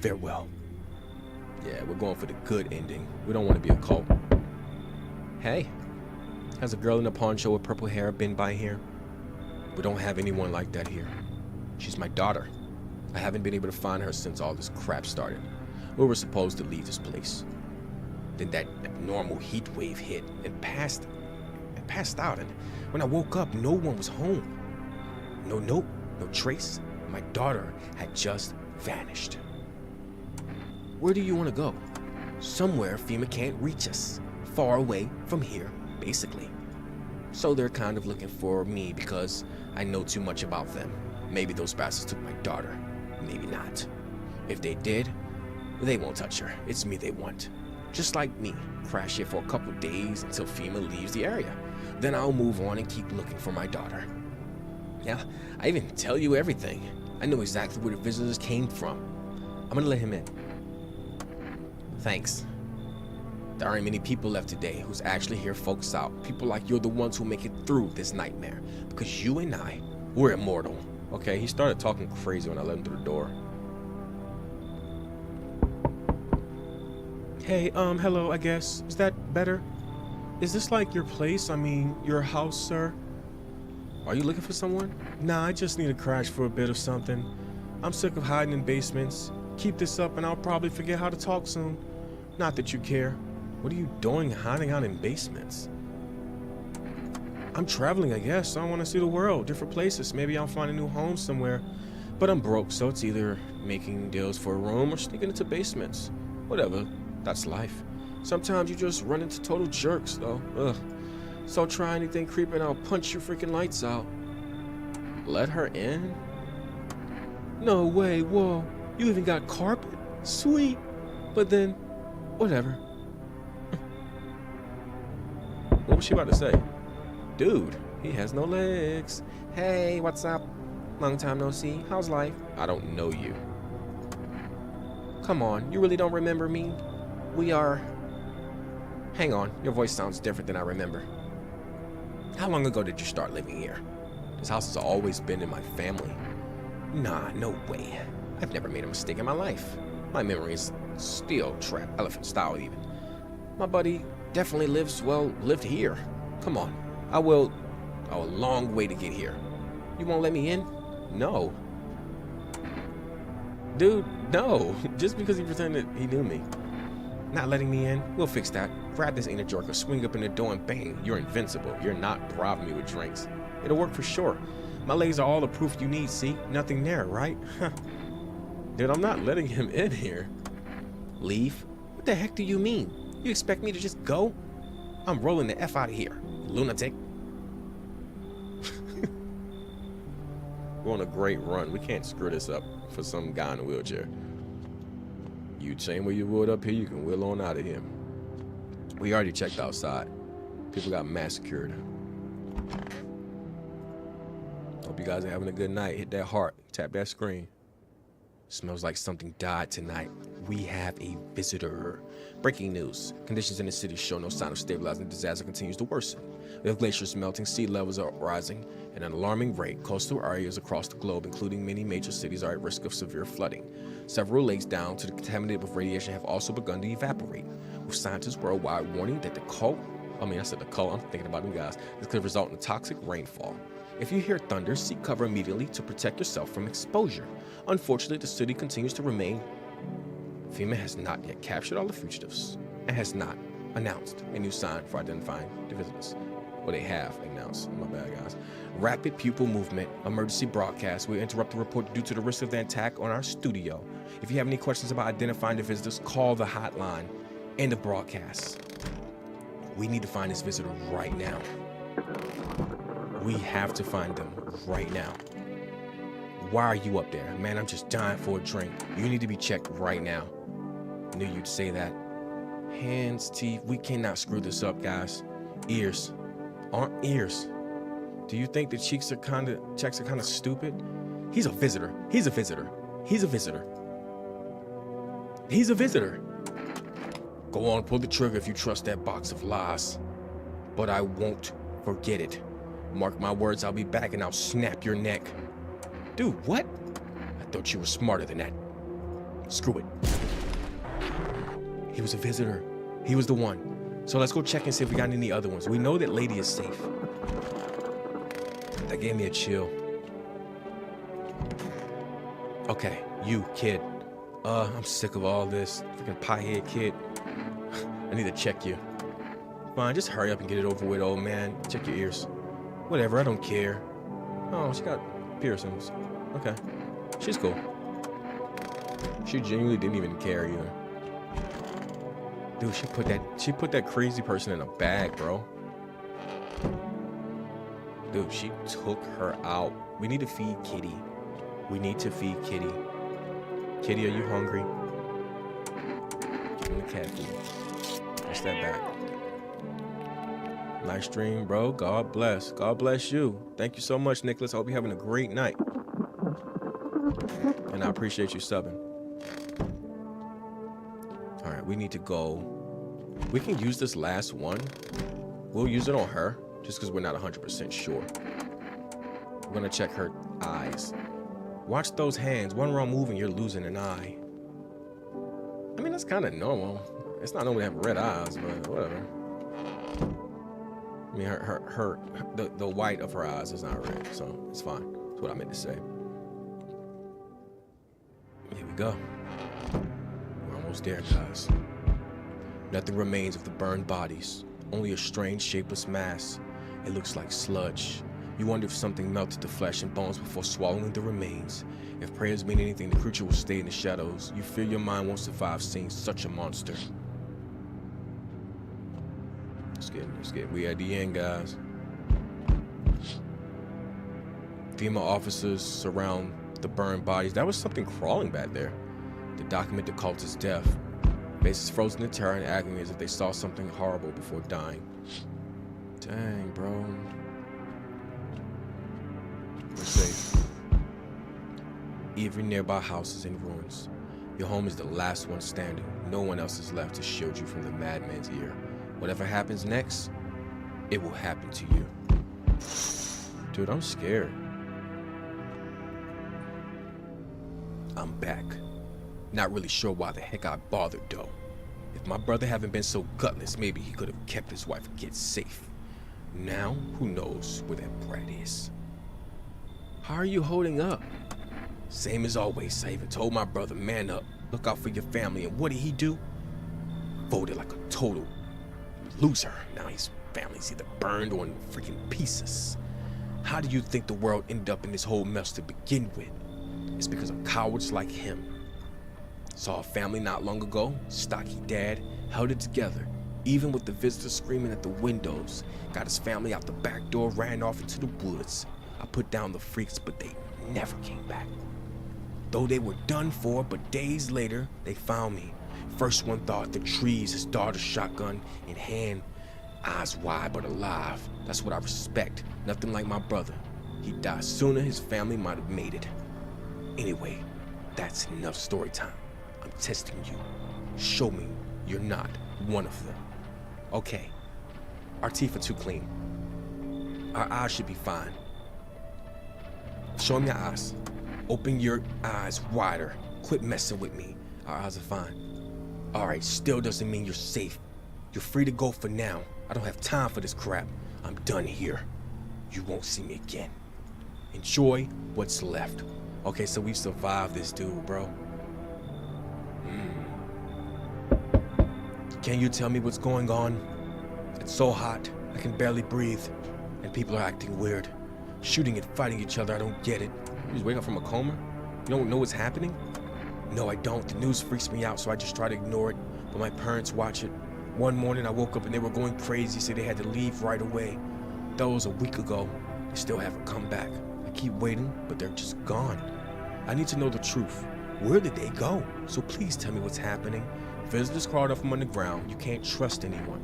Farewell. Yeah, we're going for the good ending. We don't want to be a cult. Hey, has a girl in a poncho with purple hair been by here? We don't have anyone like that here. She's my daughter. I haven't been able to find her since all this crap started. We were supposed to leave this place. Then that abnormal heat wave hit and passed out, and when I woke up, no one was home. No note, no trace. My daughter had just vanished. Where do you want to go? Somewhere FEMA can't reach us. Far away from here, basically. So they're kind of looking for me because I know too much about them. Maybe those bastards took my daughter. Maybe not. If they did, they won't touch her. It's me they want. just like me, crash here for a couple days until FEMA leaves the area. Then I'll move on and keep looking for my daughter. Yeah, I even tell you everything. I know exactly where the visitors came from. I'm gonna let him in. Thanks. There aren't many people left today who's actually here folks out. People like you're the ones who make it through this nightmare. Because you and I, we're immortal. Okay, he started talking crazy when I let him through the door. Hey, hello, I guess. Is that better? Is this like your place? I mean, your house, sir? Are you looking for someone? Nah, I just need a crash for a bit of something. I'm sick of hiding in basements. Keep this up and I'll probably forget how to talk soon. Not that you care. What are you doing hiding out in basements? I'm traveling, I guess. I want to see the world, different places. Maybe I'll find a new home somewhere. But I'm broke, so it's either making deals for a room or sneaking into basements. Whatever, that's life. Sometimes you just run into total jerks, though. Ugh. So try anything creepy and I'll punch your freaking lights out. Let her in? No way, whoa. You even got carpet? Sweet. But then, whatever. What was she about to say? Dude, he has no legs. Hey, what's up? Long time no see. How's life? I don't know you. Come on, you really don't remember me? We are... Hang on, your voice sounds different than I remember. How long ago did you start living here? This house has always been in my family. Nah, no way. I've never made a mistake in my life. My memory is still trapped, elephant style even. My buddy definitely lived here. Come on, I will... a long way to get here. You won't let me in? No. Dude, no. Just because he pretended he knew me. Not letting me in? We'll fix that. Grab this inner jerk or swing up in the door and bang. You're invincible. You're not bribing me with drinks. It'll work for sure. My legs are all the proof you need, see? Nothing there, right? Dude, I'm not letting him in here. Leave? What the heck do you mean? You expect me to just go? I'm rolling the F out of here, lunatic. We're on a great run. We can't screw this up for some guy in a wheelchair. You same way you would up here, you can wheel on out of here. We already checked outside. People got massacred. Hope you guys are having a good night. Hit that heart. Tap that screen. Smells like something died tonight. We have a visitor. Breaking news. Conditions in the city show no sign of stabilizing. Disaster continues to worsen. We have glaciers melting, sea levels are rising at an alarming rate. Coastal areas across the globe, including many major cities, are at risk of severe flooding. Several lakes down to the contaminated with radiation have also begun to evaporate, with scientists worldwide warning that I'm thinking about them guys. This could result in toxic rainfall. If you hear thunder, seek cover immediately to protect yourself from exposure. Unfortunately, the city continues to remain. FEMA has not yet captured all the fugitives and has not announced a new sign for identifying the visitors. Well, they have announced. My bad, guys. Rapid pupil movement, emergency broadcast. We interrupt the report due to the risk of the attack on our studio. If you have any questions about identifying the visitors, call the hotline. End of broadcast. We need to find this visitor right now. We have to find them right now. Why are you up there? Man, I'm just dying for a drink. You need to be checked right now. Knew you'd say that. Hands, teeth, we cannot screw this up, guys. Ears. Aren't ears. Do you think the checks are kind of stupid? He's a visitor. He's a visitor. He's a visitor. He's a visitor. Go on, pull the trigger if you trust that box of lies. But I won't forget it. Mark my words, I'll be back and I'll snap your neck. Dude, what? I thought you were smarter than that. Screw it. He was a visitor. He was the one. So let's go check and see if we got any other ones. We know that lady is safe. That gave me a chill. Okay, you, kid. I'm sick of all this. Freaking piehead kid. I need to check you. Fine, just hurry up and get it over with, old man. Check your ears. Whatever, I don't care. Oh, she got piercings. Okay. She's cool. She genuinely didn't even care either. Dude, she put that crazy person in a bag, bro. Dude, she took her out. We need to feed Kitty. We need to feed Kitty. Kitty, are you hungry? Give him the cat food. What's that back? Nice stream, bro. God bless. God bless you. Thank you so much, Nicholas. I hope you're having a great night. And I appreciate you subbing. All right, we need to go. We can use this last one. We'll use it on her, just because we're not 100% sure. We're gonna check her eyes. Watch those hands. One wrong move and you're losing an eye. I mean, that's kind of normal. It's not normal to have red eyes, but whatever. I mean, the white of her eyes is not red, so it's fine. That's what I meant to say. Here we go. We're almost there, guys. Nothing remains of the burned bodies. Only a strange, shapeless mass. It looks like sludge. You wonder if something melted the flesh and bones before swallowing the remains. If prayers mean anything, the creature will stay in the shadows. You fear your mind won't survive seeing such a monster. Let's get. We at the end, guys. FEMA officers surround the burned bodies. That was something crawling back there. To document the cultist's death. Faces frozen in terror and agony as if they saw something horrible before dying. Dang, bro. We're safe. Every nearby house is in ruins. Your home is the last one standing. No one else is left to shield you from the madman's ear. Whatever happens next, it will happen to you. Dude, I'm scared. I'm back. Not really sure why the heck I bothered though. If my brother hadn't been so gutless, maybe he could have kept his wife and kids safe. Now, who knows where that brat is? How are you holding up? Same as always, I even told my brother, man up, look out for your family, and what did he do? Voted like a total loser. Now his family's either burned or in freaking pieces. How do you think the world ended up in this whole mess to begin with? It's because of cowards like him. Saw a family not long ago, stocky dad, held it together, even with the visitors screaming at the windows. Got his family out the back door, ran off into the woods. I put down the freaks, but they never came back. Though they were done for, but days later, they found me. First one thought the trees, his daughter's shotgun in hand, eyes wide but alive. That's what I respect. Nothing like my brother. He died sooner, his family might have made it. Anyway, that's enough story time. I'm testing you. Show me you're not one of them. Okay, our teeth are too clean. Our eyes should be fine. Show me your eyes. Open your eyes wider. Quit messing with me. Our eyes are fine. Alright, still doesn't mean you're safe. You're free to go for now. I don't have time for this crap. I'm done here. You won't see me again. Enjoy what's left. Okay, so we've survived this dude, bro. Can you tell me what's going on? It's so hot. I can barely breathe. And people are acting weird. Shooting and fighting each other. I don't get it. You just wake up from a coma? You don't know what's happening? No, I don't. The news freaks me out, so I just try to ignore it. But my parents watch it. One morning I woke up and they were going crazy, so they had to leave right away. That was a week ago. They still haven't come back. I keep waiting, but they're just gone. I need to know the truth. Where did they go? So please tell me what's happening. Visitors crawled up from underground. You can't trust anyone.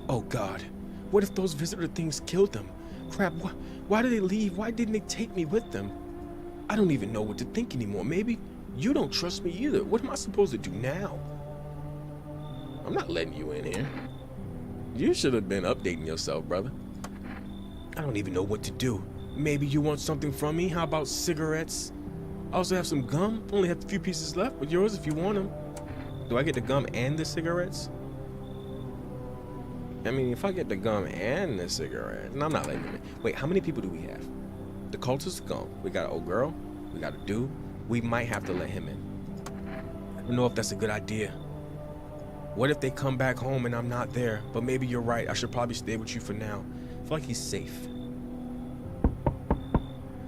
Oh God, what if those visitor things killed them? Crap, why did they leave? Why didn't they take me with them? I don't even know what to think anymore. Maybe you don't trust me either. What am I supposed to do now? I'm not letting you in here. You should have been updating yourself, brother. I don't even know what to do. Maybe you want something from me? How about cigarettes? I also have some gum. Only have a few pieces left, but yours if you want them. Do I get the gum and the cigarettes? I mean, if I get the gum and the cigarette, no, I'm not letting him in. Wait, how many people do we have? The cultist is gone. We got an old girl. We got a dude. We might have to let him in. I don't know if that's a good idea. What if they come back home and I'm not there? But maybe you're right. I should probably stay with you for now. I feel like he's safe.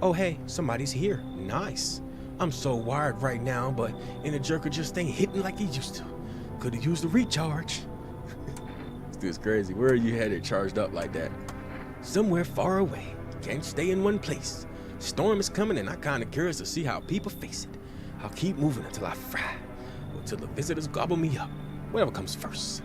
Oh, hey, somebody's here. Nice. I'm so wired right now, but in a jerker just ain't hitting like he used to. Could have used a recharge. This dude's crazy. Where are you headed charged up like that? Somewhere far away. Can't stay in one place. Storm is coming and I'm kind of curious to see how people face it. I'll keep moving until I fry. Or until the visitors gobble me up. Whatever comes first.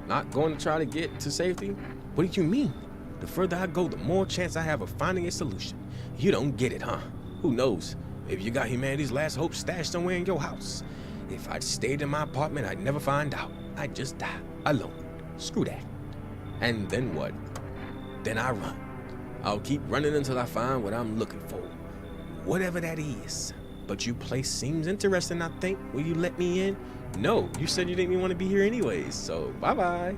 Not going to try to get to safety? What do you mean? The further I go, the more chance I have of finding a solution. You don't get it, huh? Who knows? Maybe you got humanity's last hope stashed somewhere in your house. If I'd stayed in my apartment, I'd never find out. I'd just die, alone. Screw that. And then what? Then I run. I'll keep running until I find what I'm looking for. Whatever that is. But your place seems interesting, I think. Will you let me in? No, you said you didn't even want to be here anyways, so bye-bye.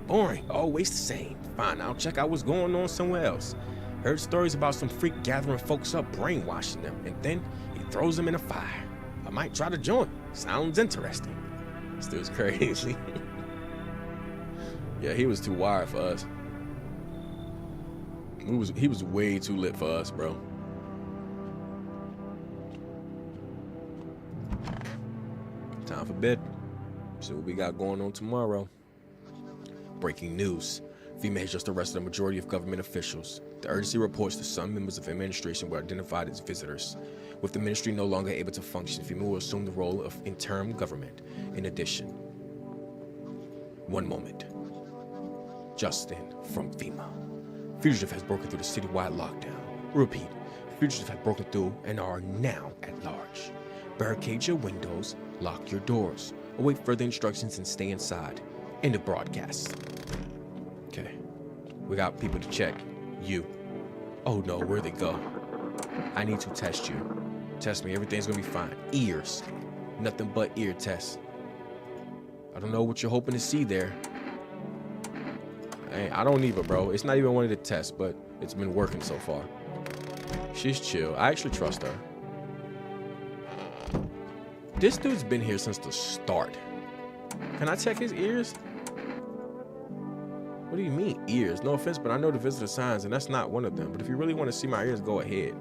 Boring, always the same. Fine, I'll check out what's going on somewhere else. Heard stories about some freak gathering folks up, brainwashing them, and then he throws them in a fire. I might try to join. Sounds interesting. Still crazy. Yeah, he was too wired for us. He was way too lit for us, bro. Time for bed. See what we got going on tomorrow. Breaking news. FEMA has just arrested a majority of government officials. The urgency reports that some members of the administration were identified as visitors. With the ministry no longer able to function, FEMA will assume the role of interim government. In addition, one moment. Justin from FEMA. Fugitive has broken through the citywide lockdown. Repeat, fugitive have broken through and are now at large. Barricade your windows, lock your doors, await further instructions and stay inside. End of broadcast. Okay, we got people to check. You. Oh no, where'd they go? I need to test you. Test me, everything's gonna be fine. Ears. Nothing but ear tests. I don't know what you're hoping to see there. I don't even, bro. It's not even one of the tests, but it's been working so far. She's chill. I actually trust her. This dude's been here since the start. Can I check his ears? What do you mean, ears? No offense, but I know the visitor signs, and that's not one of them. But if you really want to see my ears, go ahead.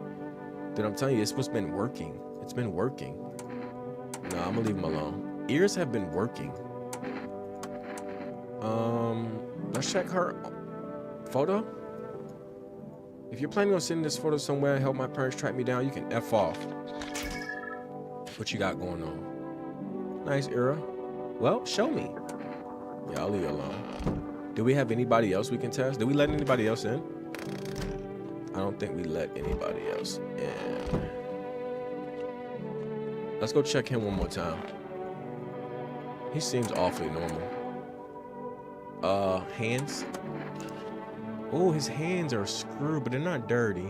Then I'm telling you, it's what's been working. It's been working. No, I'm gonna leave him alone. Ears have been working. Let's check her photo. If you're planning on sending this photo somewhere and help my parents track me down, you can F off. What you got going on? Nice era. Well, show me. Yeah, I'll leave you alone. Do we have anybody else we can test? Did we let anybody else in? I don't think we let anybody else in. Let's go check him one more time. He seems awfully normal. Hands. Oh, his hands are screwed, but they're not dirty.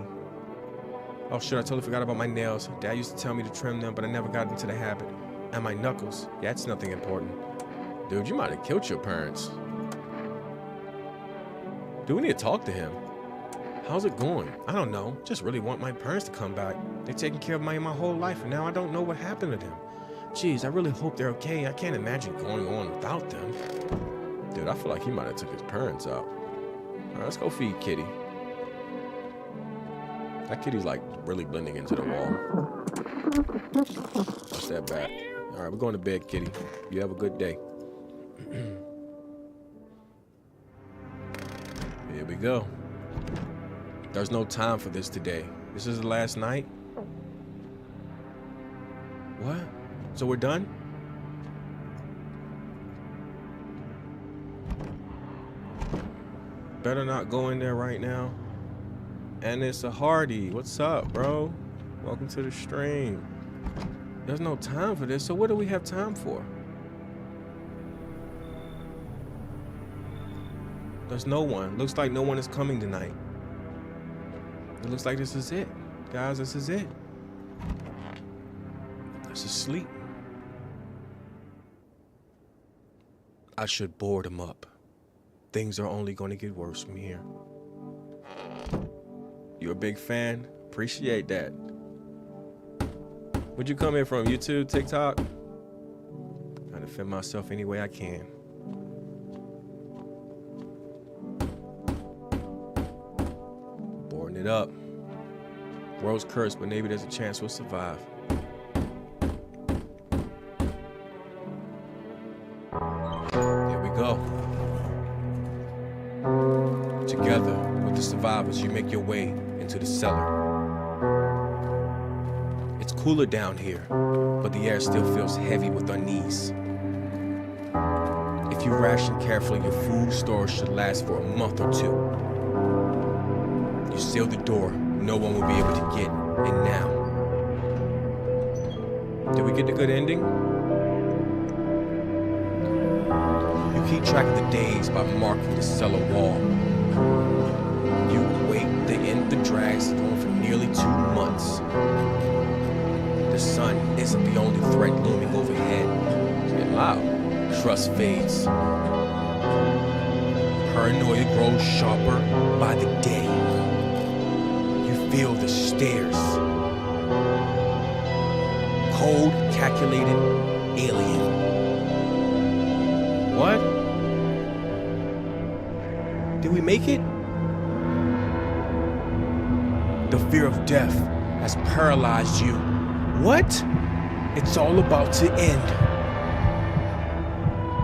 Oh shit, I totally forgot about my nails. Dad used to tell me to trim them, but I never got into the habit. And my knuckles. Yeah, it's nothing important. Dude, you might have killed your parents. Dude, we need to talk to him. How's it going? I don't know. Just really want my parents to come back. They've taken care of me my whole life, and now I don't know what happened to them. Jeez, I really hope they're okay. I can't imagine going on without them. Dude, I feel like he might have took his parents out. All right, let's go feed Kitty. That kitty's like really blending into the wall. Watch that back. All right, we're going to bed, Kitty. You have a good day. Here we go. There's no time for this today. This is the last night? What? So we're done? Better not go in there right now. And it's a Hardy. What's up, bro? Welcome to the stream. There's no time for this, so what do we have time for? There's no one. Looks like no one is coming tonight. It looks like this is it. Guys, this is it. This is sleep. I should board him up. Things are only going to get worse from here. You a big fan? Appreciate that. Where'd you come here from? YouTube, TikTok? I defend myself any way I can. Boarding it up. World's cursed, but maybe there's a chance we'll survive. Here we go. Together with the survivors, you make your way into the cellar. It's cooler down here, but the air still feels heavy with unease. If you ration carefully, your food storage should last for a month or two. You seal the door, no one will be able to get in now. Did we get the good ending? You keep track of the days by marking the cellar wall. You wait, the end of the drag's going for nearly 2 months. The sun isn't the only threat looming overhead. It's getting loud. Trust fades. Paranoia grows sharper by the day. You feel the stares. Cold, calculated, alien. What? Did we make it? The fear of death has paralyzed you. What? It's all about to end.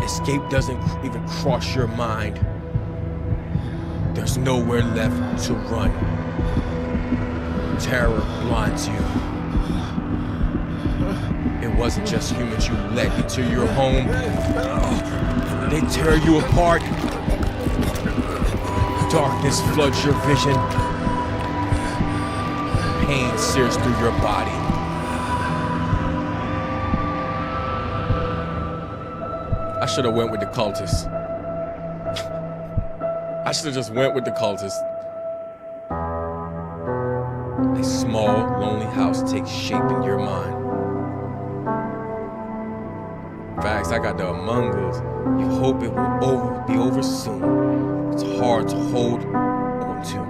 Escape doesn't even cross your mind. There's nowhere left to run. Terror blinds you. It wasn't just humans you let into your home. They tear you apart. Darkness floods your vision. Pain sears through your body. I should have went with the cultists. I should have just went with the cultists. A small, lonely house takes shape in your mind. Facts, I got the Among Us. You hope it will be over soon. It's hard to hold on to.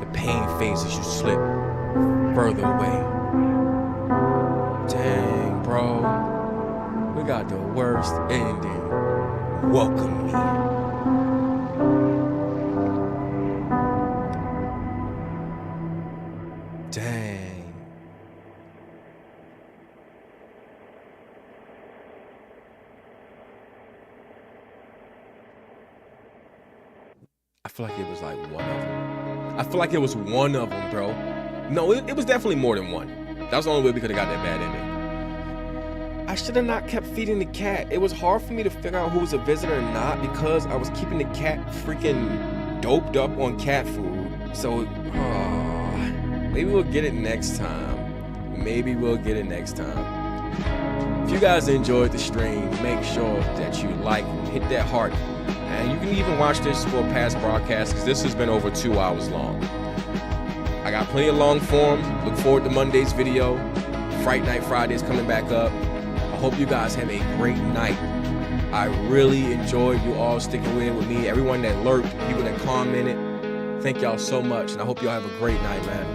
The pain fades as you slip further away. Dang, bro. We got the worst ending. Welcome me. Dang. I feel like it was like one of them. I feel like it was one of them, bro. No, it was definitely more than one. That was the only way we could have got that bad ending. I should have not kept feeding the cat. It was hard for me to figure out who was a visitor or not because I was keeping the cat freaking doped up on cat food. So, maybe we'll get it next time. Maybe we'll get it next time. If you guys enjoyed the stream, make sure that you like and hit that heart. And you can even watch this for a past broadcast because this has been over 2 hours long. I got plenty of long form. Look forward to Monday's video. Fright Night Friday is coming back up. I hope you guys have a great night. I really enjoyed you all sticking with me. Everyone that lurked, people that commented. Thank y'all so much. And I hope y'all have a great night, man.